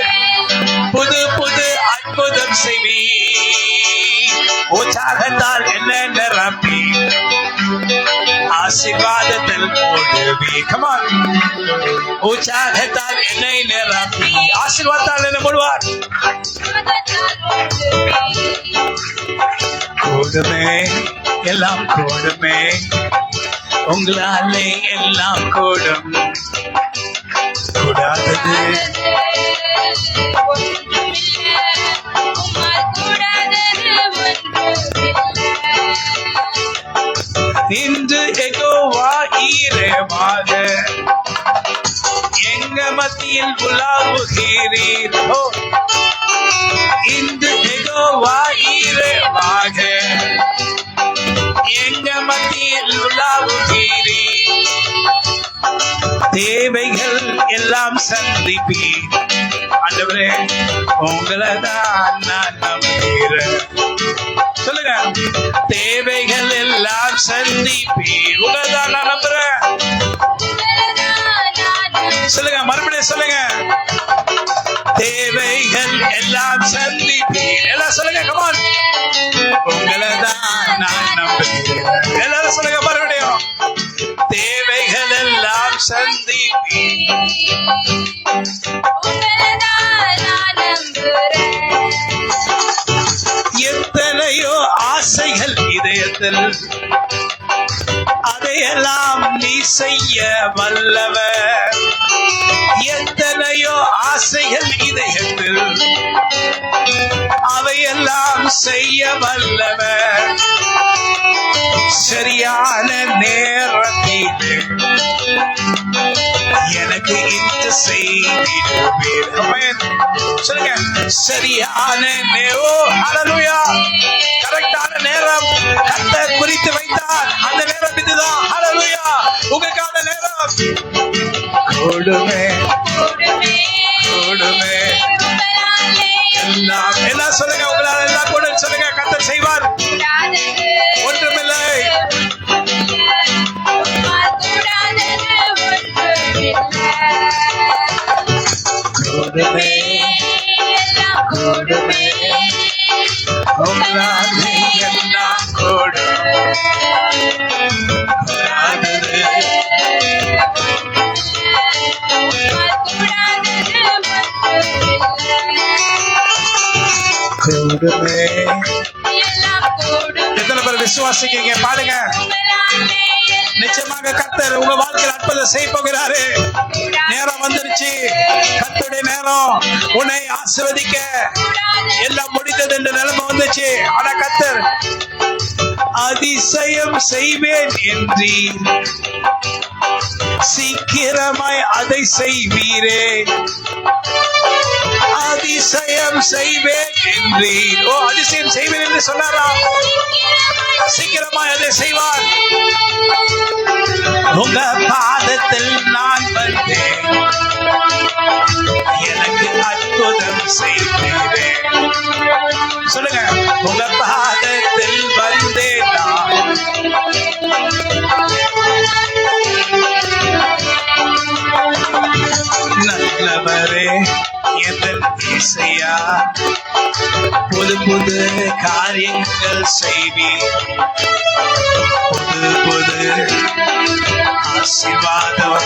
புது புது அற்புதம் செய்வீர். உற்சாகத்தால் என்ன நிரப்பி ஆசீர்வாதத்தில் போடுவீர். கமான். உற்சாகத்தால் என்னை நிரப்பி ஆசீர்வாதத்தால் என்ன போடுவார்? கூடுமே எல்லாம் கூடுமே, உங்களாலே எல்லாம் கூடும். கூடாதது இன்று யெகோவா ஈரேவாக எங்க மத்தியில் உலாவுகிறீர். இன்று யெகோவா ஈரேவாக எங்க மத்தியில் உலாவுகிறீர். தேவைகள் எல்லாம் சந்திப்பீர். ஆண்டவரே, உங்களை தான் நான் நம்புகிறேன். சொல்லுங்க. தேவைகள் எல்லாம் சந்திப்பீர். உங்களை தான் நான் நம்புறேன். சொல்லுங்க, மறுபடியும் சொல்லுங்க. தேவைகள் எல்லாம் சந்திப்பீர். எல்லாம் சொல்லுங்க. கமான். உங்களை தான் நான் நம்புகிறேன். எல்லாரும் சொல்லுங்க மறுபடியும். தேவைகள் எல்லாம் சந்திப்பீர். எத்தனையோ ஆசைகள் இதயத்தில், அதையெல்லாம் நீ செய்ய வல்லவர். எத்தனையோ ஆசைகள் இதயத்தில், அவையெல்லாம் செய்ய வல்லவர். சரியான நேரத்தில் எனக்கு இந்த செய்திடுவீர். சொல்லுங்க. சரியான கரெக்டான நேரம் கர்த்தர் குறித்து வைத்தார். அந்த நேரம் இதுதான். ஹல்லேலூயா. உங்களுக்கான நேரம். கூடுமே கூடுமே எல்லாம் எல்லாம் சொல்லுங்க. உங்களால் எல்லாம் கூட சொல்லுங்க. கர்த்தர் செய்வார். ஒன்றுமில்லை. கூடுமே கூடுமே, உங்களால் எல்லாம் கூடும். கூடுமே. எத்தனை பேர் விசுவாசிக்கீங்க? பாருங்க. நிச்சயமாக கர்த்தர் உங்க வாழ்க்கையில் அற்புதம் செய்ய போகிறாரு. நேரம் வந்துருச்சு. கர்த்தருடைய நேரம். உன்னை ஆசீர்வதிக்க எல்லாம் முடிந்தது என்ற நிலைமை வந்துச்சு. ஆனா கர்த்தர் அதிசயம் செய்வேன் என்றீர், சீக்கிரமாய் அதை செய்வீரே. அதிசயம் செய்வேன் என்றீர். அதிசயம் செய்வேன் என்று சொன்னாரா? சீக்கிரமாய் அதை செய்வார். உங்க பாதத்தில் நான் வந்தேன், எனக்கு அற்புதம் செய்வீரே. சொல்லுங்க. புது புது காரியங்கள் செய்வீர், புது புது ஆசீர்வாதம்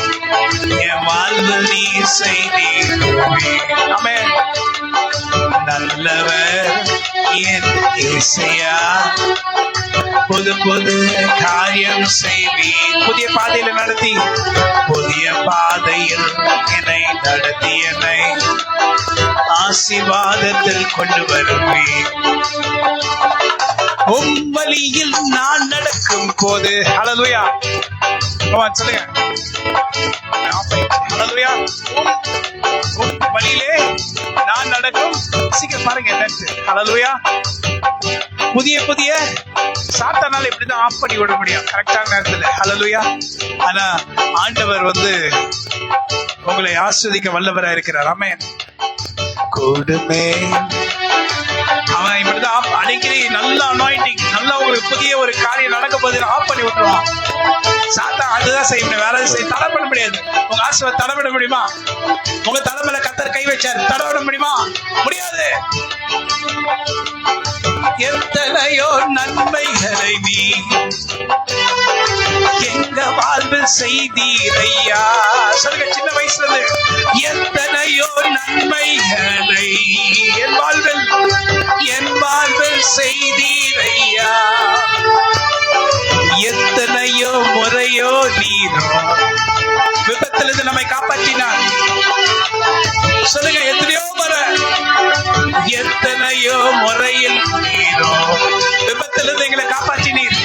என் வாழ்வில் நீ செய்தீர். ஆமென். நல்லவர் என் இயேசையா, புது புது காரியம் செய்வீர். புதிய பாதையில நடத்தி, புதிய பாதையில் என்னை நடத்தி, என்னை ஆசீர்வாதத்தில் கொண்டு வருவீர். வழியில் நான் நடக்கும் போது, ஹல்லேலூயா, சொல்லுங்க, ஹல்லேலூயா, வழியிலே நான் நடக்கும், சீக்கிரம் பாருங்க என்னன்னு, ஹல்லேலூயா. புதிய புதிய சாத்தானால இப்படிதான் ஆஃப் பண்ணி விட முடியும் கரெக்டான நேரத்துல, ஹல்லேலூயா. ஆனா ஆண்டவர் உங்களை ஆஸ்வதிக்க வல்லவரா இருக்கிறார். ஆமென். கூடுமே, அவன் இப்படிதான் அடிக்கடி நல்ல அனாயிண்டிங், நல்ல உங்களுக்கு புதிய ஒரு காரியம் நடக்க போது ஆஃப் பண்ணி விட்டுருவான். சாத்தான் அதுதான் செய்யணும், வேற எதுவும் செய்ய தடை பண்ண முடியாது. உங்க ஆசீர்வாதம் தடை பண்ண முடியுமா? உங்க தலைமையில கர்த்தர் கை வச்சார், தடை பண்ண முடியுமா? முடியாது. எத்தனையோ நன்மைகளை நீ எங்க வாழ்வில் செய்தீரையா. சொல்லுங்க, சின்ன வயசுல இருந்து எத்தனையோ நன்மைகளை என் வாழ்வில் செய்தீரையா. எத்தனையோ முறையோ நீரோ விபத்திலிருந்து நம்மை காப்பாற்றினார். சொல்லுங்க, எத்தனையோ முறை, எத்தனையோ முறையில் நீரோ விபத்திலிருந்து எங்களை காப்பாற்றினீர்.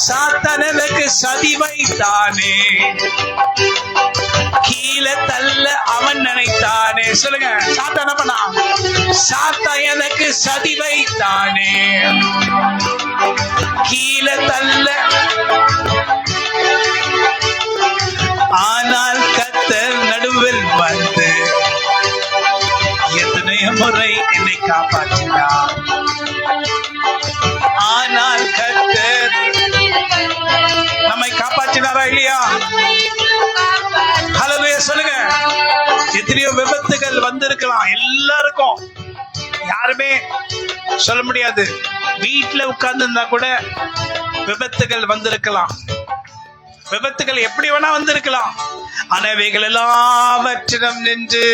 சாத்தானுக்கு சதி வைத்தானே, கீழே தள்ள அவன் நினைத்தானே. சொல்லுங்க, சாத்தான் என்ன பண்ணா? சாத்தான் எனக்கு சதி வைத்தானே, கீழே தள்ள, ஆனால் கர்த்தர் நடுவில் வந்து எத்தனையோ முறை என்னை காப்பாற்றினார். ஆனால் கர்த்தர் நம்மை காப்பாற்றினாரா இல்லையா? ஹல்லேலூயா. சொல்லுங்க, எத்தனையோ விபத்துகள் வந்திருக்கலாம் எல்லாருக்கும், யாருமே சொல்ல முடியாது. வீட்டுல உட்கார்ந்து இருந்தா கூட விபத்துகள் வந்திருக்கலாம், விபத்துகள் எப்படி வேணா வந்திருக்கலாம். அவைகள் எல்லாவற்றிலும் நின்று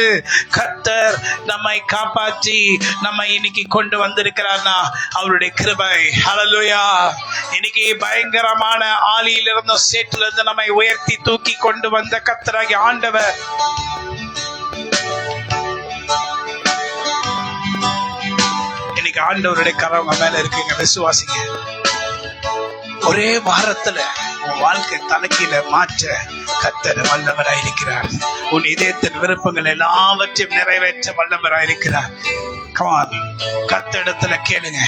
கர்த்தர் நம்மை காப்பாற்றி நம்மை இன்னைக்கு கொண்டு வந்திருக்கிறார்னா அவருடைய கிருபை. ஹல்லேலூயா. இன்னைக்கு பயங்கரமான ஆளியில் இருந்த சேற்றிலிருந்து இருந்து நம்மை உயர்த்தி தூக்கி கொண்டு வந்த கர்த்தராகி ஆண்டவர் இன்னைக்கு ஆண்டவருடைய கரம் மேல இருக்குங்க. விசுவாசிங்க. ஒரே வாரத்துல உன் வாழ்க்கை தலைக்கீழ மாற்ற கர்த்தர் வல்லவராயிருக்கிறார். உன் இதயத்தின் விருப்பங்கள் எல்லாவற்றையும் நிறைவேற்ற வல்லவராயிருக்கிறார். கமான், கர்த்தரிடத்துல கேளுங்க.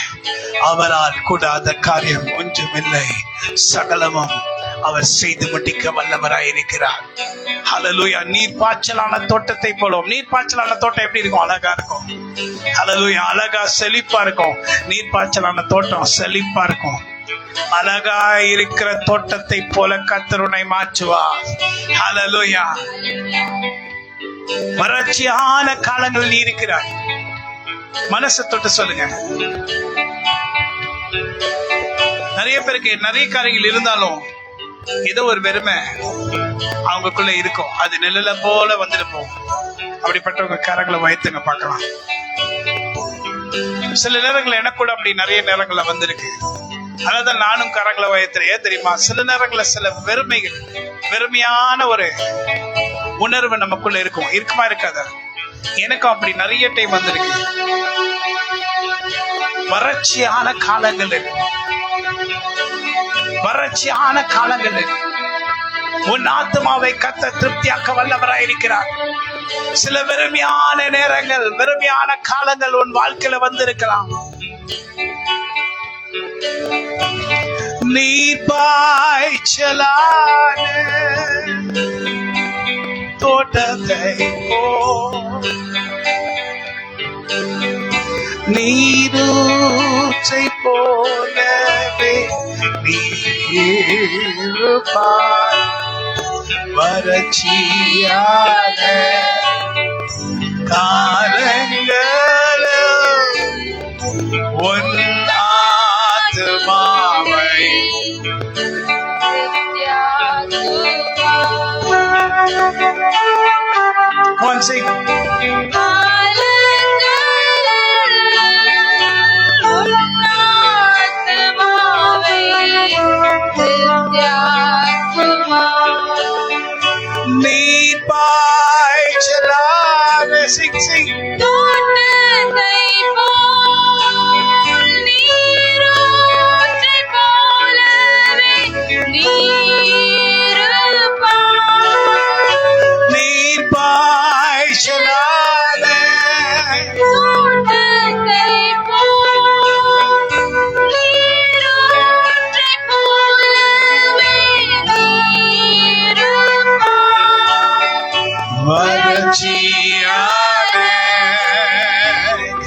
அவரால் கூடாத காரியம் ஒன்றுமில்லை, சகலமும் அவர் செய்து முடிக்க வல்லவராயிருக்கிறார். ஹல்லேலூயா. நீர் பாய்ச்சலான தோட்டத்தை போலவும், நீர் பாய்ச்சலான தோட்டம் எப்படி இருக்கும்? அழகா இருக்கும். ஹல்லேலூயா. அழகா செழிப்பா இருக்கும். நீர் பாய்ச்சலான தோட்டம் செழிப்பா இருக்கும். அழகா இருக்கிற தோட்டத்தை போல கர்த்தர் உன்னை மாற்றுவார். ஹல்லேலூயா. வறட்சியான காலங்கள் நீ இருக்கிறாய். மனசை தொட்டு சொல்லுங்க. நிறைய பேருக்கு நிறைய காரியங்கள் இருந்தாலும் ஏதோ ஒரு வெறுமை அவங்களுக்குள்ள இருக்கும். அது நிழல போல வந்துருப்போம். அப்படிப்பட்டவங்க கரங்களை வைத்துங்க பார்க்கலாம். சில நேரங்கள் எனக்கு கூட அப்படி நிறைய நேரங்கள்ல வந்திருக்கு. அதான் நானும் கரங்களை வயத்துறேன். ஏன் தெரியுமா? சில நேரங்கள்ல சில வெறுமையான ஒரு உணர்வு நமக்குள்ள இருக்குமா இருக்காதா? எனக்கும் அப்படி நிறைய டைம் வந்திருக்கு. வறட்சியான காலங்களில் உன் ஆத்மாவை கர்த்தர் திருப்தியாக்க வல்லவராயிருக்கிறார். சில வெறுமையான நேரங்கள், வெறுமையான காலங்கள் உன் வாழ்க்கையில வந்திருக்கலாம். நீர் பாய்ச்சலான தோட்டத்தை நீரூற்றை போலவே நீருப்பாய். வறட்சியான காலங்களும் உன் ஆத்துமாவை One sing. நீர் பாய்ச்சலான sing sing. நீர் பாய்ச்சலான வறட்சியான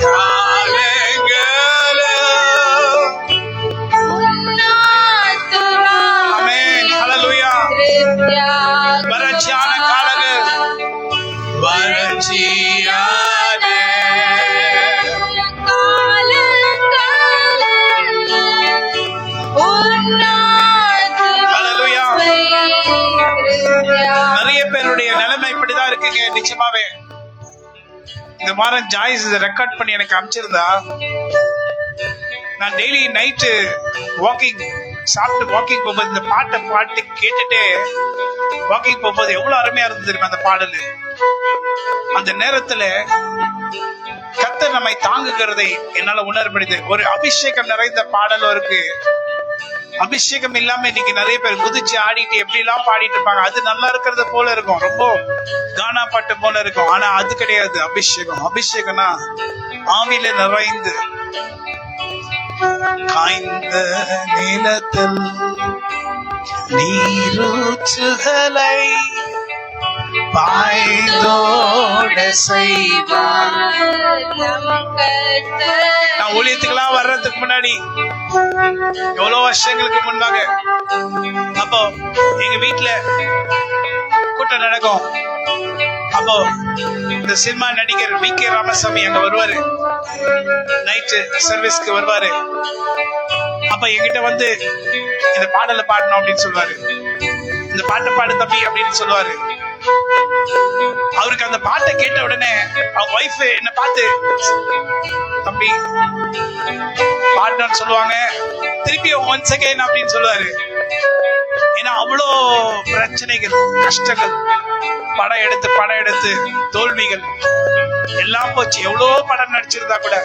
காலங்களும் ஆமென் ஹalleluya வறட்சியான காலங்கள் வறட்சியான ஹalleluya நிறைய பேருடைய நிலைமை இப்படிதான் இருக்குங்க நிச்சயமாவே இந்த வாரம் ஜாய்ஸ் ரெக்கார்ட் பண்ணி எனக்கு அனுப்பிச்சிருந்தா நான் டெய்லி நைட்டு சாப்பிட்டு வாக்கிங் போகும்போது இந்த பாட்டு கேட்டுட்டே வாக்கிங் போகும்போது எவ்வளவு அருமையா இருந்தது தெரியுமா அந்த பாடல். அந்த நேரத்துல கர்த்தர் நம்மை தாங்குகிறதை என்னால உணர முடியுது. ஒரு அபிஷேகம் நிறைந்த பாடலும் இருக்கு. அபிஷேகம் இல்லாம இன்னைக்கு நிறைய பேர் குதிச்சு ஆடிட்டு எப்படி எல்லாம் பாடிட்டு இருப்பாங்க. அது நல்லா இருக்கிறது போல இருக்கும், ரொம்ப கானா பாட்டு போல இருக்கும். ஆனா அது கிடையாது அபிஷேகம். அபிஷேகம்னா ஆவியில நிறைந்து காய்ந்த நிலத்தில் நீரூற்றுகளை பாய்ந்தோட செய்வார். நான் ஊழியத்துக்கெல்லாம் வர்றதுக்கு முன்னாடி எவ்வளவு வருஷங்களுக்கு முன்பாக அப்போ எங்க வீட்டுல கூட்டம் நடக்கும். அப்போ இந்த சினிமா நடிகர் வி கே ராமசாமி அங்க வருவாரு, நைட்டு சர்வீஸ்க்கு வருவாரு. அப்ப என்கிட்ட வந்து இந்த பாடலை பாடணும் அப்படின்னு சொல்லுவாரு. இந்த பாட்டை பாடு தம்பி அப்படின்னு சொல்லுவாரு. அவருக்கு அந்த பாட்டை கேட்ட உடனே அவங்க ஒய்ஃப் என்ன பார்த்து தம்பி பாடணும்னு சொல்லுவாங்க. திருப்பி ஒன் செகண்ட் அப்படின்னு சொல்லுவாரு. ஏன்னா அவ்வளோ பிரச்சனைகள், கஷ்டங்கள், படம் எடுத்து தோல்விகள் எல்லாம் போச்சு. எவ்வளோ படம் நடிச்சிருந்தா கூட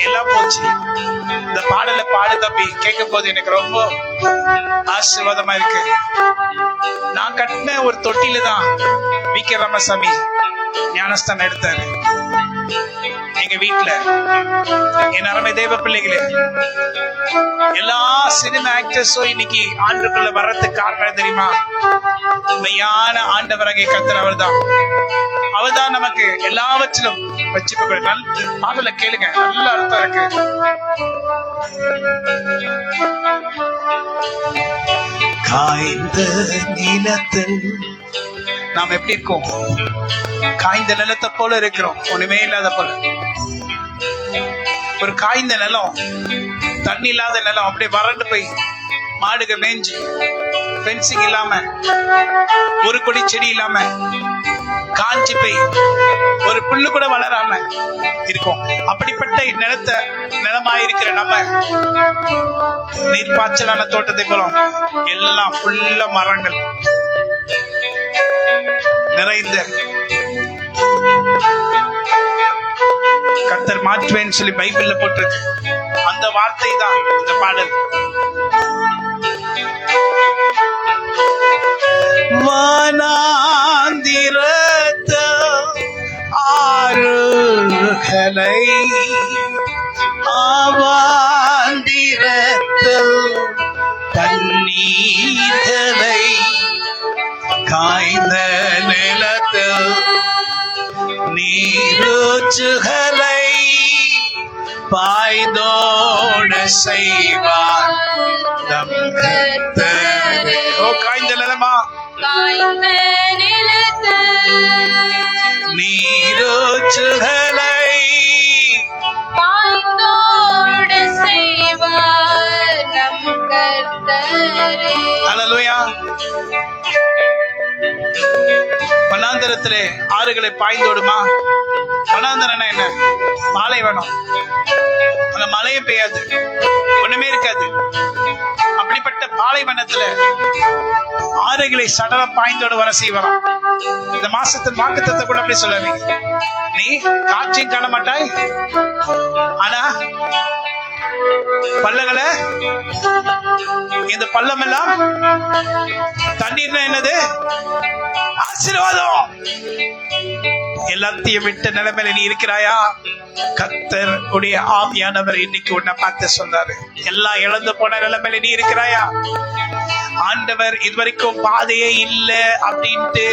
எல்லாம் போச்சு. இந்த பாடலை பாடு தம்பி கேட்கும் போது எனக்கு ரொம்ப ஆசீர்வாதமா இருக்கு. நான் கட்டின ஒரு தொட்டில தான் வி கே ராமசாமி ஞானஸ்தானம் எடுத்தாரு எங்க வீட்டுல. என் அருமை தேவ பிள்ளைகளே, எல்லா சினிமா ஆக்டர்ஸும் இன்னைக்கு ஆண்டுக்குள்ள வர்றதுக்கு காரணம் தெரியுமா? மெய்யான ஆண்டவராகிய கர்த்தர் அவர்தான். அவர்தான் நமக்கு எல்லாவற்றிலும் வச்சுக்க. நல்ல பாடலை கேளுங்க, நல்ல அர்த்தம் இருக்கு. காய்ந்த நிலத்தில் நாம் எப்படி இருக்கோம்? காய்ந்த நிலத்தை போல இருக்கிறோம், ஒண்ணுமே இல்லாத போல. ஒரு காய்ந்த நிலம், தண்ணி இல்லாத நிலம், அப்படியே வறண்டு போய் மாடுக மேய்ஞ்சி, பென்சிங் இல்லாம, ஒரு கொடி செடி இல்லாம, காஞ்சி போய் ஒரு புல்லு கூட வளராம இருக்கும். அப்படிப்பட்ட நிலமாயிருக்கிற நம்ம நீர்ப்பாய்ச்சலான தோட்டத்தை போலும் எல்லாம் ஃபுல்லா மரங்கள் நிறைந்த கர்த்தர் மாற்றுவேன்னு சொல்லி பைபிள்ல போட்டிருக்கு. அந்த வார்த்தை தான் இந்த பாடல். வானாந்திரத்த ஆறுகளை ஆவாந்திரத்தில் தண்ணீர்களை காய்ந்த நிலத்தில் நீரூற்றுகளை பாய்ந்தோட செய்வார் நம் கர்த்தரே. ஓ காய்ந்த நிலமா, வாய்ந்த நிலத்து நீரூற்றுகளை பாய்ந்தோட செய்வார் நம் கர்த்தரே. ஹல்லேலூயா. வனாந்தரத்திலே ஆறுகளை பாய்ந்தோடுமா? வனாந்தரம் என்ன? பாலைவனம். அங்க மழையே பெய்யாது, ஒண்ணுமே இருக்காது. அப்படிப்பட்ட பாலைவனத்துல ஆறுகளை சடல பாய்ந்தோடு வர செய்வாராம். இந்த மாசத்தின் வாக்குத்தத்தத்தை கூட அப்படி சொல்லாதீங்க. நீ காட்சியும் காண மாட்டாய், ஆனா பள்ளங்களை, இந்த பள்ளம் எல்லாம் தண்ணீர்னா என்னது? ஆசீர்வாதம். எல்லாத்தையும் விட்ட நிலைமையில நீ இருக்கிறாயா? கர்த்தர் உடைய ஆவியானவர் இன்னைக்கு உன்னை பார்த்து சொல்றாரு, எல்லாம் இழந்து போன நிலைமையில நீ இருக்கிறாயா? ஆண்டவர் இதுவரைக்கும் பாதையே இல்ல அப்படின்ட்டு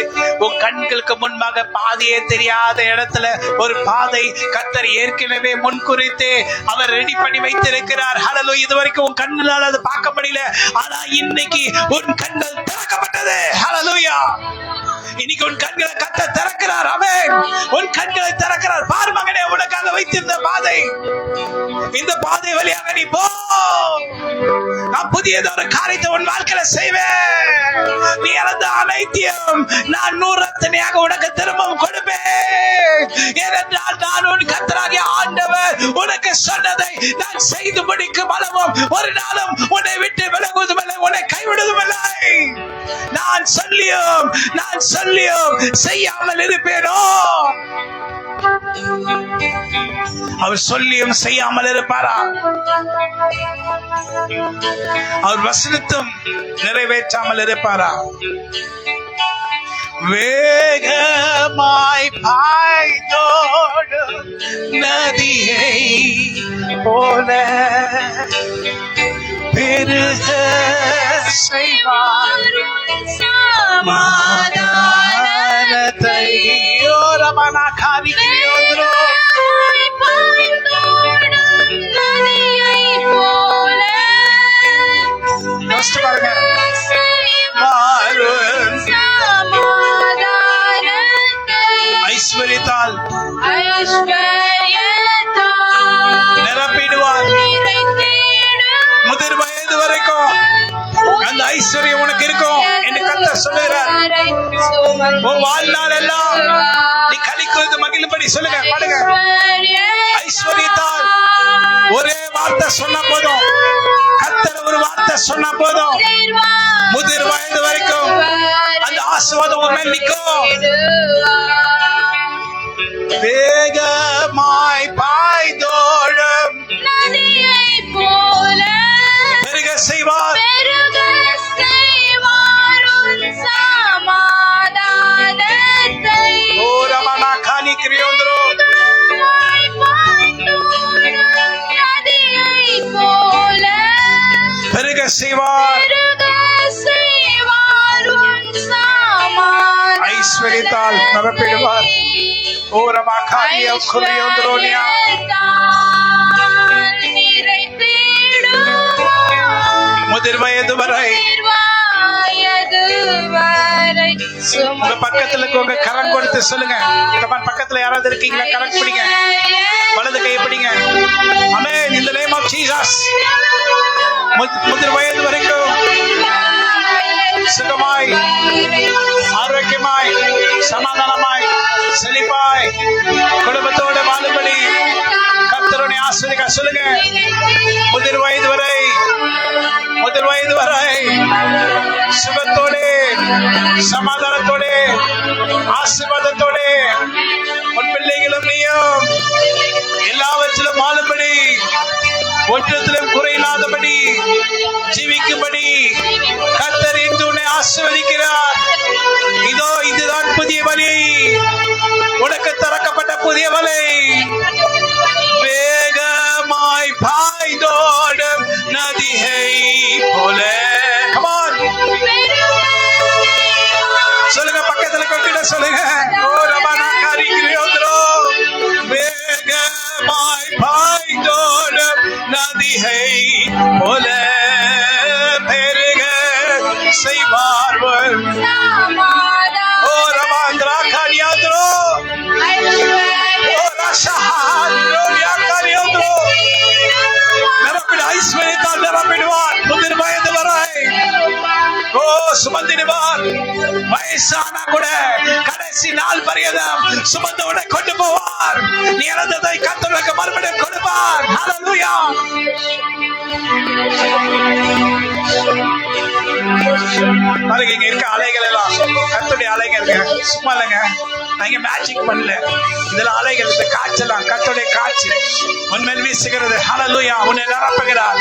உன் கண்களுக்கு முன்பாக பாதையே தெரியாத இடத்துல ஒரு பாதை கர்த்தர் ஏற்கனவே முன்குறித்து அவர் ரெடி பண்ணி வைத்திருக்கிறார். ஹல்லேலூயா. இதுவரைக்கும் உன் கண்களால் அதை பார்க்க முடியல, ஆனா இன்னைக்கு உன் கண்கள் திறக்கப்பட்டது. ஹல்லேலூயா. இன்னைக்கு உன் கண்களை கர்த்தர் திறக்கிறார். ஆமென். உன் கண்களை திறக்கிறார். பார் மகனே, உனக்காக வைத்திருந்த பாதை, இந்த பாதை வழியாக நீ போ. நான் புதியதொரு காரியத்தை உன் வாழ்க்கையில செய்வேன். நீ இழந்த அனைத்தையும் நான் 100 உனக்கு திரும்பவும் கொடுப்பேன். ஏனென்றால் நான் உன் கர்த்தராகிய ஆண்டவர் உனக்கு சொன்னதை நான் செய்து முடிக்கும் அளவும் ஒரு நாளும் உன்னை விட்டு விலகுவதும் இல்லை, உன்னை கைவிடுவதும் இல்லை. நான் சொல்லியும் செய்யாமல் இருப்பேனோ? அவர் சொல்லியும் செய்யாமல் இருப்பாரா? அவர் வசனத்தும் நிறைவேற்றாமல் இருப்பாரா? வேகமாய் பாய்ந்தோடும் நதியை போல பெருக செய்வார் சமாதானத்தை. ஓரமனா காரியோத்ரோ யோசிச்சு பாருங்க. ஐஸ்வர்யத்தால் நிரப்பிடுவார். முதிர் வயது வரைக்கும் அந்த ஐஸ்வர்யம் உனக்கு இருக்கும் என்று கர்த்தர் சொல்லுகிறார். உன் வாழ்நாள் எல்லாம் நீ களிக்கிறது மகிழும்படி சொல்லுங்க, பாடுங்க. ஐஸ்வர்யத்தால் ஒரே வார்த்தை சொன்ன போதும், கர்த்தர் ஒரு வார்த்தை சொன்ன போதும், முதிர் வயது வரைக்கும் அந்த ஆசீர்வாதம் உன் மேல் நிற்கும். வேகமாய் பாய்ந்தோடும் நதியை போல பெருக செய்வார் சமாதானத்தை. ஓரமனா காணி கிரியோந்திரோ நதியை போல பெருக செய்வார். ஐஸ்வர்யத்தால் நிரப்பிடுவார். ஓரமா காணிய குரியோந்திரோனியா முதிர் வயது வரை உங்க பக்கத்துல உங்க கரம் கொடுத்து சொல்லுங்க. பக்கத்துல யாராவது இருக்கீங்களா? கரம் பிடிங்க, வலது கையை பிடிங்க. ஆமென். In the name of Jesus. முதிர் வயது வரைக்கும் சுகமாய், ஆரோக்கியமாய், சமாதானமாய், செழிப்பாய் குடும்பத்தோடு வாழும்படி கர்த்தருடைய ஆசீர்வாதத்தை சொல்லுங்க. முதிர் வயது வரை சுகத்தோடு, சமாதானத்தோடு, ஆசீர்வாதத்தோடு உன் பிள்ளைகளும் நீயும் எல்லாவற்றிலும் வாழும்படி, ஒன்றத்திலும் குறையில்லாதபடி ஜீவிக்கும்படி கர்த்தர் இன்று உன்னை ஆசீர்வதிக்கிறார். இதோ இதுதான் புதிய வழி, உனக்கு திறக்கப்பட்ட புதிய வழி. வேகமாய் பாய்ந்தோடும் நதியை போல. Come on. சொல்லுங்க, பக்கத்துல கொண்டு சொல்லுங்க. வேகமாய் பாய்ந்தோடும் நதியை போல பெருக செய்வார் தூக்கிடுவார். வயசானா கூட கடைசி நாள் பரியதம் சுமந்து உன்னை கொண்டு போவார். நீ இழந்ததை கர்த்தருக்கு மறுபடியும் கொடுப்பார். ஹல்லேலூயா. பாருங்க, இங்க இருக்க அலைகள் எல்லாம் கர்த்தருடைய அலைகள். சும்மா இல்லைங்க, நான் இங்க மேஜிக் பண்ணல. இதெல்லாம் அலைகள், இந்த காற்றெல்லாம் கர்த்தருடைய காற்று உன்மேல் வீசுகிறது. ஹல்லேலூயா. உன்னை நிரப்புகிறார்,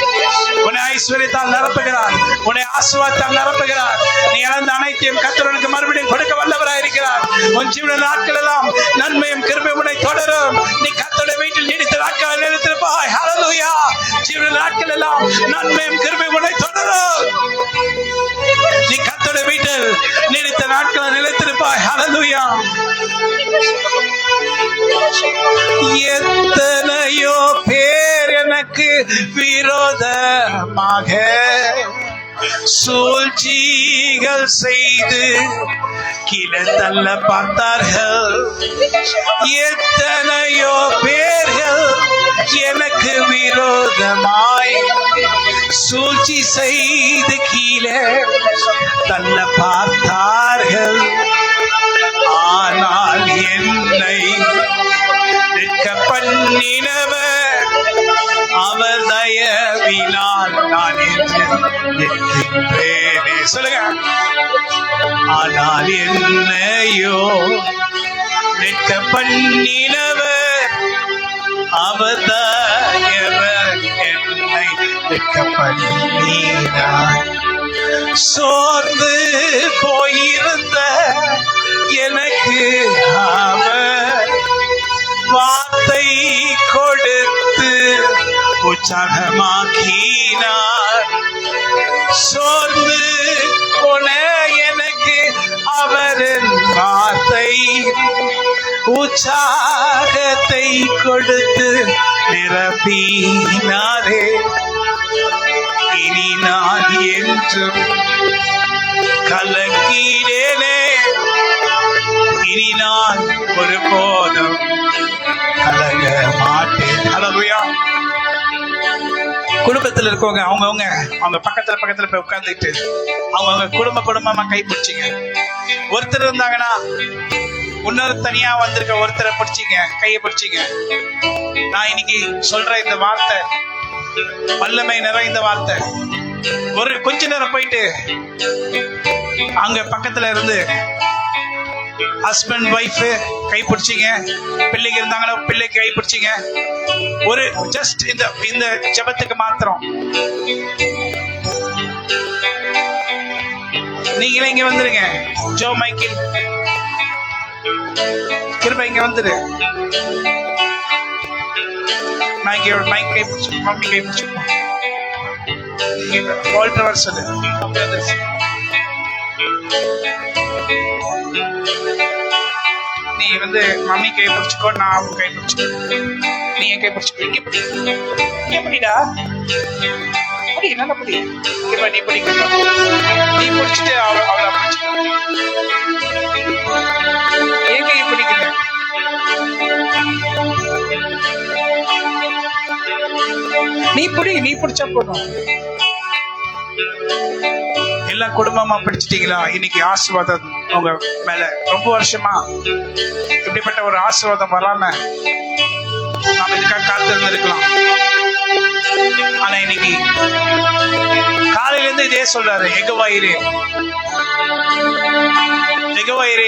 உன்னை ஐஸ்வர்யத்தால் நிரப்புகிறார், உன்னை ஆசீர்வாதத்தால் நிரப்புகிறார். நீ இழந்த அனைத்தையும் கர்த்தருக்கு மறுபடியும் கொடுக்க வல்லவராய் இருக்கிறார். உன் ஜீவன நாட்கள் எல்லாம் நன்மையும் கிருபையும் உன்னை தொடரும். நீ கர்த்தருடைய வீட்டில் நீடித்த நாட்கள் நிலைத்திருப்பாய். ஹல்லேலூயா. ஜீவன நாட்கள் எல்லாம் நன்மையும் கிருபையும் உன்னை தொடரும். நீ கர்த்தருடைய வீட்டில் நீடித்த நாட்கள் நிலைத்திருப்பாய். ஹல்லேலூயா. எத்தனையோ பேர் எனக்கு விரோதமாக சூழ்ச்சிகள் செய்து கீழே தள்ள பார்த்தார்கள். எத்தனையோ பேர்கள் எனக்கு விரோதமாய் சூழ்ச்சி செய்து கீழே தள்ள பார்த்தார்கள். ஆனால் என்னை நிற்க பண்ணினவர் அவர் தயவினால் நான் என்று நிற்கின்றேனே. சொல்லுங்க. ஆனால் என்னையோ நிற்க பண்ணினவர் அவர் தயவர் என்னை நிற்க பண்ணினார். சோர்ந்து போயிருந்த எனக்கு அவர் வார்த்தை கொடுத்து உற்சாகமாக்கினார். சோர்ந்து போன எனக்கு அவரின் வார்த்தை உற்சாகத்தை கொடுத்து நிரப்பினாரே. இனி நான் என்றும் கலங்கினேனே, இனி நான் ஒருபோதும் கலங்க மாட்டேன். ஹல்லேலூயா. குடும்பத்தில் இருக்கவங்க அவங்க பக்கத்துல போய் உட்கார்ந்துட்டு அவங்க குடும்பமா கை பிடிச்சிங்க. ஒருத்தர் இருந்தாங்கன்னா இன்னொரு தனியா வந்திருக்க ஒருத்தரை பிடிச்சிங்க, கையை பிடிச்சிங்க. நான் இன்னைக்கு சொல்ற இந்த வார்த்தை வல்லமை நிறைந்த வார்த்தை. ஒரு கொஞ்ச நேரம் போயிட்டு அங்க பக்கத்துல இருந்து ஹஸ்பண்ட் ஒய்ஃப் கை பிடிச்சிங்க, பிள்ளைங்க இருந்தாங்கன்னா பிள்ளைக்கு கை பிடிச்சிங்க. ஒரு ஜஸ்ட் இந்த ஜெபத்துக்கு மாத்திரம் நீங்களே இங்க வந்துருங்க. ஜோ மைக்கேல் கிருபை இங்க வந்துரு. மைக் கை பிடிச்சு, மம்மி கை பிடிச்சு, வால்டர் வர சொல்லு. நீ மம்மி கை பிடிச்சுக்கோ, நான் கை பிடிச்சுக்கோ, நீ என் கை பிடிச்சுக்கோ. இங்க படி, இங்க படிடா, படி, நல்லா படி. நீ படிக்க, நீ பிடிச்சிட்டு அவளை பிடிச்சிக்க. என் கை பிடிக்கல. நீ பிடிச்சா போதும். எல்லாம் குடும்பமா பிடிச்சிட்டீங்களா? இன்னைக்கு ஆசீர்வாதம் உங்க மேல. ரொம்ப வருஷமா இப்படிப்பட்ட ஒரு ஆசீர்வாதம் வராம நாம இதுக்காக காத்திருந்து இருக்கலாம். ஆனா இன்னைக்கு காலையில இருந்து இதே சொல்றாரு, எகவாயிரே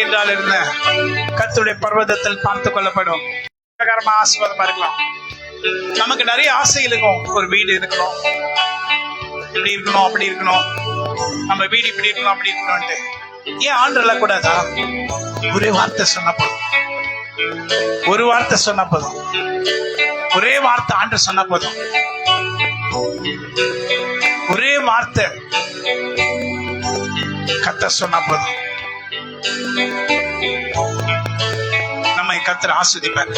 என்றால் இருந்த கர்த்தருடைய பர்வதத்தில் பார்த்து கொள்ளப்படும். பிரகாரமா ஆசீர்வாதமா இருக்கலாம். நமக்கு நிறைய ஆசைகள் இருக்கும். ஒரு வீடு இருக்கணும், இப்படி இருக்கணும், அப்படி இருக்கணும், நம்ம வீடு இப்படி இருக்கணும், அப்படி இருக்கணும்ட்டு. ஏன் ஆண்டெல்லாம் கூடாதா? ஒரே வார்த்தை சொன்ன போதும், ஒரு வார்த்தை சொன்ன போதும், ஒரே வார்த்தை ஆண்டு சொன்ன போதும், ஒரே வார்த்தை கர்த்தர் சொன்ன போதும் நம்மை கர்த்தர் ஆஸ்வதிப்பார்.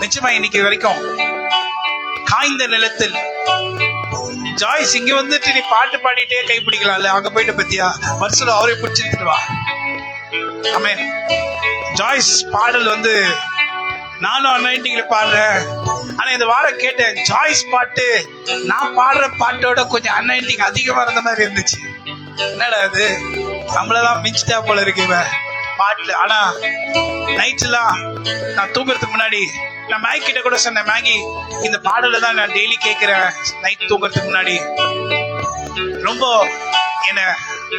நிச்சயமா இன்னைக்கு வரைக்கும் காய்ந்த நிலத்தில் ஜாய்ஸ் இங்க வந்துட்டு நீ பாட்டு பாடிட்டே கை பிடிக்கலாம்ல, அங்க போயிட்டு பத்தியா வருஷம் அவரே பிடிச்சிட்டு வா. ஆமென். ஜாய்ஸ் பாடல் நானும் அன்னைட்டிங்ல பாடுறேன். ஆனா இந்த வாரம் கேட்டேன், ஜாய்ஸ் பாட்டு நான் பாடுற பாட்டோட கொஞ்சம் அன்னைட்டிங் அதிகமா இருந்த மாதிரி இருந்துச்சு. என்னடா அது? நம்மளதான் மிஞ்சிட்டா போல இருக்கு இவன் பாட்டுல. ஆனா நைட்லாம் நான் தூங்குறதுக்கு முன்னாடி நான் மேகி கிட்ட கூட சொன்னேன், மேகி இந்த பாடல தான் நான் டெய்லி கேட்கிறேன் நைட் தூங்குறதுக்கு முன்னாடி. ரொம்ப என்ன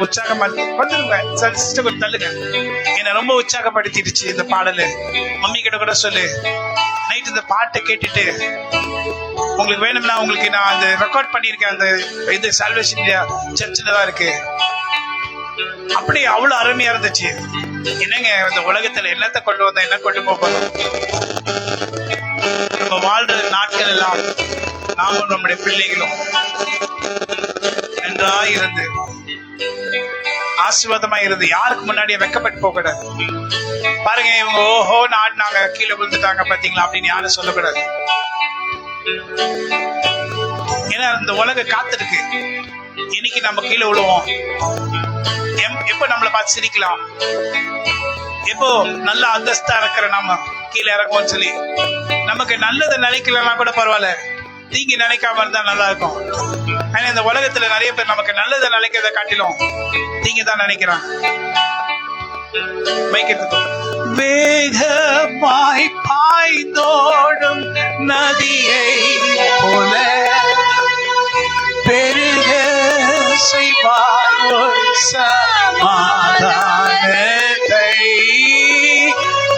உற்சாகமா வந்துருங்க சிஸ்டர் கொஞ்சம் தள்ளுங்க, என்ன ரொம்ப உற்சாகப்படுத்திடுச்சு இந்த பாடலு. மம்மி கிட்ட கூட சொல்லு நைட் இந்த பாட்டை கேட்டுட்டு உங்களுக்கு வேணும்னா உங்களுக்கு நான் அந்த ரெக்கார்ட் பண்ணியிருக்கேன், அந்த இது சால்வேஷன் இந்தியா சர்ச்சில் தான் இருக்கு. அப்படி அவ்வளவு அருமையா இருந்துச்சு. என்னங்க இந்த உலகத்துல என்னத்தை கொண்டு வந்தா என்ன கொண்டு போறோம்? நம்ம வாழ்ற நாட்கள் எல்லாம் நாமும் நம்முடைய பிள்ளைகளும் நன்றாய் இருந்து ஆசீர்வாதமா இருந்து யாருக்கு முன்னாடியே வெக்கப்பட்டு போக கூடாது. பாருங்க இவங்க ஓஹோ நாங்க கீழே விழுந்துட்டாங்க பாத்தீங்களா அப்படின்னு யாரும் சொல்லக்கூடாது. ஏன்னா இந்த உலக காத்திருக்கு, இன்னைக்கு நம்ம கீழே விழுவோம், எப்போ நம்மளை பார்த்து சிரிக்கலாம், எப்போ நல்ல அந்தஸ்தா இருக்கிற நாம கீழே இறக்கும்னு சொல்லி. நமக்கு நல்லதை நினைக்கலன்னா கூட பரவாயில்ல, தீங்கி நினைக்காம இருந்தா நல்லா இருக்கும். ஆனா இந்த உலகத்துல நிறைய பேர் நமக்கு நல்லதை நினைக்கிறத காட்டிலும் தீங்க தான் நினைக்கிறான். வேகமாய் பாய்ந்தோடும் நதியை போல பெருக செய்வார் ஒரு சமாதானத்தை.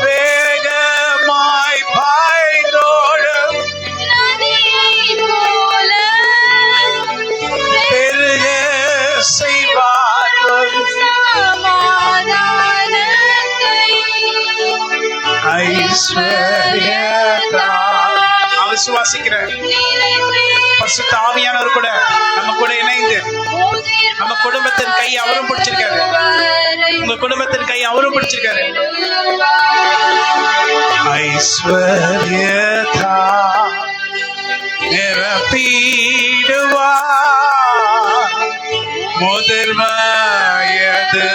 வேகமாய் பாய்ந்தோடும் நதியை போல பெருக செய்வார் ஒரு விசுவாசிக்கிறேன். பரிசுத்த ஆவியானவர் கூட நம்ம கூட இணைந்து நம்ம குடும்பத்தின் கை அவரும் பிடிச்சிருக்காரு, உங்க குடும்பத்தின் கை அவரும் பிடிச்சிருக்காரு. ஐஸ்வர்யதா நிரப்பிடுவா முதல்வயது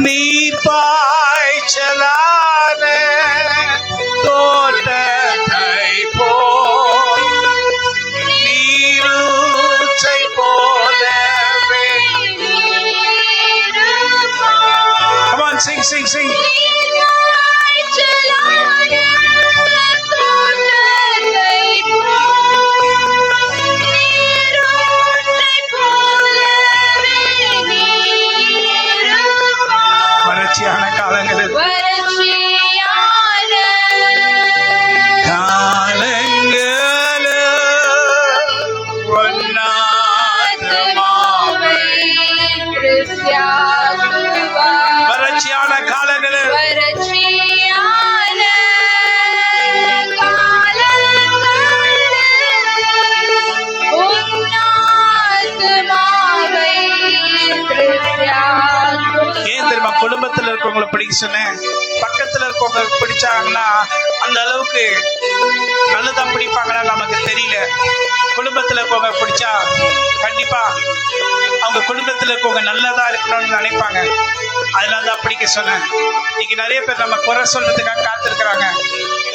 நீ பாய்ச்சலான தோட்டத்தை போல் நீரூற்றை போலவே. Come on, sing, sing, sing. வறட்சியான காலங்களில் வறட்சியான காலங்களில் ஏன் தெரியுமா குடும்பத்துல இருக்கவங்களை பிடிக்க சொன்னேன்? பக்கத்துல இருக்கவங்க பிடிச்சாங்கன்னா அந்த அளவுக்கு நல்லதா பிடிப்பாங்கன்னா நமக்கு தெரியல. குடும்பத்துல இருக்கவங்க பிடிச்சா கண்டிப்பா அவங்க குடும்பத்துல இருக்கவங்க நல்லதா இருக்கணும்னு நினைப்பாங்க. அதனாலதான் பிடிக்க சொன்னேன். இன்னைக்கு நிறைய பேர் நம்ம குறை சொல்றதுக்காக காத்திருக்கிறாங்க.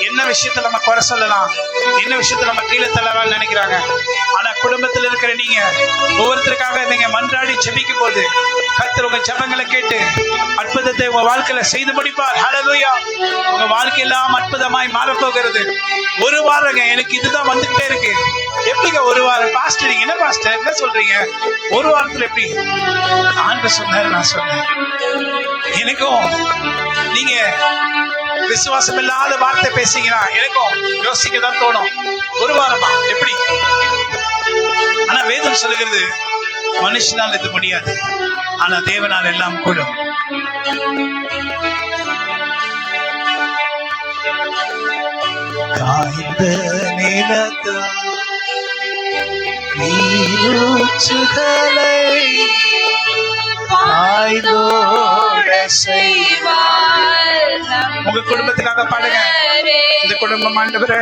என்ன விஷயத்த நம்ம குறை சொல்லலாம், என்ன விஷயத்த நம்ம கீழே தள்ளலாம்னு நினைக்கிறாங்க. ஆனா குடும்பத்துல இருக்கிற நீங்க ஒவ்வொருத்தருக்காக நீங்க மன்றாடி ஜெபிக்கும் போது கர்த்தர் உங்க ஜெபங்களை கேட்டு அற்புதத்தை உங்க வாழ்க்கையில செய்து முடிப்பார். ஹல்லேலூயா. உங்க வாழ்க்கையெல்லாம் அற்புதமாய் மாறப்போகிறது. ஒரு வாரங்க எனக்கு இதுதான் வந்துகிட்டே இருக்கு. எப்படிங்க ஒரு வாரம் பாஸ்டர்? நீங்க என்ன பாஸ்டர் என்ன சொல்றீங்க? ஒரு வாரத்துல எப்படி? ஆண்டவர் சொன்னாரு, நான் சொன்னேன். எனக்கும் நீங்க விசுவாசம் இல்லாத வார்த்தை பேசிங்கன்னா எனக்கும் யோசிக்க தான் தோணும். ஒரு வாரமா எப்படி? ஆனா வேதம் சொல்லுகிறது மனுஷனால் இது முடியாது, ஆனா தேவனால் எல்லாம் கூடும். காய்ந்த நிலத்து நீரூற்றுகளை பாய்ந்தோட செய்வார். உங்க குடும்பத்துக்காக பாடுங்க. இந்த குடும்பம் ஆண்டவரே,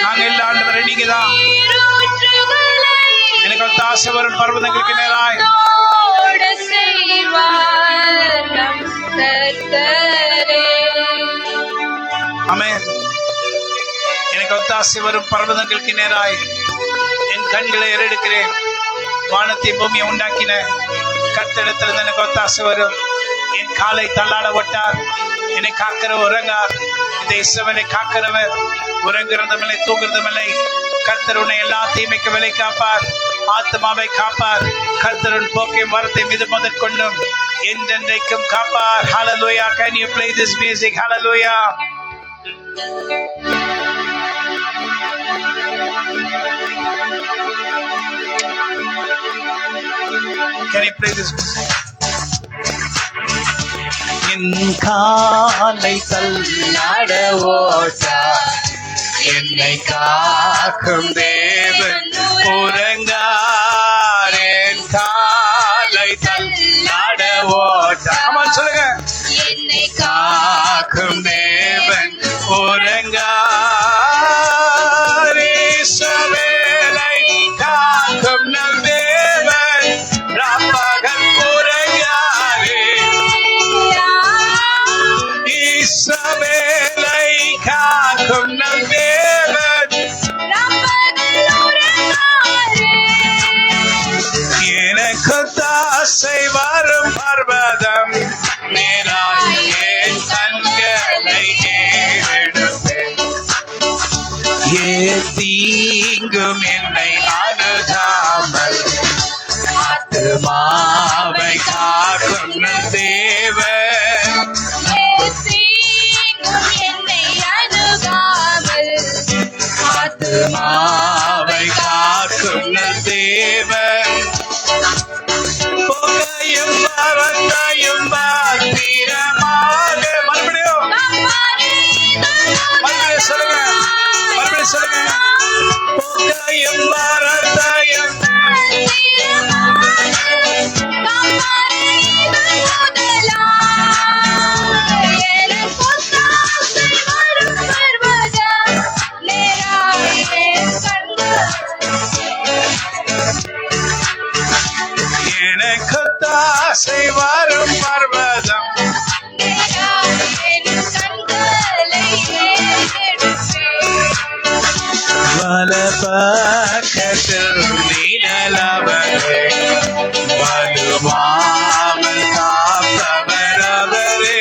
நாங்க இல்ல ஆண்டவரே, நீங்க தான். எனக்கு வந்து ஆசை வரும் பர்வதங்களுக்கு நேராய் ஆமென். எனக்கு எனக்கு ஒத்தாசை வரும் பர்வதங்களுக்கு நேராய் என் கண்களை ஏறெடுக்கிறேன். வானத்தை பூமியை உண்டாக்கின கர்த்தரிடத்திலிருந்து எனக்கு ஒத்தாசை வரும். என் காலை தள்ளாட விட்டார். என்னை காக்கிற உறங்கார். தேசவனை காக்கிறவர் உறங்குறதும் இல்லை, தூங்குறதும் இல்லை. கர்த்தர் உன்னை எல்லா தீமைக்கு விலை காப்பார். ஆத்மாவை காப்பார். கர்த்தரின் போக்கையும் வரத்தை மீது முதற்கொண்டும் என்றென்றைக்கும் காப்பார். Hallelujah. Can you play this music? Hallelujah. Can you play this music? என் காலை தள்ளாட ஓட்டார். என்னை காக்கும் தேவன் உறங்கார். என் காலை தள்ளாட ஓட்டார். Come on, சொல்லுங்க. என்னை காக்கும் தேவன் உறங்கார். இஸ்ரவேலை காக்கும் நம் தேவன் ராப்பகல் உறங்காரே. இஸ்ரவேலை காக்கும் நம் தேவன் ராப்பகல் உறங்காரே. எனக்கு தாசை வரும் பர்வதம் நேராய் என் கண்களை ஏறெடுப்பேன். தீங்கும் என்னை அணுகாமல் ஆத்துமாவை காக்கும் தேவன். என்னை அணுகாமல் ஆத்துமாவை காக்கும் தேவன். புகையும் வரத்தையும் பாத்திரமாக மறுபடியும் சொல்லுங்க. மறுபடியும் சொல்லுங்க. புகையும் வரத்தையும் எனக்கு தாசை வரும் பர்வதம் வலப்பக்கத்தில் நீலவரே. வலுவாமல் காப்பவர் அவரே.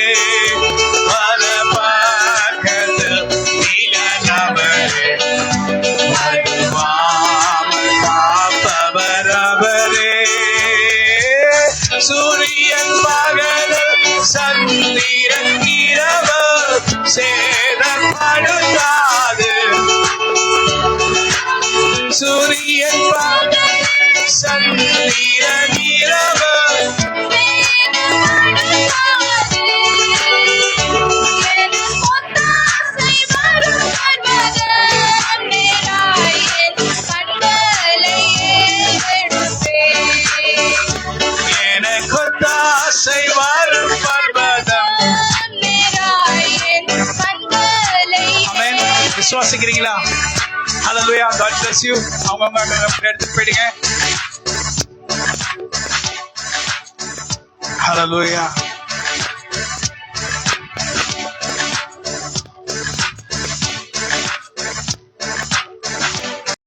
வலப்பக்கத்தில் நீலவரே. வலுவாமல் காப்பவர் அவரே. சூரியன் பகலில் சந்திரன் இரவு சேதப்படுத்தாது. சூரியன் பகலில் சந்திரன் இரவு எனக்கு தாசை வரும் பர்வதம். விசுவாசிக்கிறீங்களா? Hallelujah. God bless you. அவங்க எடுத்துட்டு போயிடுங்க. Hallelujah.